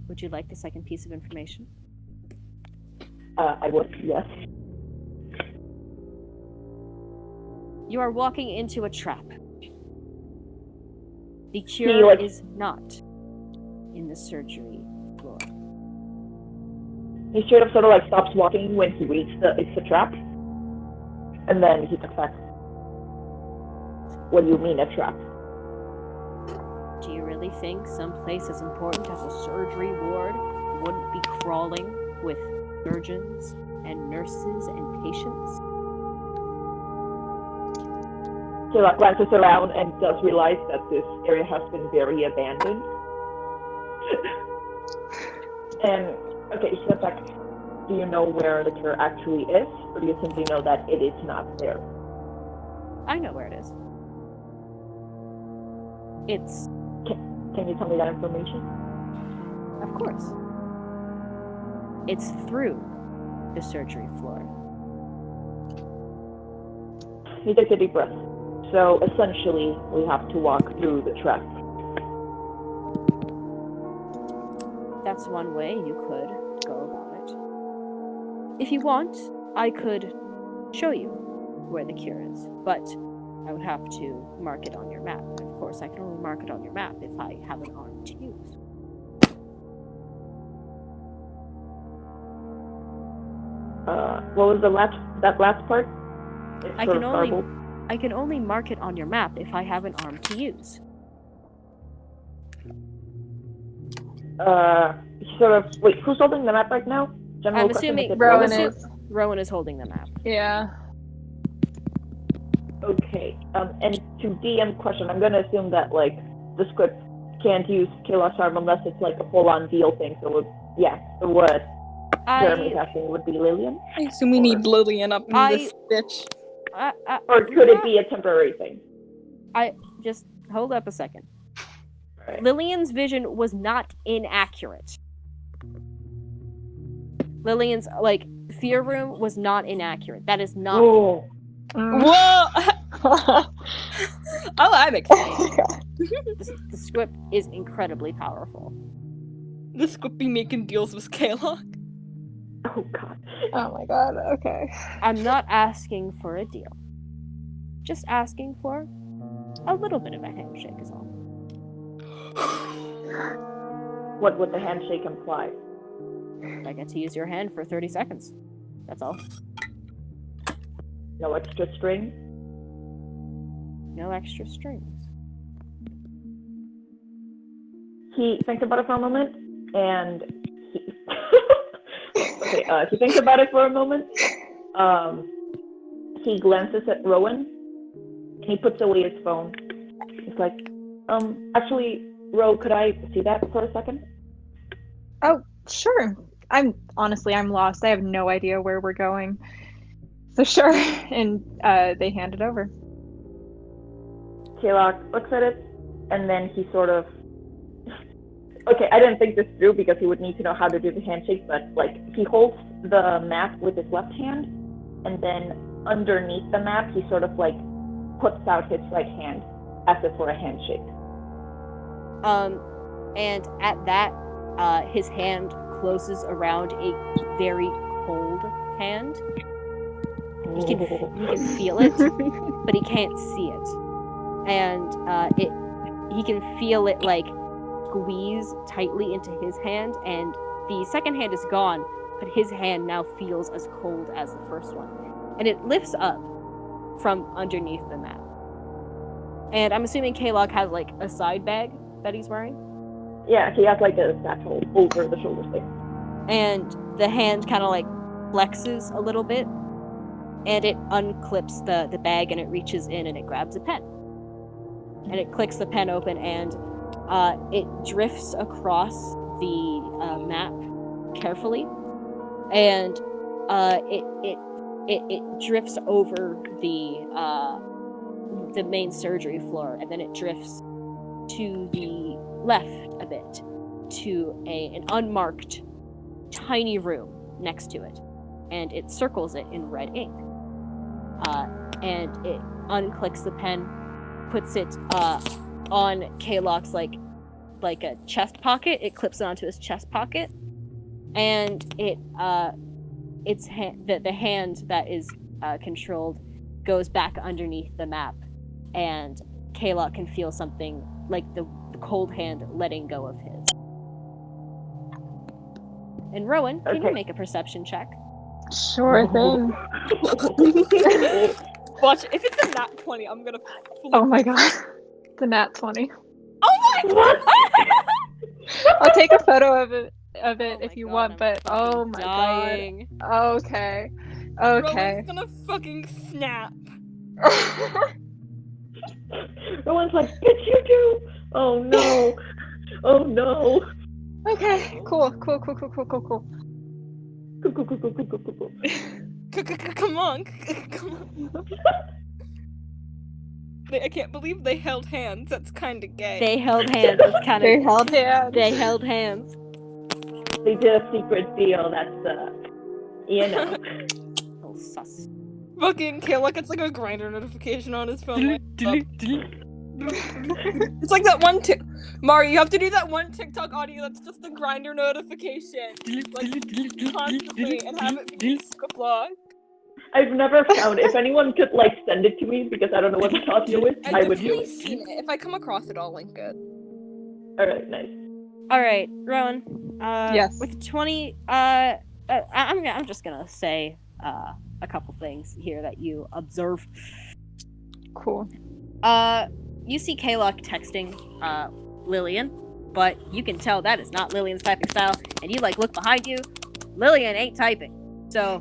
Would you like the second piece of information? I would, yes. You are walking into a trap. The cure is not in the surgery floor. He straight up sort of like stops walking when he reads it's a trap. And then he looks back. What do you mean a trap? Do you really think some place as important as a surgery ward wouldn't be crawling with surgeons and nurses and patients. Kayla glances around and does realize that this area has been very abandoned. And, okay, step back. Do you know where the cure actually is, or do you simply know that it is not there? I know where it is. It's... Can you tell me that information? Of course. It's through the surgery floor. He takes a deep breath. So, essentially, we have to walk through the trap. That's one way you could go about it. If you want, I could show you where the cure is, but I would have to mark it on your map. And of course, I can only mark it on your map if I have an arm to use. What was that last part? I can only mark it on your map if I have an arm to use. Wait, who's holding the map right now? I'm assuming Rowan is. Rowan is holding the map. Yeah. Okay, and to DM question, I'm gonna assume that, like, the script can't use Kayla's arm unless it's, like, a full-on deal thing, so what Jeremy's asking would be Lillian? I assume we need Lillian up in this bitch. Or could it be a temporary thing? Just hold up a second. Right. Lillian's vision was not inaccurate. Lillian's, fear room was not inaccurate. That is not... Oh. Whoa! Oh, I'm excited. The script is incredibly powerful. The script be making deals with Kayla. Oh, God. Oh my god, okay. I'm not asking for a deal. Just asking for a little bit of a handshake is all. What would the handshake imply? I get to use your hand for 30 seconds. That's all. No extra string? No extra strings. He thinks about it for a moment, and he thinks about it for a moment. He glances at Rowan, and he puts away his phone. He's like, actually, Ro, could I see that for a second? Oh, sure. I'm lost. I have no idea where we're going. So sure. And they hand it over. Kayla looks at it, and then he sort of... Okay, I didn't think this through because he would need to know how to do the handshake, but, he holds the map with his left hand, and then underneath the map, he sort of, puts out his right hand as if for a handshake. And at that, his hand closes around a very cold hand. He can feel it, but he can't see it. And he can feel it squeeze tightly into his hand, and the second hand is gone, but his hand now feels as cold as the first one. And it lifts up from underneath the map. And I'm assuming K-Log has a side bag that he's wearing? Yeah, he has a satchel over the shoulder thing. And the hand kind of flexes a little bit, and it unclips the bag, and it reaches in and it grabs a pen. And it clicks the pen open, and it drifts across the map carefully, and it drifts over the main surgery floor, and then it drifts to the left a bit to an unmarked tiny room next to it, and it circles it in red ink, and it unclicks the pen, puts it on K-Lock's like a chest pocket. It clips it onto his chest pocket, and the hand that is controlled goes back underneath the map, and K-Lock can feel something like the cold hand letting go of his. And Rowan, can you make a perception check? Sure thing. Watch, if it's a nat 20, I'm gonna flip. Oh my god. The nat 20. Oh my god! I'll take a photo of it of it Oh if my you God, want, I'm but oh fucking my dying. god. Okay. Okay. Rowan's gonna fucking snap. Rowan's like, bitch, you do! Oh no! Oh no! Okay, cool. Cool. Come on, come on. I can't believe they held hands. That's kind of gay. They held hands. It's kind They of. held hands. They held hands. They did a secret deal, that's you know. Oh, sus. Fucking Kayla gets like a grinder notification on his phone. Like, it's like that one Mari, you have to do that one TikTok audio that's just a grinder notification. Like constantly and have it be script log. I've never found it. If anyone could like send it to me because I don't know what the audio is, I would do definitely it. seen it. If I come across it, I'll link it. Alright, nice. All right, Rowan. Yes. With 20, I'm just gonna say a couple things here that you observe. Cool. You see Kalok texting Lillian, but you can tell that is not Lillian's typing style, and you like look behind you. Lillian ain't typing. So,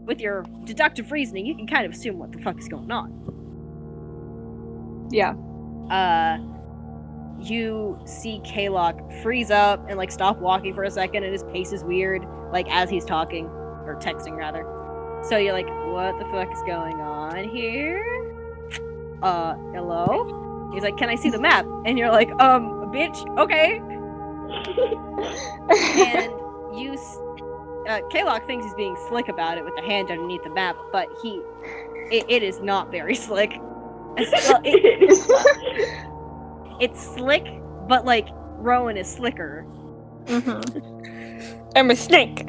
with your deductive reasoning, you can kind of assume what the fuck is going on. Yeah. You see Kalok freeze up and like stop walking for a second, and his pace is weird, like as he's talking or texting rather. So you're like, what the fuck is going on here? Hello? He's like, can I see the map? And you're like, bitch, okay. And you, Kalok thinks he's being slick about it with the hand underneath the map, but it is not very slick. It's slick, but like Rowan is slicker. I'm a snake.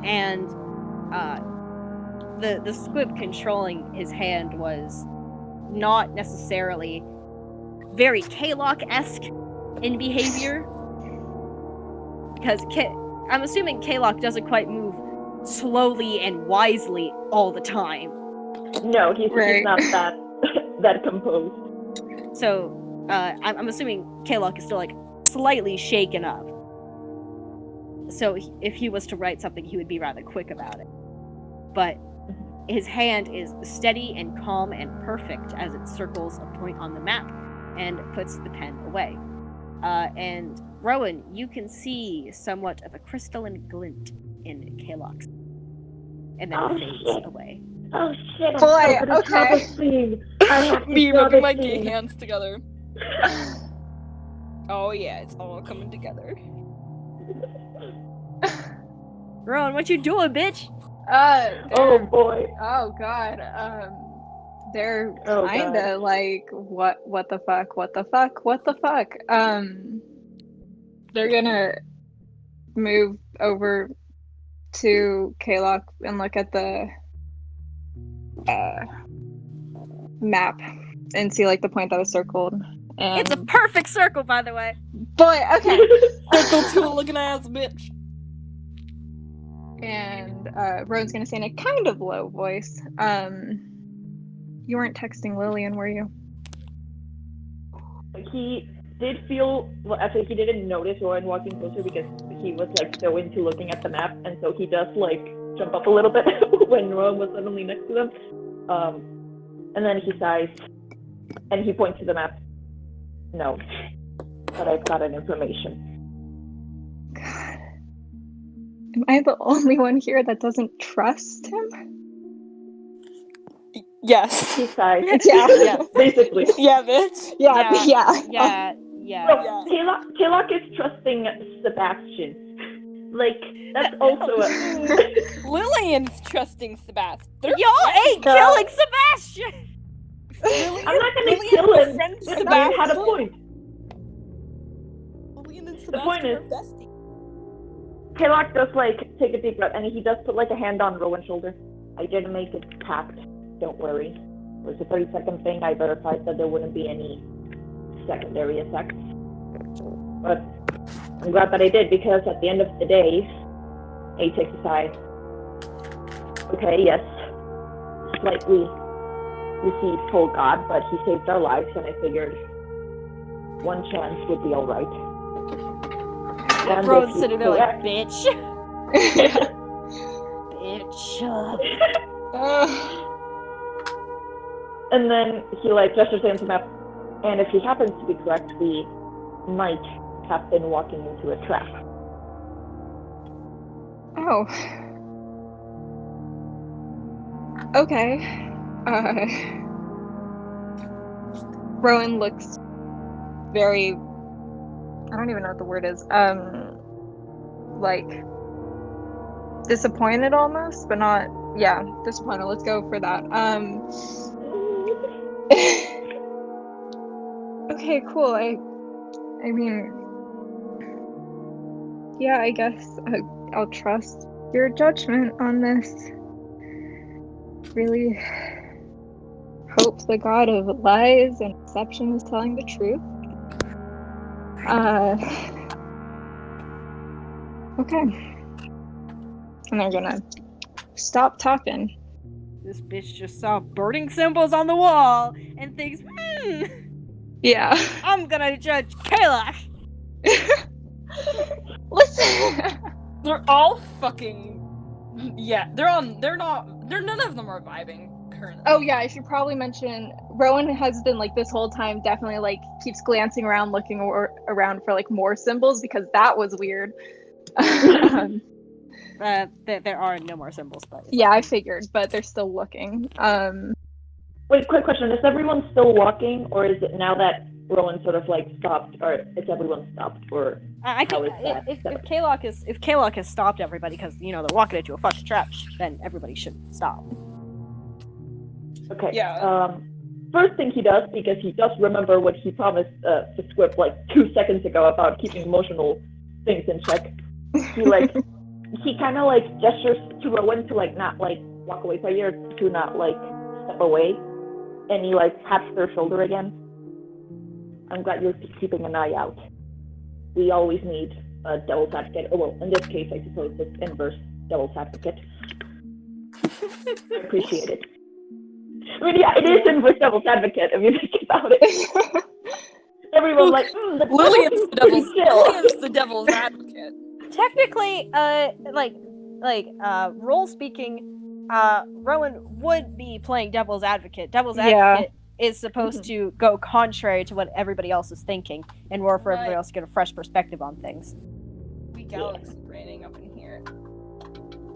And the squib controlling his hand was not necessarily very Kalok-esque in behavior, because I'm assuming Kalok doesn't quite move slowly and wisely all the time. No, he's Right. not that composed. So I'm assuming Kalok is still like slightly shaken up. So if he was to write something, he would be rather quick about it. But his hand is steady and calm and perfect as it circles a point on the map and puts the pen away. And Rowan, you can see somewhat of a crystalline glint in Kalok's, and then it fades away. Oh shit, I'm Boy, so good at okay. this scene. I have to Me draw rubbing this my gay scene. hands together. Oh yeah, it's all coming together. Rowan, what you doing, bitch? Oh boy. Oh god. They're Oh, kinda God. like what the fuck. They're gonna move over to Kalok and look at the map and see like the point that was circled. And It's a perfect circle, by the way. boy, okay. Circle tool looking ass bitch. And Rowan's gonna say in a kind of low voice, you weren't texting Lillian, were you? He did feel, well, actually he didn't notice Rowan walking closer because he was like so into looking at the map, and so he does like jump up a little bit when Rowan was suddenly next to them. And then he sighs and he points to the map. No, but I've got an information. God. Am I the only one here that doesn't trust him? Yes. He sighs. Yeah. Basically. Yeah, bitch. Yeah. Yeah. Kalok is trusting Sebastian. Like, that's also a... Lillian's trusting Sebastian. Y'all ain't killing Sebastian! I'm not gonna kill him. Lillian had a point. Lillian and The Sebastian point is, are besties. Kalok does like take a deep breath and he does put like a hand on Rowan's shoulder. I didn't make it packed. Don't worry. It was a 30-second thing. I verified that there wouldn't be any secondary effects. But I'm glad that I did, because at the end of the day, he takes a sigh. Okay, yes. Slightly received full God, but he saved our lives, and I figured one chance would be alright. And Bro's if he's sitting there like, correct, bitch. Bitch. and then he like gestures hands him up. And if he happens to be correct, we might have been walking into a trap. Oh. Okay. Rowan looks very, I don't even know what the word is. Like disappointed almost, but not, yeah, disappointed. Let's go for that. Okay, cool. I mean, yeah, I guess I'll trust your judgment on this. Really hope the god of lies and deception is telling the truth. Okay. And they're gonna stop talking. This bitch just saw burning symbols on the wall and thinks, Yeah. I'm gonna judge Kayla. Listen. They're all fucking. Yeah, none of them are vibing currently. Oh yeah, I should probably mention Rowan has been like this whole time definitely like keeps glancing around, looking around for like more symbols because that was weird. There are no more symbols, but yeah, I figured, but they're still looking. Wait, quick question. Is everyone still walking, or is it now that Rowan sort of like stopped, or is everyone stopped, or I how think is that? if Kaylock has stopped everybody because they're walking into a fucking trap, then everybody should stop. Okay. Yeah. First thing he does, because he does remember what he promised to Squib like 2 seconds ago about keeping emotional things in check. He kind of like gestures to Rowan to like not like walk away by you, to not like step away, and he like taps their shoulder again. I'm glad you're keeping an eye out. We always need a devil's advocate. Oh, well, in this case, I suppose it's inverse devil's advocate. I appreciate it. I mean, yeah, it is inverse devil's advocate if you think about it. Everyone's like, Lillian's the devil's advocate. Technically, role speaking, Rowan would be playing devil's advocate. Devil's advocate is supposed to go contrary to what everybody else is thinking, in order for everybody else to get a fresh perspective on things. We galaxy braining up in here.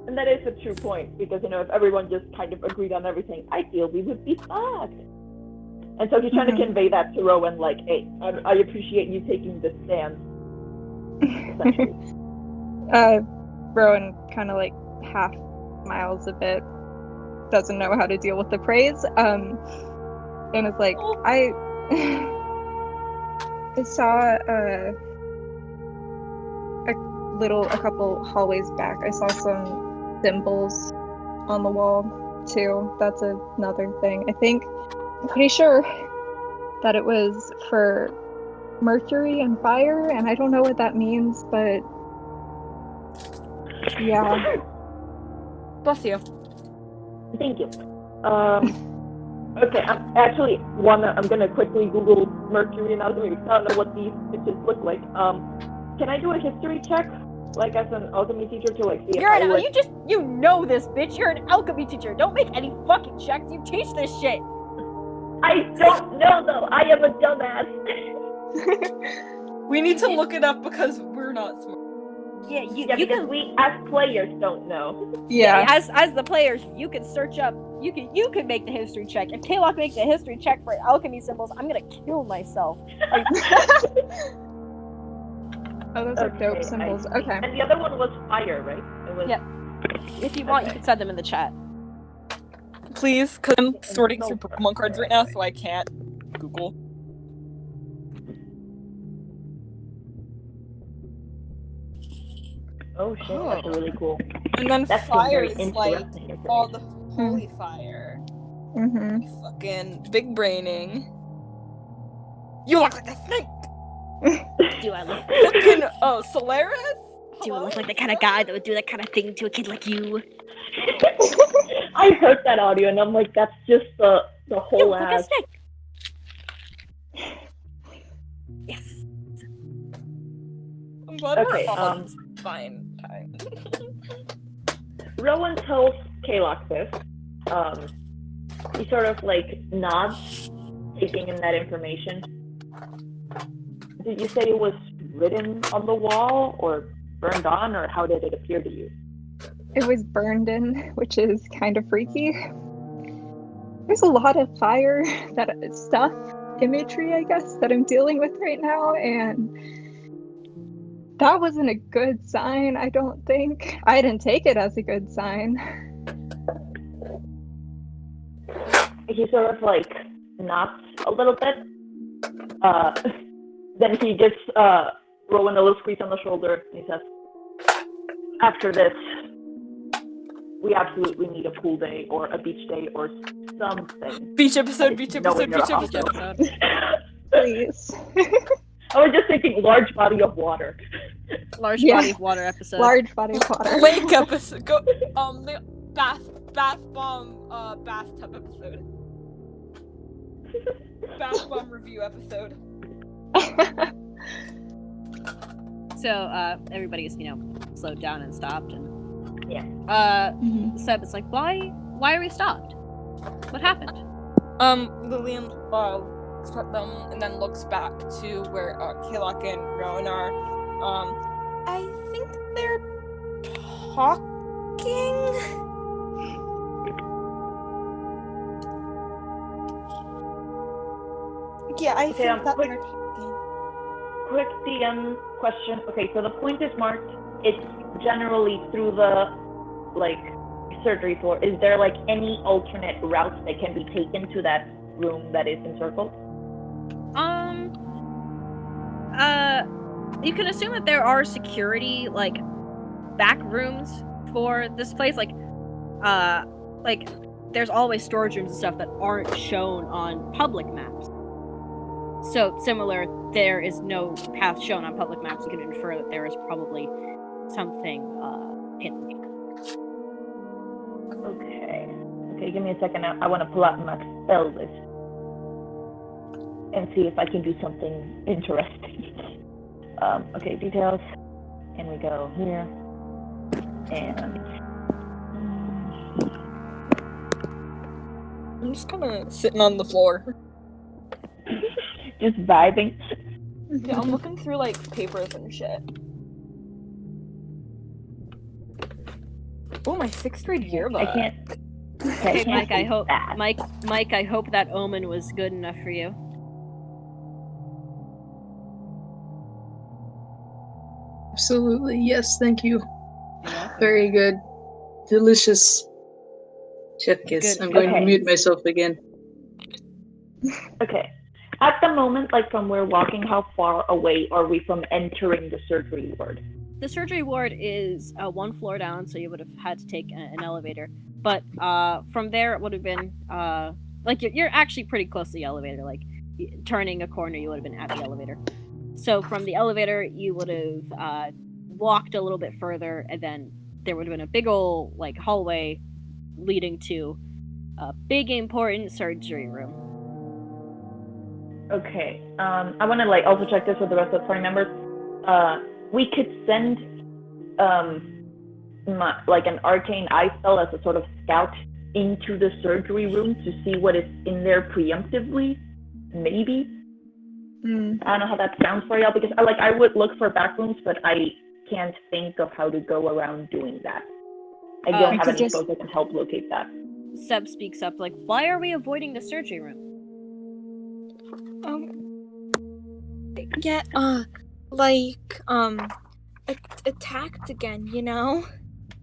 And that is a true point, because, if everyone just kind of agreed on everything, I feel we would be fucked. And so he's trying to convey that to Rowan, like, hey, I appreciate you taking this stand. Essentially. Rowan kind of like half smiles a bit, doesn't know how to deal with the praise, and is like, I saw a couple hallways back, I saw some symbols on the wall too. That's another thing. I'm pretty sure that it was for Mercury and fire, and I don't know what that means, but yeah. Bless you. Thank you. Okay, I'm gonna quickly Google Mercury and alchemy because I don't know what these bitches look like. Can I do a history check, like as an alchemy teacher, to like see if you know this, bitch. You're an alchemy teacher. Don't make any fucking checks. You teach this shit. I don't know though. I am a dumbass. We need to look it up because we're not smart. Because we as players don't know. Yeah. As the players, you can search up. You can make the history check. If Kaylock makes a history check for alchemy symbols, I'm gonna kill myself. Oh, those are dope symbols. Okay. And the other one was fire, right? Yeah. If you want, you can send them in the chat. Please, because I'm sorting through Pokemon cards right now, so I can't Google. Oh shit, that's really cool. And then that's fire is like all the holy fire. Mm-hmm. Fucking big braining. You look like a snake! Do I look fucking Solaris? Do I look like the kind of guy that would do that kind of thing to a kid like you? I heard that audio and I'm like, that's just the whole ass. Yes. What Okay, are odds? Fine time. Rowan tells Kalok this. He sort of like nods, taking in that information. Did you say it was written on the wall or burned on, or how did it appear to you? It was burned in, which is kind of freaky. There's a lot of fire, that stuff, imagery, I guess, that I'm dealing with right now, and that wasn't a good sign, I don't think. I didn't take it as a good sign. He sort of like nods a little bit. Then he gives Rowan a little squeeze on the shoulder, and he says, "After this, we absolutely need a pool day or a beach day or something." Beach episode, beach episode, Knowing you're a beach episode. hospital. Please. I was just thinking large body of water. Large Yeah. body of water episode. Large body of water. Lake episode. Go. The bath bomb bathtub episode. Bath bomb review episode. So everybody's slowed down and stopped, and Seb is like, why are we stopped? What happened? Lillian looks at them and then looks back to where Kalok and Rowan are. I think they're talking. Yeah, I think that they're talking. Quick DM question. Okay, so the point is marked. It's generally through the surgery floor. Is there any alternate routes that can be taken to that room that is encircled? You can assume that there are security back rooms for this place. There's always storage rooms and stuff that aren't shown on public maps. So similar, there is no path shown on public maps. You can infer that there is probably something hidden. Okay, give me a second. I want to pull out my spell list and see if I can do something interesting. Okay, details. And we go here. And I'm just kind of sitting on the floor. just vibing. Yeah, I'm looking through papers and shit. Oh, my 6th grade yearbook. I can't. Okay, Mike, I hope that. Mike, I hope that omen was good enough for you. Absolutely, yes, thank you. Very good. Delicious. Chef kiss. Good. I'm going to Okay. mute myself again. Okay. At the moment, from we're walking, how far away are we from entering the surgery ward? The surgery ward is 1 floor down, so you would have had to take an elevator. But from there, it would have been you're actually pretty close to the elevator. Turning a corner, you would have been at the elevator. So from the elevator, you would have walked a little bit further, and then there would have been a big old hallway leading to a big important surgery room. Okay. I want to also check this with the rest of the party members. We could send an arcane eye spell as a sort of scout into the surgery room to see what is in there preemptively. Maybe. I don't know how that sounds for y'all, because I would look for back rooms, but I can't think of how to go around doing that. I don't have any spells that can help locate that. Seb speaks up, why are we avoiding the surgery room? Get attacked again,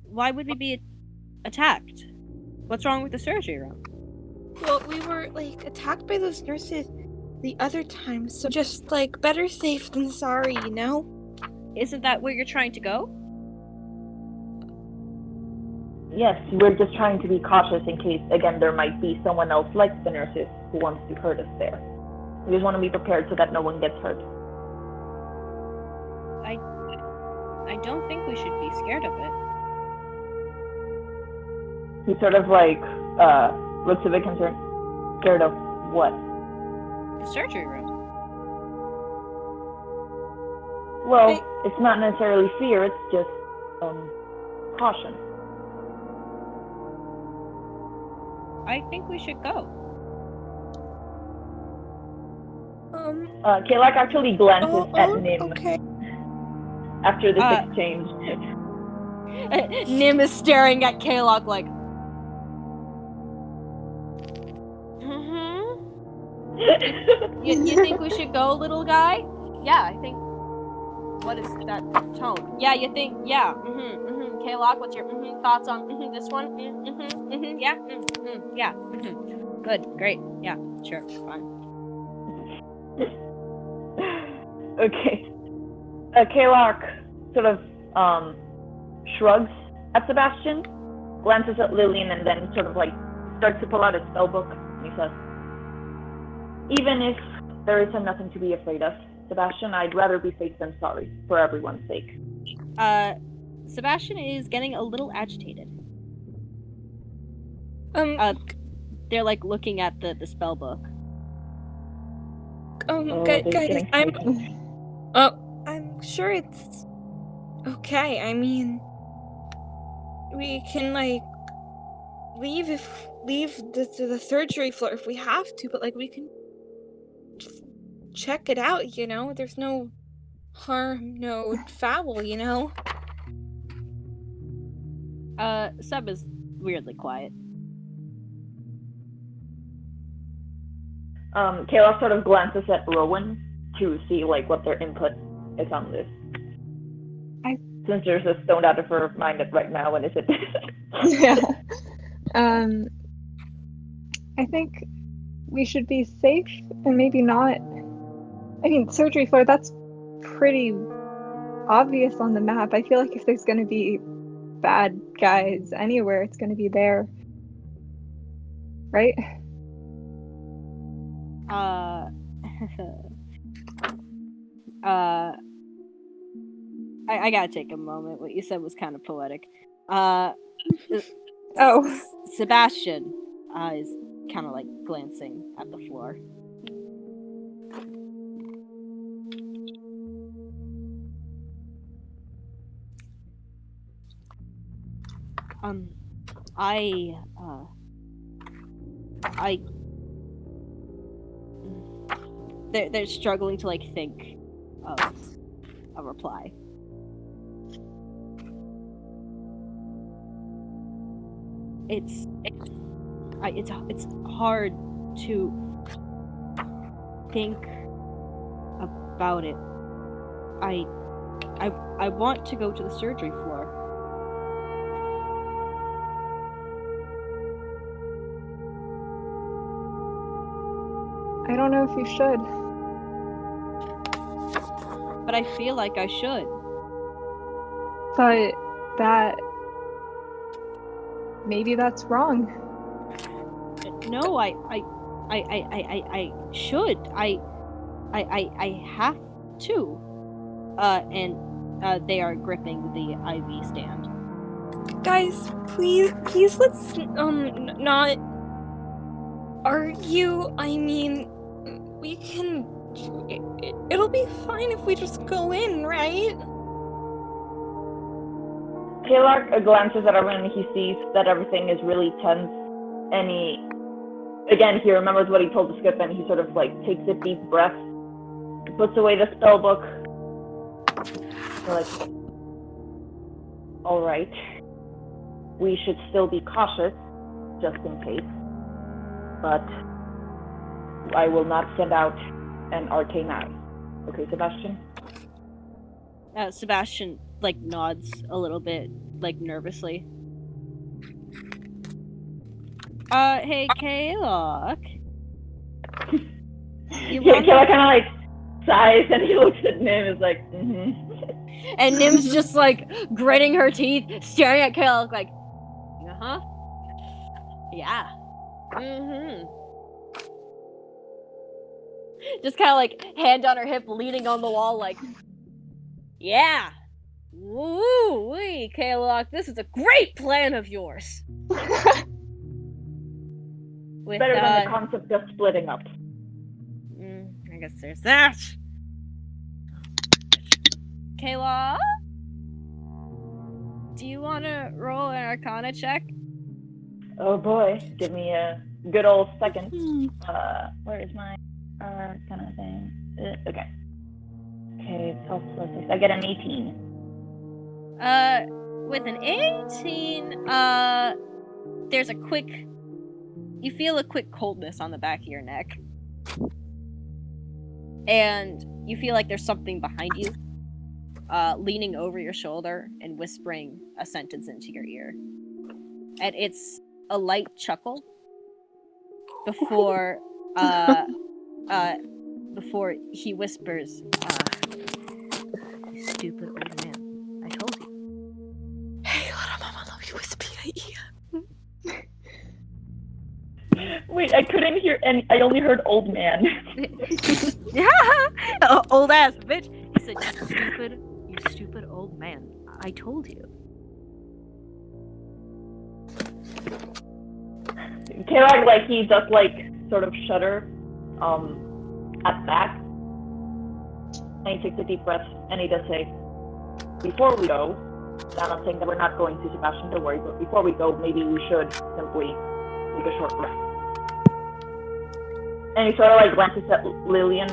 Why would we be attacked? What's wrong with the surgery room? Well, we were attacked by those nurses the other time, so just better safe than sorry, Isn't that where you're trying to go? Yes, we're just trying to be cautious in case, again, there might be someone else like the nurses who wants to hurt us there. We just want to be prepared so that no one gets hurt. I don't think we should be scared of it. He sort of looks a bit concerned. Scared of what? The surgery room. Well, it's not necessarily fear, it's just, caution. I think we should go. Kalak actually glances at Nim Okay. after this exchange. Nim is staring at Kalok like, you think we should go, little guy? Yeah, I think. What is that tone? Yeah, you think? Yeah. Kalok, what's your thoughts on this one? Yeah. Yeah. Good. Great. Yeah. Sure. Fine. Okay. Kalok sort of shrugs at Sebastian, glances at Lillian, and then sort of like starts to pull out his spellbook. And he says, "Even if there isn't nothing to be afraid of, Sebastian, I'd rather be safe than sorry, for everyone's sake." Sebastian is getting a little agitated. They're like looking at the spell book. Guys, I'm sure it's okay. I mean, we can like leave the surgery floor if we have to, but like we can just check it out. There's no harm, no foul. Seb is weirdly quiet. Kayla sort of glances at Rowan to see like what their input is on this. Since there's a stone out of her mind right now, and is it? Yeah. I think we should be safe and maybe not. I mean, surgery floor, that's pretty obvious on the map. I feel like if there's going to be bad guys anywhere, it's going to be there. Right? I gotta take a moment. What you said was kind of poetic. Sebastian is kind of like glancing at the floor. They're struggling to like think of a reply. It's hard to think about it. I want to go to the surgery floor. I don't know if you should. But I feel like I should. But maybe that's wrong. No, I should. I have to. And they are gripping the IV stand. Guys, please let's not argue. I mean, we can. It'll be fine if we just go in, right? Kalak glances at everyone and he sees that everything is really tense, and he remembers what he told the skip, and he sort of like takes a deep breath, puts away the spell book. Like, all right, we should still be cautious, just in case, but I will not send out an arcane eye. Okay, Sebastian? Sebastian like nods a little bit, like nervously. Hey, Kalok. Kalok kind of like sighs and he looks at Nim and is like, And Nim's just like gritting her teeth, staring at Kalok like, yeah. Just kind of like hand on her hip, leaning on the wall, like, yeah. Woo wee, Kalok, this is a great plan of yours. With, better than the concept of splitting up. I guess there's that. Kayla? Do you want to roll an Arcana check? Oh boy, give me a good old second. Where is my kind of thing? Okay. Okay, 12 plus 6. I get an 18. With an 18, there's a quick. You feel a quick coldness on the back of your neck. And you feel like there's something behind you, leaning over your shoulder and whispering a sentence into your ear. And it's a light chuckle before before he whispers, stupid old man, I told you. Hey, little mama, let me whisper in your ear. Wait, I couldn't hear any. I only heard old man. Old ass bitch. He said, you stupid old man, I told you. Kayla, like, he just, like, sort of shudder at back. And he takes a deep breath, and he does say, before we go, I'm not saying that we're not going to, Sebastian, don't worry, but before we go, maybe we should simply take a short rest. And he sort of, like, glances at Lillian,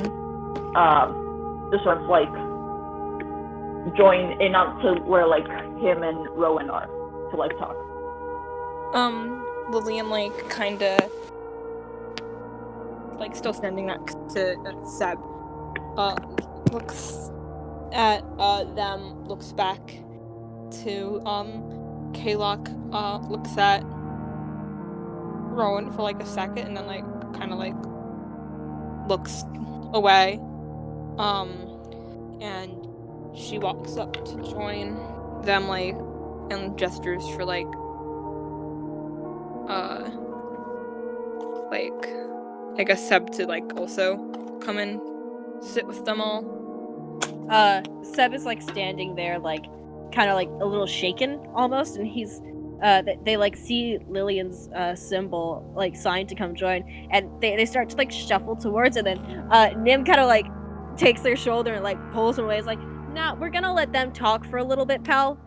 just sort of, like, join in up to where, like, him and Rowan are, to, like, talk. Lillian, like, kinda, like, still standing next to Seb, looks at, them, looks back to, Kalok, looks at Rowan for, like, a second, and then, like, kinda, like, looks away, and she walks up to join them, like, and gestures for, like, I guess Seb to, like, also come and sit with them all. Seb is, like, standing there, like, kind of, like, a little shaken, almost, and he's, they like, see Lillian's, symbol, like, sign to come join, and they start to, like, shuffle towards it, and Nim kind of, like, takes their shoulder and, like, pulls them away. It's like, nah, we're gonna let them talk for a little bit, pal.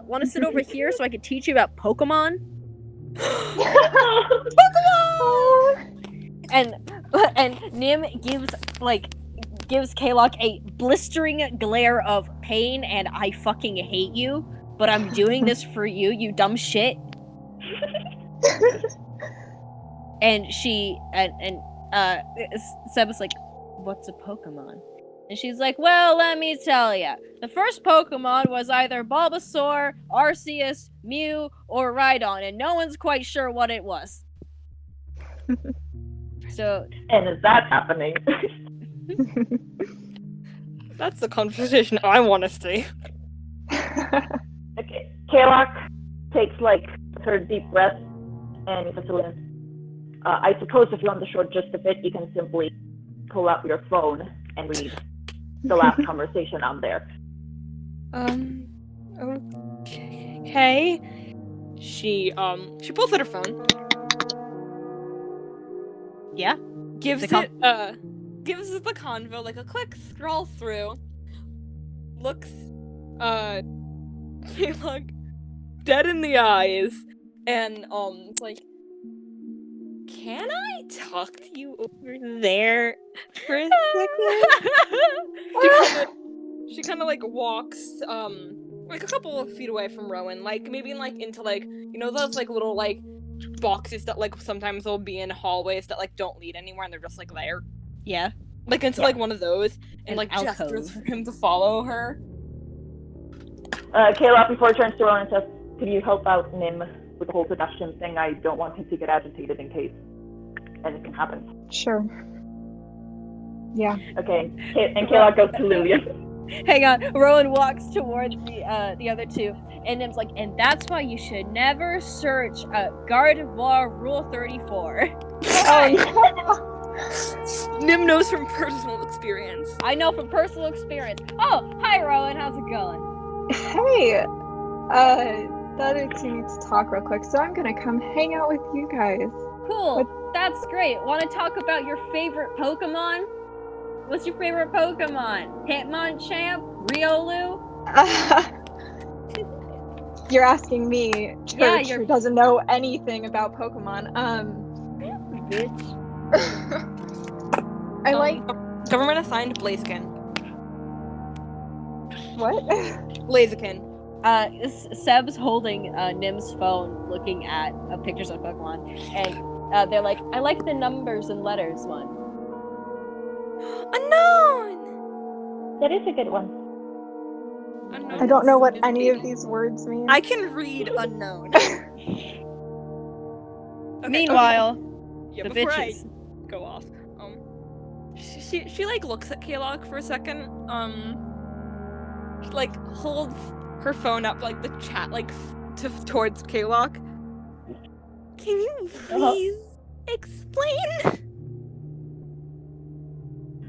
Wanna sit over here so I can teach you about Pokemon? Pokemon! And Nim gives Kalok a blistering glare of pain and I fucking hate you, but I'm doing this for you, you dumb shit. And Seb is like, what's a Pokemon? And she's like, well, let me tell ya. The first Pokemon was either Bulbasaur, Arceus, Mew, or Rhydon, and no one's quite sure what it was. So. And is that happening? That's the conversation I want to see. Okay, Kalok takes, like, her deep breath, and he says to Lynn, I suppose if you want the short gist of it, you can simply pull out your phone and read the last conversation on there. Okay. She pulls out her phone. Yeah. Gives it the convo, like, a quick scroll through. Looks, they look dead in the eyes, and, it's like, can I talk to you over there for a second? She kind of like walks, like a couple of feet away from Rowan, like maybe like into like, you know, those like little like boxes that like sometimes they'll be in hallways that like don't lead anywhere and they're just like there. Yeah. Like into like one of those, and like gestures for him to follow her. Kayla, before he turns to Rowan and says, could you help out Nim with the whole Sebastian thing? I don't want him to get agitated in case anything happens. Sure. Yeah. Okay, and Kayla goes to Lillian. Hang on, Rowan walks towards the other two, and Nim's like, and that's why you should never search Gardevoir Rule 34. Nim knows from personal experience. I know from personal experience. Oh, hi Rowan, how's it going? Hey, thought you need to talk real quick, so I'm gonna come hang out with you guys. Cool, that's great. Want to talk about your favorite Pokemon? What's your favorite Pokemon? Hitmonchamp, Riolu? You're asking me, Church, Yeah, you're- who doesn't know anything about Pokemon. Bitch. I like Government assigned Blaziken. what? Blaziken. Seb's holding Nim's phone, looking at pictures of Pokemon, and they're like, "I like the numbers and letters one." Unknown. That is a good one. Unknown I don't know what is any of baby. these words mean. I can read unknown. Okay, Meanwhile, yeah, the before bitches. I go off, she like looks at Kalok for a second. She like holds her phone up like the chat like towards Kalok. Can you please explain?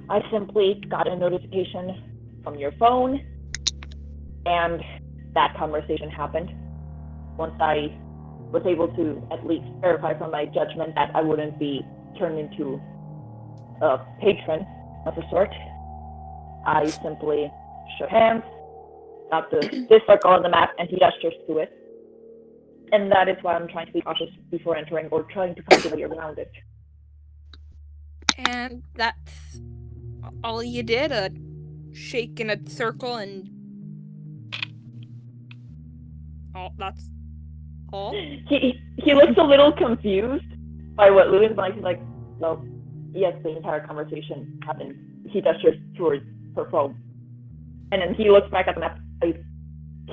I simply got a notification from your phone, and that conversation happened. Once I was able to at least verify from my judgment that I wouldn't be turned into a patron of a sort, I simply shook hands, got this circle on the map, and he gestures to it. And that is why I'm trying to be cautious before entering, or trying to find a way around it. And that's all you did? A shake in a circle and... Oh, that's all? He looks a little confused by what Lewin's like. He's like, well, yes, the entire conversation happened. He gestures towards her phone. And then he looks back at the map. I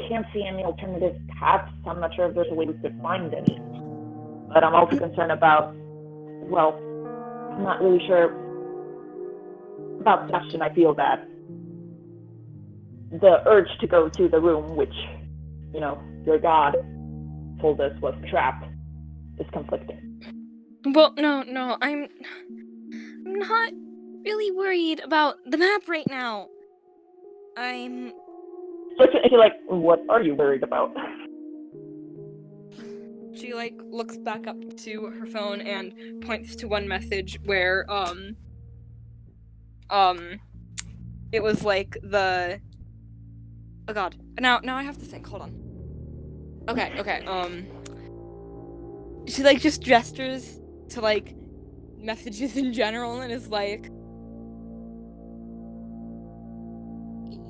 can't see any alternative paths. I'm not sure if there's a way we could find any. But I'm also concerned about, well, I'm not really sure about Sebastian. I feel that the urge to go to the room, which, you know, your god told us was trapped, is conflicting. Well, no, I'm not really worried about the map right now. So if you're like, what are you worried about? She like looks back up to her phone and points to one message where it was like the... Oh god. Now I have to think. Hold on. Okay. She like just gestures to like messages in general and is like,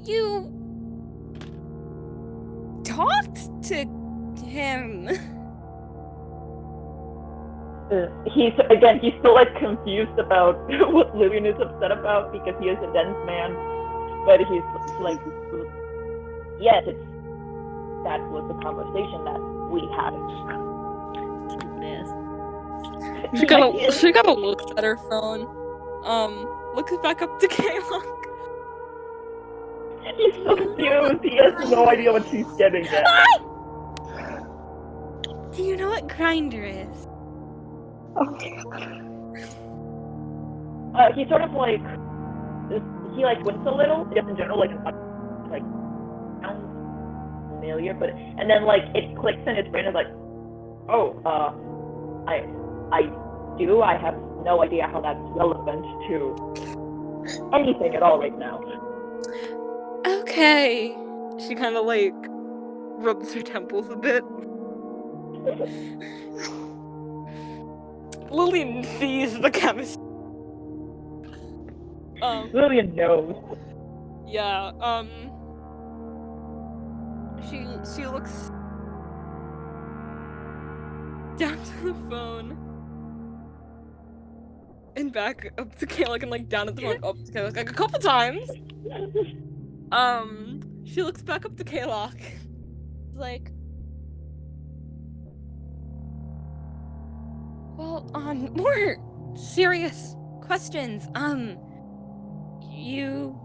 you talked to him. He's still like confused about what Lillian is upset about, because he is a dense man, but he's like, yes, that was the conversation that we had. She kind of looks at her phone, looks back up to Kalok. He's so confused. He has no idea what she's getting at. Do you know what Grinder is? He sort of like, he like winks a little, just in general, like sounds familiar, but, and then like it clicks in his brain, is like, oh, I have no idea how that's relevant to anything at all right now. Okay. She kind of like rubs her temples a bit. Lillian sees the chemistry. Lillian knows. Yeah, she looks down to the phone and back up to Kalok and like down at the phone up to Kalok like a couple times. She looks back up to Kalok. Like, well, more serious questions. You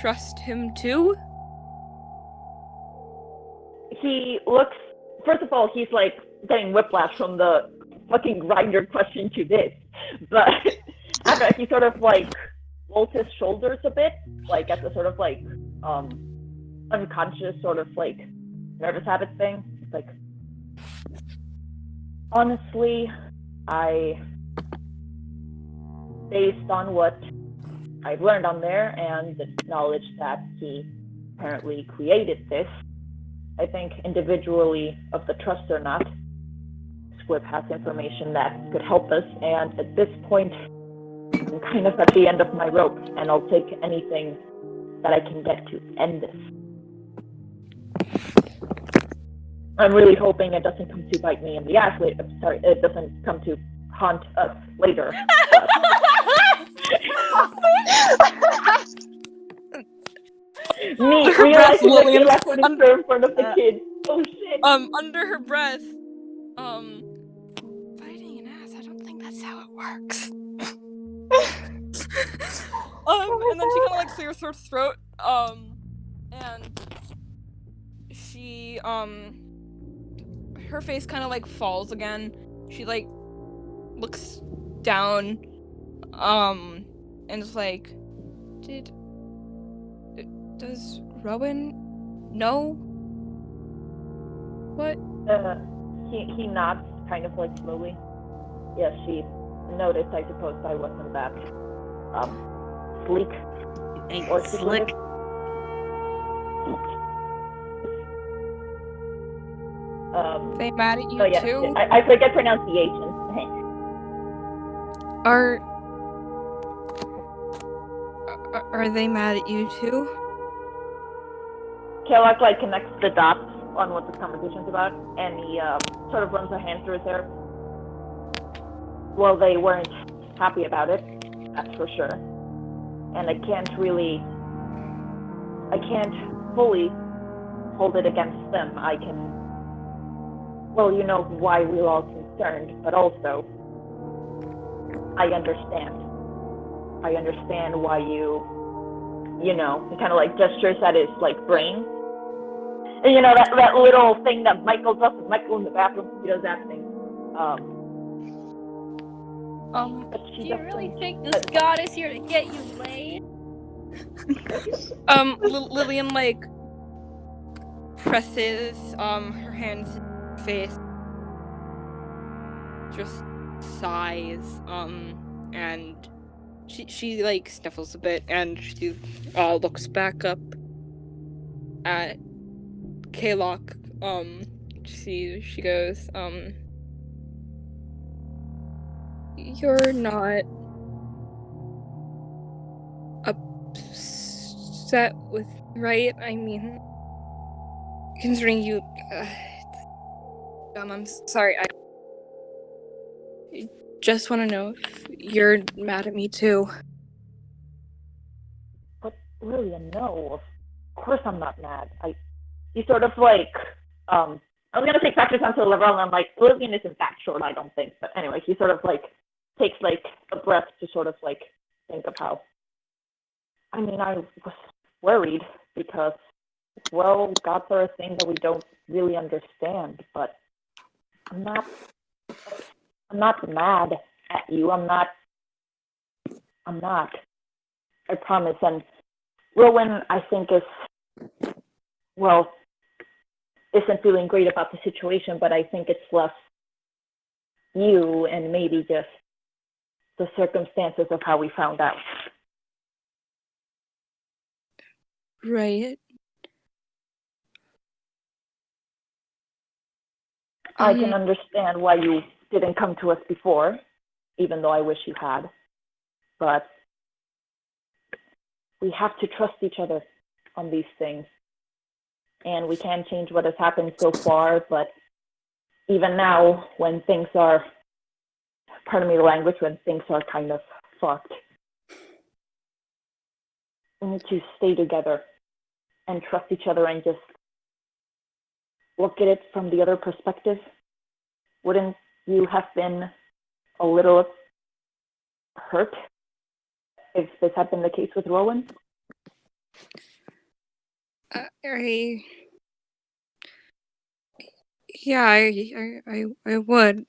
trust him too? He looks, first of all, he's like getting whiplash from the fucking Grinder question to this. But after that, he sort of like rolls his shoulders a bit, like at the sort of like unconscious sort of like nervous habit thing. It's like, honestly, based on what I've learned on there and the knowledge that he apparently created this, I think individually of the trust or not, Squib has information that could help us, and at this point, I'm kind of at the end of my rope, and I'll take anything that I can get to end this. I'm really hoping it doesn't come to bite me in the ass later. Sorry, it doesn't come to haunt us later. Me Her breath, realizing that Lillian. Kayla couldn't throw in front of the kid. Oh shit. Under her breath, biting an ass, I don't think that's how it works. And then she kind of like clears her throat, and she, her face kind of like falls again. She like looks down, and is like, does Rowan know what? He nods kind of like slowly. Yes, she noticed, I suppose, I wasn't that, sleek. Ain't Or slick. They mad at you so yeah, too? I forget pronunciations. Are they mad at you too? Kellock like connects the dots on what this conversation's about, and he sort of runs a hand through his hair. Well, they weren't happy about it, that's for sure. And I can't fully hold it against them. I can, well, you know why we're all concerned, but also, I understand. I understand why you know, he kind of like gestures at his like brain. And you know, that little thing that Michael does with Michael in the bathroom, he does that thing. Do you really think this god is here to get you laid? Lillian like presses her hands to her face, just sighs, and she like sniffles a bit, and she looks back up at Kaylock. She goes, you're not upset with, right? I mean, considering you, I'm sorry, I just want to know if you're mad at me too. But Lillian, no, of course I'm not mad. He sort of like, I was gonna say factors onto the level, and I'm like, Lillian isn't that short, I don't think. But anyway, he sort of like takes like a breath to sort of like think of how. I mean, I was worried because, well, gods are a thing that we don't really understand. But I'm not mad at you. I'm not. I promise. And Rowan, I think, isn't feeling great about the situation, but I think it's less you and maybe just the circumstances of how we found out. Right. I can understand why you didn't come to us before, even though I wish you had. But we have to trust each other on these things. And we can't change what has happened so far, but even now, when things are, pardon me the language, when things are kind of fucked, we need to stay together and trust each other and just look at it from the other perspective. Wouldn't you have been a little hurt if this had been the case with Rowan? I would.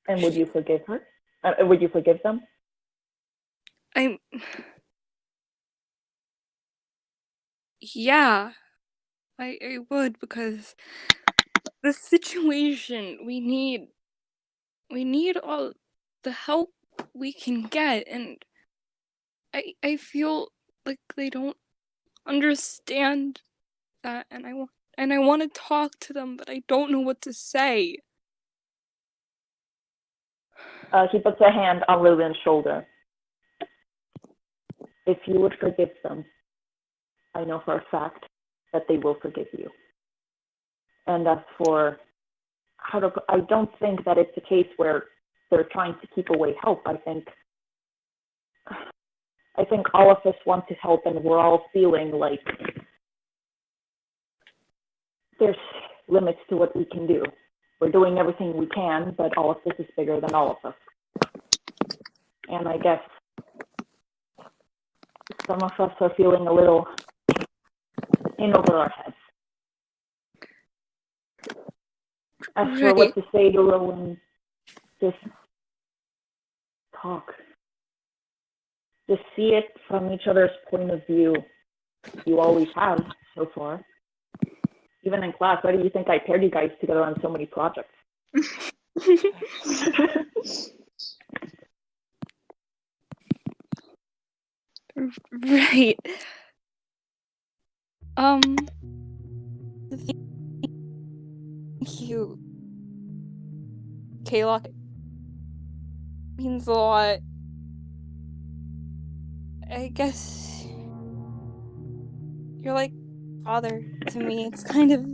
And would you forgive her? Would you forgive them? Yeah, I would, because the situation, we need all the help we can get, and I feel like they don't understand that, and I want to talk to them, but I don't know what to say. He puts a hand on Lillian's shoulder. If you would forgive them, I know for a fact that they will forgive you. And as for I don't think that it's a case where they're trying to keep away help. I think all of us want to help, and we're all feeling like there's limits to what we can do. We're doing everything we can, but all of this is bigger than all of us. And I guess some of us are feeling a little in over our heads. As for what to say to Rowan, just talk. Just see it from each other's point of view. You always have so far. Even in class, why do you think I paired you guys together on so many projects? Right. Thank you, Kayla. It means a lot. I guess you're like father to me. It's kind of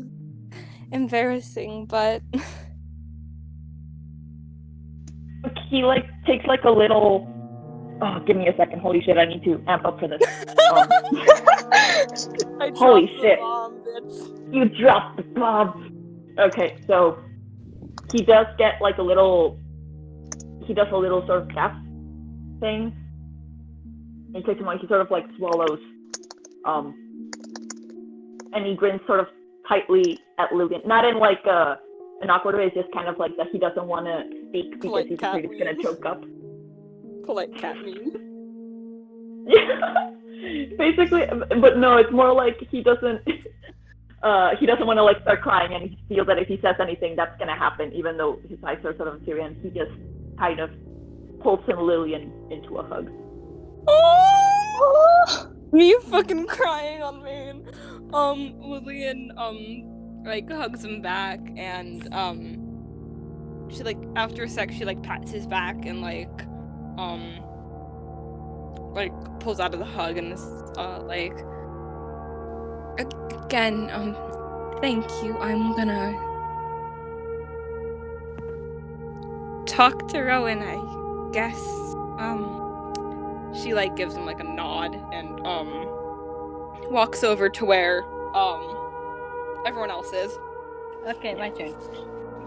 embarrassing, but He takes a little. Oh, give me a second. Holy shit! I need to amp up for this. Holy shit! Bomb, bitch. You dropped the bomb. Okay, so he does get a little. He does a little sort of cap thing. He takes him he sort of swallows, and he grins sort of tightly at Lugan. Not in an awkward way. It's just kind of that he doesn't want to speak because he's afraid he's gonna choke up. Polite cat meme. Yeah, basically, but no, it's more like he doesn't want to start crying, and he feels that if he says anything, that's gonna happen, even though his eyes are sort of serious. He just kind of pulls Lillian into a hug. Oh! Me fucking crying on Maine. Lillian hugs him back, and she after a sec she pats his back and pulls out of the hug and is again, thank you. I'm gonna talk to Rowan, I guess. She gives him a nod and walks over to where everyone else is. Okay, my turn.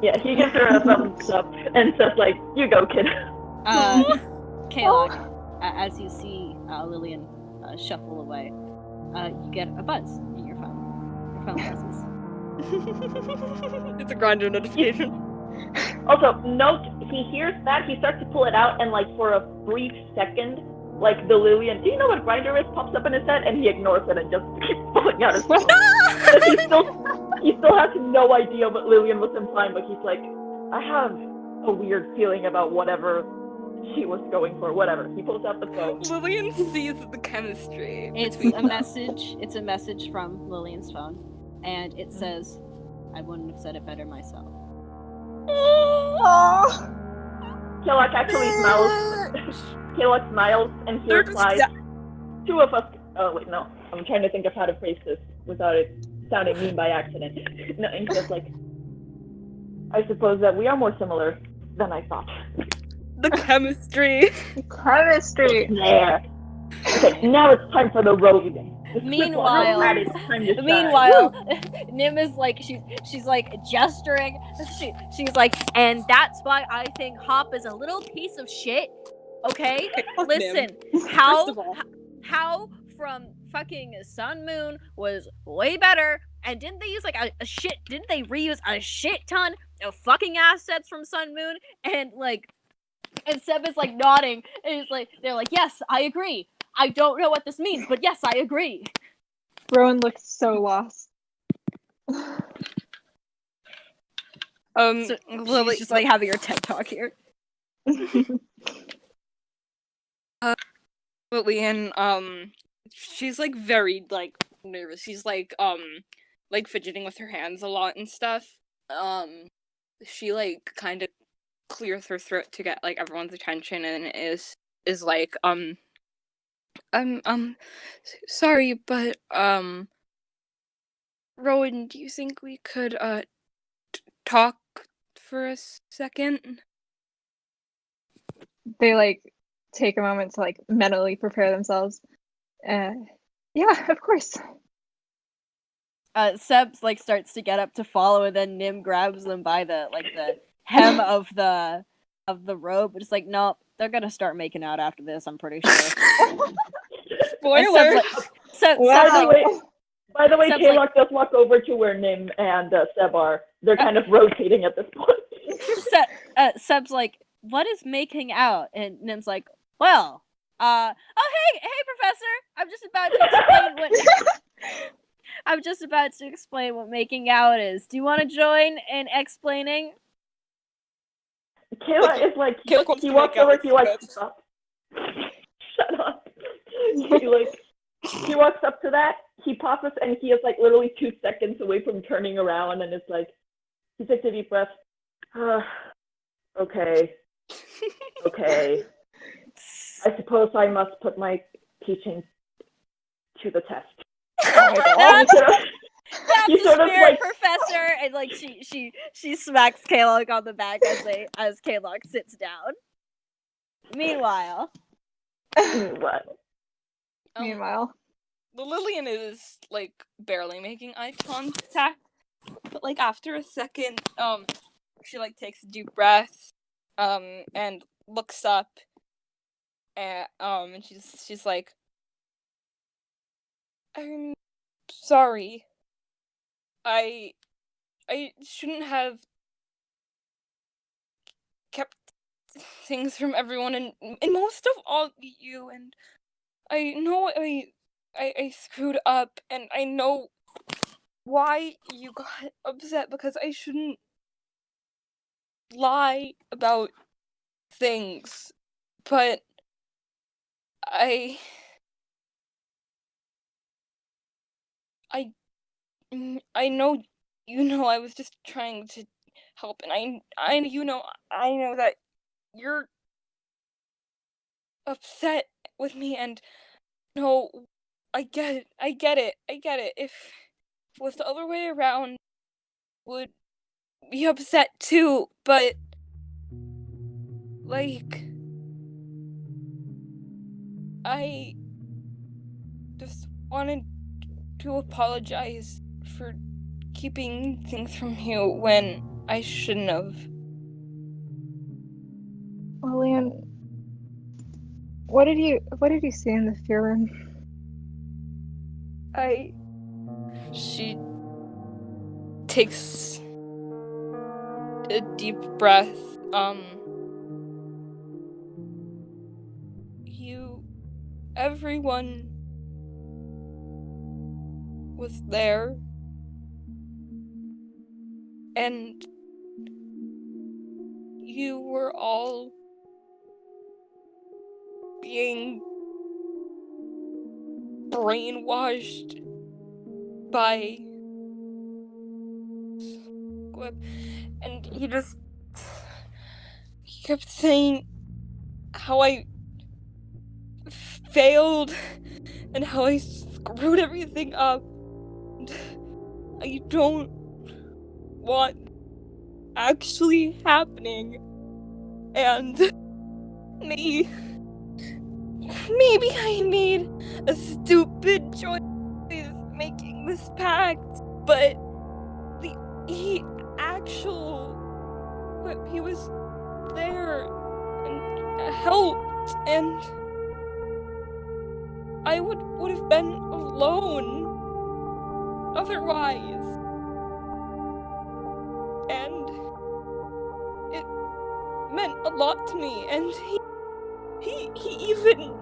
Yeah, he gives her a thumbs up and says you go, kid. Kalok, as you see Lillian shuffle away, you get a buzz in your phone. Your phone buzzes. It's a Grindr notification. Also, note, he hears that, he starts to pull it out, and for a brief second, the Lillian, do you know what Grindr is, pops up in his head, and he ignores it and just keeps pulling out his phone. He still has no idea what Lillian was implying, but he's I have a weird feeling about whatever she was going for, whatever. He pulls out the phone. Lillian sees the chemistry. It's a message. It's a message from Lillian's phone, and it says, "I wouldn't have said it better myself." Kalok actually smiles. Kalok smiles, and he replies, two of us... Oh, wait, no. I'm trying to think of how to phrase this without it sounding mean by accident. No, and he's just I suppose that we are more similar than I thought. The chemistry. Chemistry. There. Okay, now it's time for the road. Meanwhile, Nim is she's gesturing. She's and that's why I think Hop is a little piece of shit. Okay, listen. How from fucking Sun Moon was way better, and didn't they use a shit? Didn't they reuse a shit ton of fucking assets from Sun Moon? And and Seb is nodding, and he's they're yes, I agree. I don't know what this means, but yes, I agree. Rowan looks so lost. So Lily, she's just having her TED talk here. Lillian, she's like very like nervous. She's like fidgeting with her hands a lot and stuff. She like kind of clears her throat to get like everyone's attention and is like I'm sorry, but Rowan, do you think we could talk for a second? They like take a moment to like mentally prepare themselves. Yeah, of course. Seb like starts to get up to follow, and then Nim grabs them by the hem of the robe. Just like, nope, they're gonna start making out after this. I'm pretty sure. Spoiler. By the way, Seb's Kaylock like- does walk over to where Nim and Seb are. They're kind of rotating at this point. Seb's like, what is making out? And Nim's like, well, oh hey Professor, I'm just about to explain what making out is. Do you want to join in explaining? Kayla is like, Kayla he walks over, he like, stop. Shut up. He walks up to that, he pauses, and he is like literally 2 seconds away from turning around, and it's like, he takes a deep breath. Okay. I suppose I must put my teaching to the test. That's the sort of spirit, like, Professor, and like she smacks Kalok on the back as Kalok sits down. Meanwhile, Meanwhile, the Lillian is like barely making eye contact, but like after a second, she like takes a deep breath, and looks up, and she's like, I'm sorry. I shouldn't have kept things from everyone, and most of all you, and I know I screwed up, and I know why you got upset, because I shouldn't lie about things, but I know I was just trying to help, and I know that you're upset with me, and no, I get it. If it was the other way around, would be upset too, but like I just wanted to apologize for keeping things from you when I shouldn't have. Lillian, what did you see in the fear room? She takes a deep breath. Everyone was there, and you were all being brainwashed by Squib, and he kept saying how I failed and how I screwed everything up. And I don't want actually happening, and maybe I made a stupid choice making this pact, but he was there and helped, and I would have been alone otherwise, and it meant a lot to me, and he even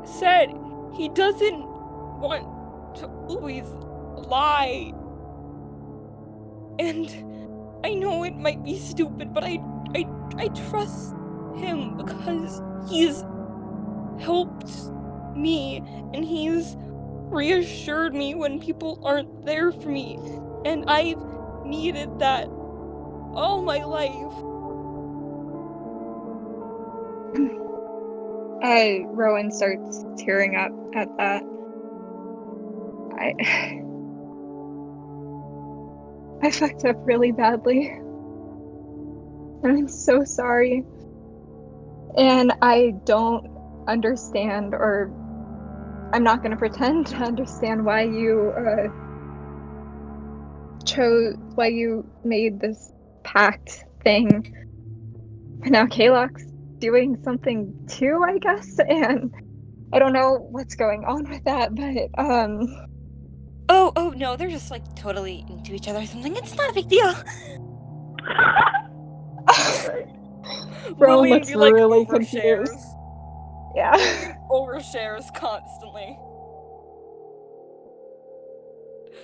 said he doesn't want to always lie, and I know it might be stupid, but I trust him because he's helped me and he's reassured me when people aren't there for me, and I've needed that all my life. Rowan starts tearing up at that. I fucked up really badly. And I'm so sorry. And I don't understand, or I'm not going to pretend to understand why you why you made this pact thing. And now Kalok's doing something too, I guess, and I don't know what's going on with that, but Oh no, they're just like totally into each other or something. It's not a big deal. Rowan Lillian looks be like really overshares. confused. Yeah. Overshares constantly.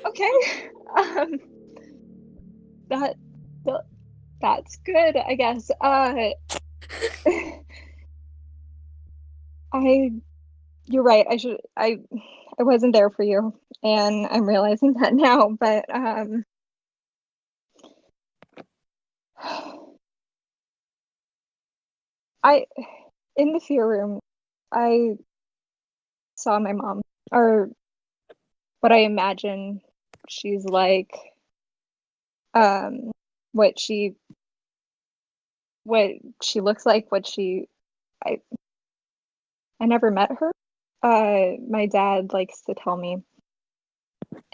Okay. That's good, I guess. You're right. I wasn't there for you, and I'm realizing that now, but in the fear room, I saw my mom, or what I imagine she's like, what she looks like, I never met her. My dad likes to tell me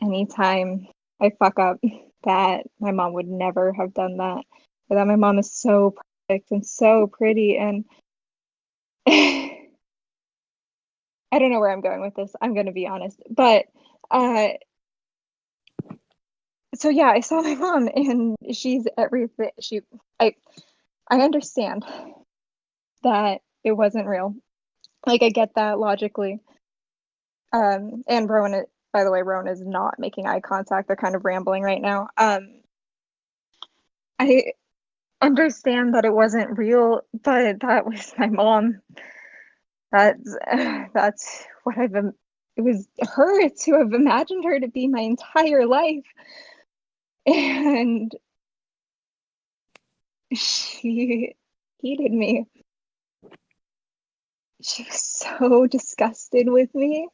anytime I fuck up that my mom would never have done that, or that my mom is so perfect and so pretty, and I don't know where I'm going with this. I'm going to be honest, but so yeah, I saw my mom, and she's everything. I understand that it wasn't real. Like, I get that logically. And Rowan, by the way, Rowan is not making eye contact. They're kind of rambling right now. I understand that it wasn't real, but that was my mom. That's what it was her to have imagined her to be my entire life. And she hated me. She was so disgusted with me,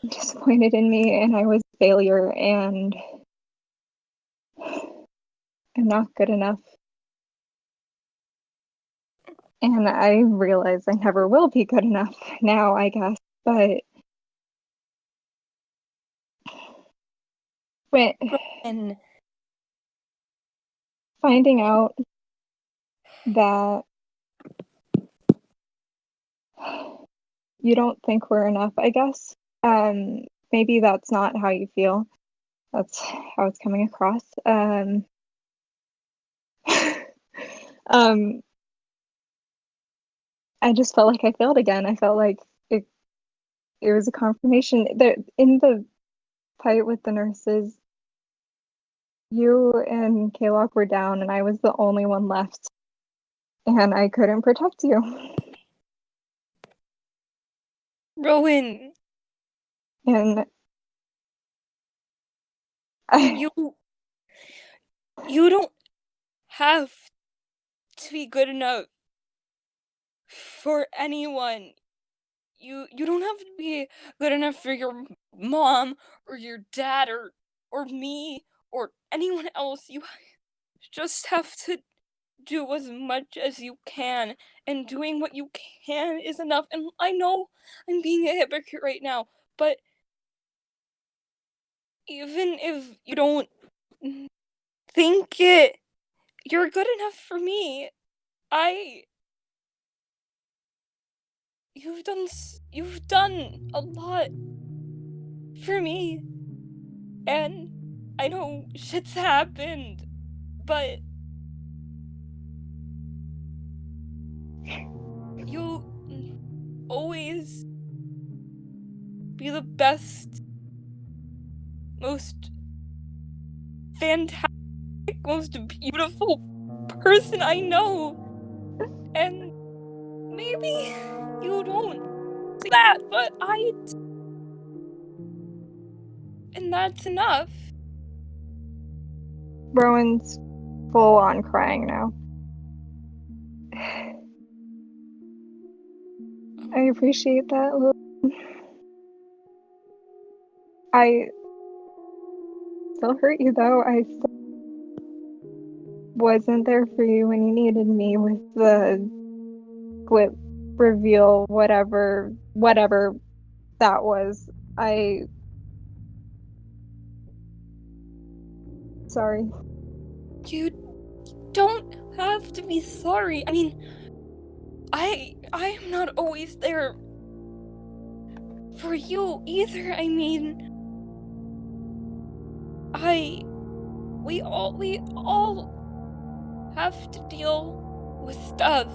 disappointed in me, and I was a failure, and I'm not good enough. And I realize I never will be good enough now, I guess, but And finding out that you don't think we're enough, I guess. Maybe that's not how you feel. That's how it's coming across. I just felt like I failed again. I felt like it was a confirmation that in the fight with the nurses, you and Kalok were down, and I was the only one left, and I couldn't protect you. Rowan, And you don't have to be good enough for anyone. You don't have to be good enough for your mom or your dad or me or anyone else. You just have to do as much as you can, and doing what you can is enough. And I know I'm being a hypocrite right now, but even if you don't think it, you're good enough for me. You've done a lot for me, and I know shit's happened, but you'll always be the best, most fantastic, most beautiful person I know. And maybe you don't say that, but and that's enough. Rowan's full on crying now. I appreciate that, Lil. I still hurt you though. I still wasn't there for you when you needed me with the split reveal, whatever that was. Sorry. You don't have to be sorry. I mean, I'm not always there for you either. I mean, we all have to deal with stuff.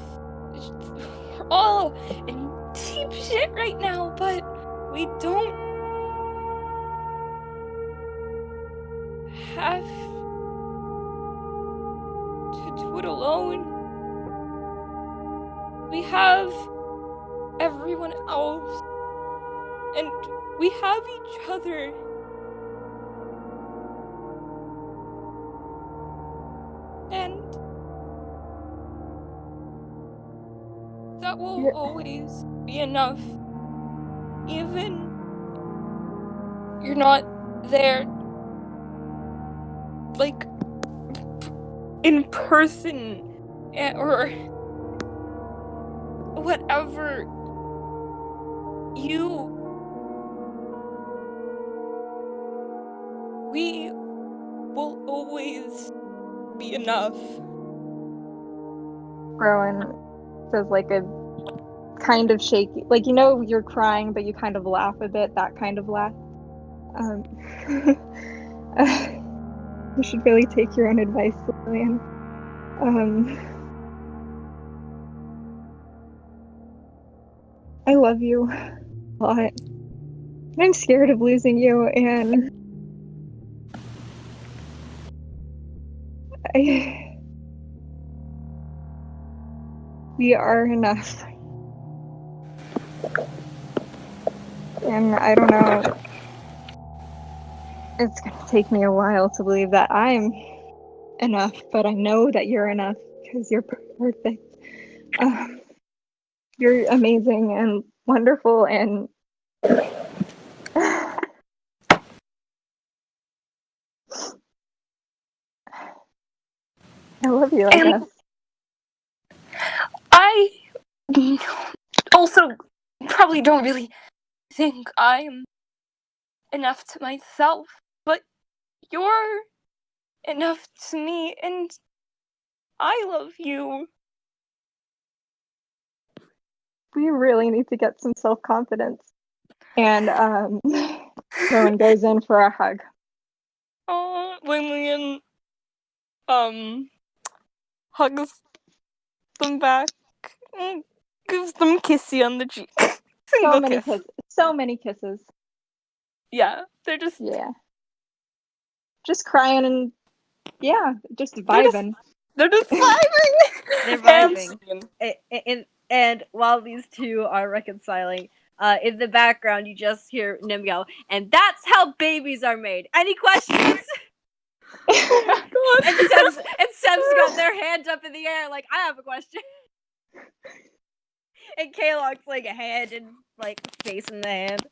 We're all in deep shit right now, but we don't have to do it alone. We have everyone else, and we have each other. And that will always be enough. Even you're not there, like, in person, or whatever, we will always be enough. Rowan says like a kind of shaky, like, you know, you're crying but you kind of laugh a bit, that kind of laugh. You should really take your own advice, Lillian. I love you a lot. I'm scared of losing you, and we are enough. And I don't know, it's gonna take me a while to believe that I'm enough, but I know that you're enough because you're perfect. You're amazing and wonderful, and I love you, I guess. I also probably don't really think I'm enough to myself, but you're enough to me, and I love you. We really need to get some self-confidence. And Rowan goes in for a hug. Lillian hugs them back, gives them kissy on the cheek. So many kisses. Yeah, they're just crying and just vibing. They're just vibing. They're vibing. And while these two are reconciling, in the background you just hear Nim yell, "And that's how babies are made." Any questions? Oh my god. And Seb's got their hand up in the air like, I have a question. And Kalog's like a hand and like face in the hand.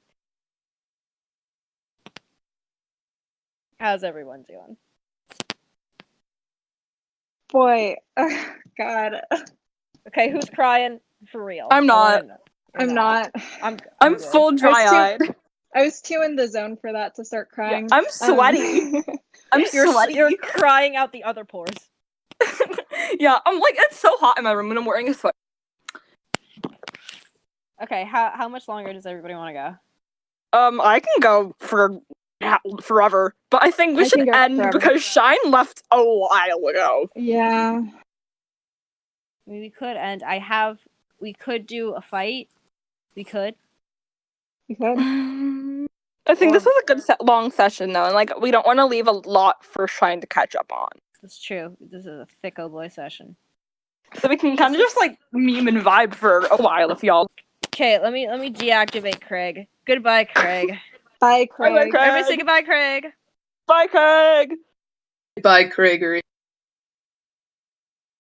How's everyone doing? Boy, God. Okay, who's crying for real? I'm not. I'm not. I'm full dry-eyed. I was too in the zone for that to start crying. Yeah, I'm sweaty. You're crying out the other pores. Yeah, I'm like, it's so hot in my room and I'm wearing a sweater. Okay, how much longer does everybody want to go? I can go for forever, but I think we should end because Shine left a while ago. Yeah. We could end. We could do a fight. We could. I think this was a good long session though, and like we don't want to leave a lot for Shine to catch up on. That's true. This is a thick old boy session. So we can kind of just like meme and vibe for a while if y'all. Okay, let me deactivate Craig. Goodbye, Craig. Bye, Bye, Craig. Everybody say goodbye, Craig. Bye, Craig. Bye, Gregory.